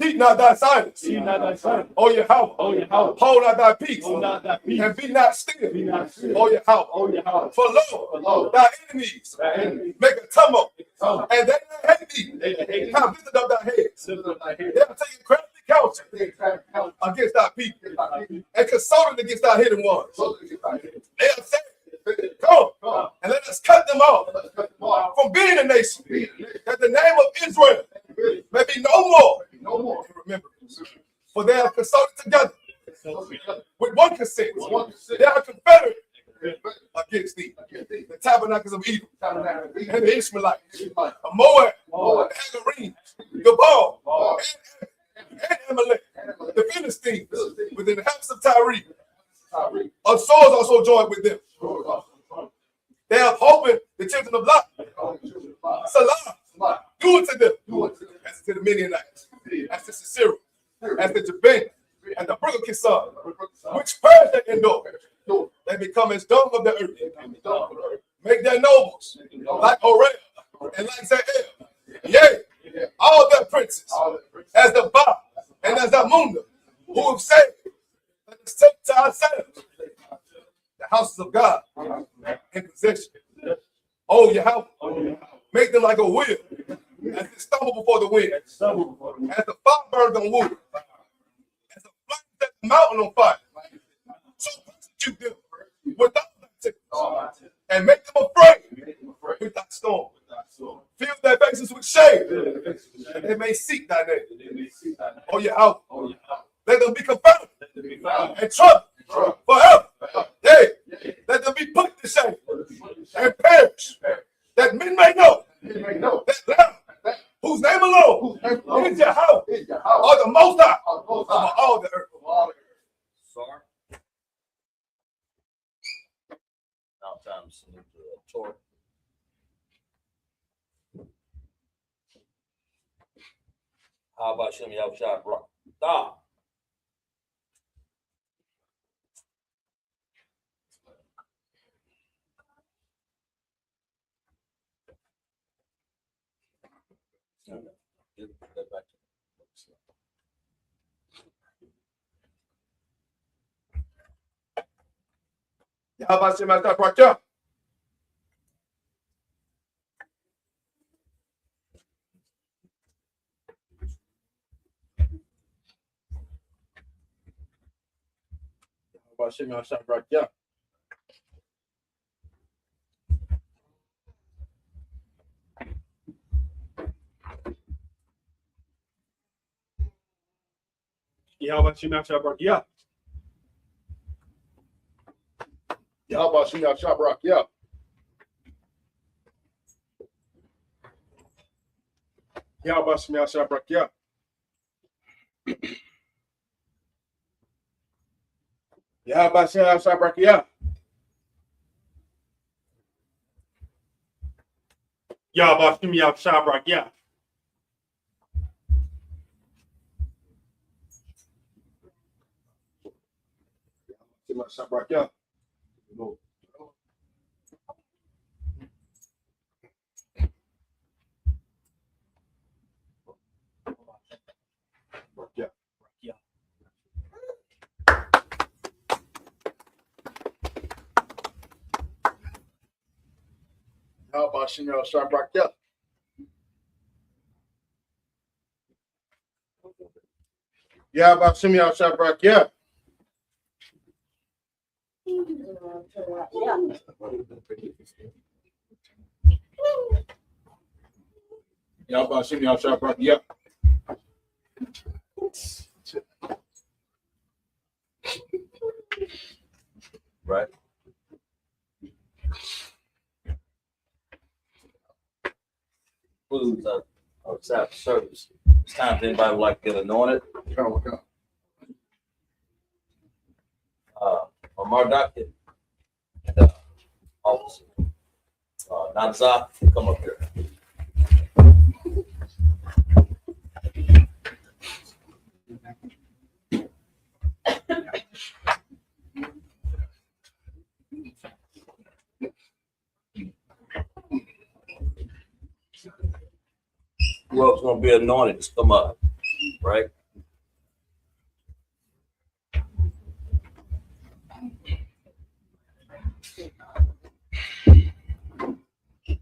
Keep not thy silence. Keep not thy silence. O Yahweh. O Yahweh. Hold not thy peace. Hold not thy peace. And be not still. Be not still. O Yahweh. O Yahweh. For lo, thy enemies Thy enemies make a tumult. tumult. And they that hate thee They that hate thee have lifted up thy heads. lift up thy head. They have taken crafty counsel against thy people and consulted against thy hidden ones. They have said, come and let us cut them off from being a nation, that the name of Israel may be no more in remembrance. For they have consulted together with one consent. They are confederate against thee, the tabernacles of Edom, and the Ishmaelites, of Moab, the Hagarenes, Gabal, and Amalek, the Philistines, within the house of Tyre. Of swords also joined with them. They have opened the children of Lot. Salah, do it to them, as to the Midianites, as to Sisera, as to Jabin, and the Brigakisar, which purge they endure. They become as dung of the earth. Make their nobles like Orel and like Zael. Yea, all their princes, as the Ba and as the Munda, who have said, let us take to ourselves the houses of God in possession. Oh, Yahweh, make them like a wheel, as they stumble before the wind, as the fire burns on wood, as the flame sets the mountain on fire. So persecute them without thy tickets, and make them afraid with thy storm. Fill their faces with shame, that they may seek thy name. Oh, Yahweh, let them be confounded and troubled forever. Yea, let them be put to shame and perish, that men may know that thou, whose name alone is Yahweh, are the most high over all the earth. Sorry. Now time to salute the Torah. How about Shem Yahushua Barakah? Get that back to Yahweh Shem Yahushua Barakah. Yahweh Shem Yahushua Barakah. Yahweh Shem Yahushua Barakah. Yahweh Shem Yahushua Barakah. Yahweh Shem Yahushua Barakah. Yahweh Shem Yahushua Barakah. Yahweh Shem Yahushua Barakah. Shem Yahushua Barakah. Yahweh Shem Yahushua Barakah. Yahweh Shem Yahushua Barakah. Yahweh Shem Yahushua Barakah. right. Foods outside the service. It's time for anybody would like to get anointed. Marduk and officer Nazar, come up here. Who else gonna be anointed? Just come up. right?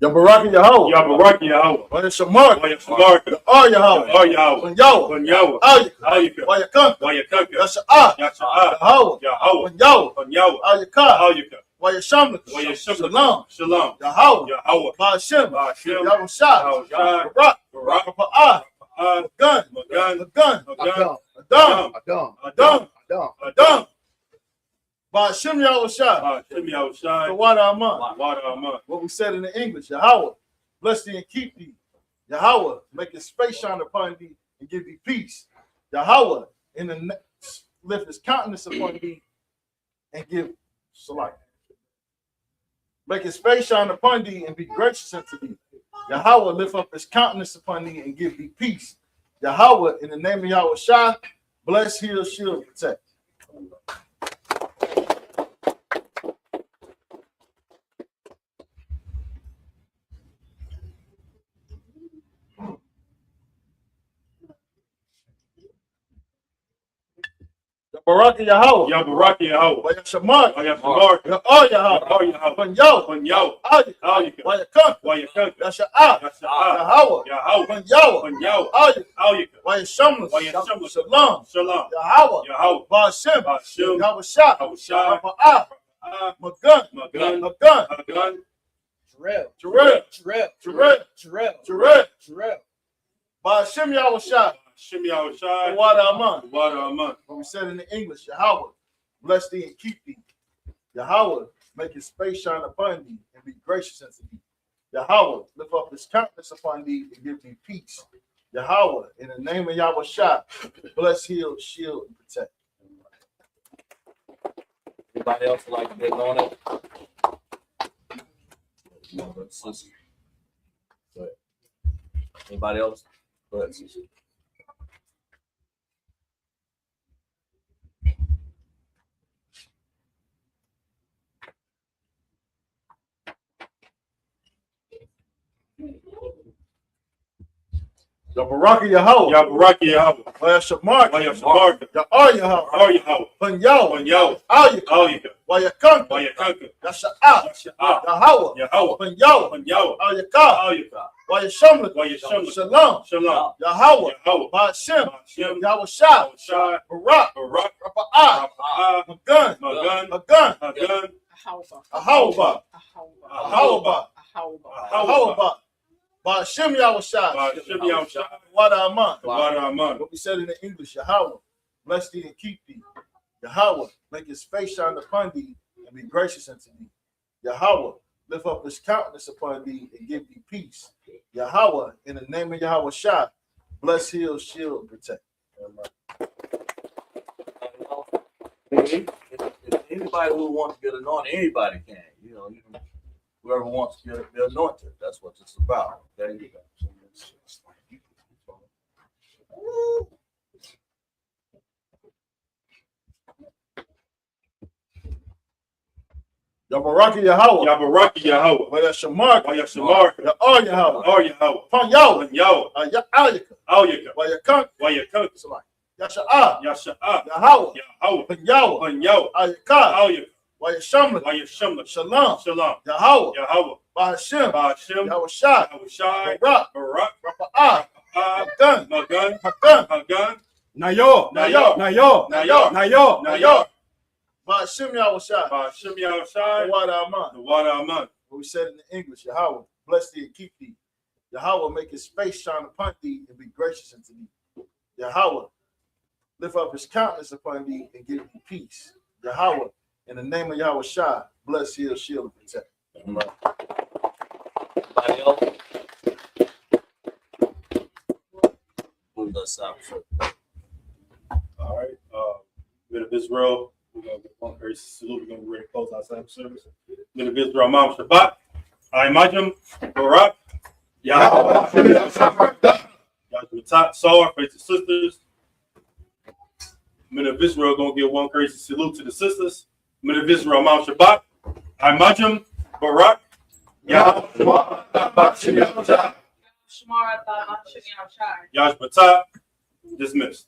Yabaraka Yahweh. Yabaraka Yahweh. Waya Shamark. Waya Shamark. The Ar Yahweh. Ar Yahweh. When Yahweh. When Yahweh. Ayaka. Waya Kanka. Waya Kanka. Yasha'ah. Yasha'ah. Yahweh. Yahweh. When Yahweh. When Yahweh. Ayaka. Ayaka. Waya Shamlik. Waya Shamlik. Shalom. Shalom. Yahweh. Yahweh. Ba'ashem. Ba'ashem. Yahweh Shah. Yahweh Shah. Barak. Barak. Rapa'ah. Magan. Magan. Magan. Magan. Adam. Adam. Adam. Adam. Adam. Ba'ashem Yahweh Shah. Ba'ashem Yahweh Shah. The water Aman. Water Aman. What we said in the English. Yahweh. Bless thee and keep thee. Yahweh. Make his face shine upon thee and give thee peace. Yahweh. Lift his countenance upon thee and give salat. Make his face shine upon thee and be gracious unto thee. Yahweh lift up his countenance upon thee and give thee peace. Yahweh, in the name of Yahweh Shah, bless, heal, shield, protect. Baraka Yahweh. Yabaraka Yahweh. Waya Shamark. Waya Shamark. Ya Ar Yahweh. Ar Yahweh. When Yahweh. When Yahweh. Ayaka. Waya Kanka. Waya Kanka. Yasha'ah. Yasha'ah. Yahweh. Yahweh. When Yahweh. When Yahweh. Ayaka. Ayaka. Waya Shamlik. Waya Shamlik. Shalom. Shalom. Yahweh. Yahweh. Ba'ashem. Ba'ashem. Yahweh Shah. Yahweh Shah. Rapa'ah. Magan. Magan. Magan. Magan. Jarrell. Ba'ashem Yahweh Shah. Shem Yahweh Shah. The water Aman. Water Aman. What we said in the English, Yahweh, bless thee and keep thee. Yahweh, make his face shine upon thee and be gracious unto thee. Yahweh, lift up his countenance upon thee and give thee peace. Yahweh, in the name of Yahweh Shah, bless, heal, shield, and protect. Anybody else like to get on it? No, that's just- Go ahead. Anybody else? Go ahead, sister. Yabaraka Yahweh. Yabaraka Yahweh. Waya Shamark. Waya Shamark. Ya Ar Yahweh. Ar Yahweh. When Yahweh. When Yahweh. Ayaka. Ayaka. Waya Kanka. Waya Kanka. Yasha'ah. Yasha'ah. Yahweh. Yahweh. When Yahweh. When Yahweh. Ayaka. Ayaka. Waya Shamlik. Waya Shamlik. Shalom. Shalom. Yahweh. Yahweh. Ba'ashem. Ba'ashem. Yahweh Shah. Yahweh Shah. Barak. Barak. Rapa'ah. Rapa'ah. Magan. Magan. Magan. Magan. Ahawaba. Ahawaba. Ahawaba. Ba'ashem Yahweh Shah. Ba'ashem Yahweh Shah. Water Aman. Water Aman. What we said in the English, Yahweh, bless thee and keep thee. Yahweh, make his face shine upon thee and be gracious unto thee. Yahweh, lift up his countenance upon thee and give thee peace. Yahweh, in the name of Yahweh Shah, bless, heal, shield, and protect. If anybody who wants to get anointed, anybody can. You know, even whoever wants to get anointed. That's what it's about. Okay? Yabaraka Yahweh. Yabaraka Yahweh. Waya Shamark. Waya Shamark. Ya Ar Yahweh. Ar Yahweh. Upon Yahweh. When Yahweh. Ayaka. Ayaka. Waya Kanka. Waya Kanka. Yasha'ah. Yasha'ah. Yahweh. Yahweh. Upon Yahweh. When Yahweh. Ayaka. Ayaka. Waya Shamlik. Waya Shamlik. Shalom. Shalom. Yahweh. Yahweh. Ba'ashem. Ba'ashem. Yahweh Shah. Yahweh Shai. Barak. Barak. Rapa'ah. Magan. Magan. Magan. Magan. Magan. Nayor. Nayor. Nayor. Nayor. Nayor. Nayor. Ba'ashem Yahweh Shah. Ba'ashem Yahweh Shai. The water Aman. The water Aman. What we said in the English, Yahweh, bless thee and keep thee. Yahweh, make his face shine upon thee and be gracious unto thee. Yahweh, lift up his countenance upon thee and give thee peace. Yahweh, in the name of Yahweh Shah, bless, heal, shield, and protect. Anybody else? Move us out. All right. Men of Israel, we're going to get one grace salute. We're going to be ready to close our Sabbath service. Men of Israel, Mom Shabbat. I imagine Barak. Yahweh. Yahweh. Sawar, face the sisters. Men of Israel, going to give one grace salute to the sisters. Men of Israel, Mom Shabbat. I imagine Barak. Yahweh. Yahweh. Dismissed.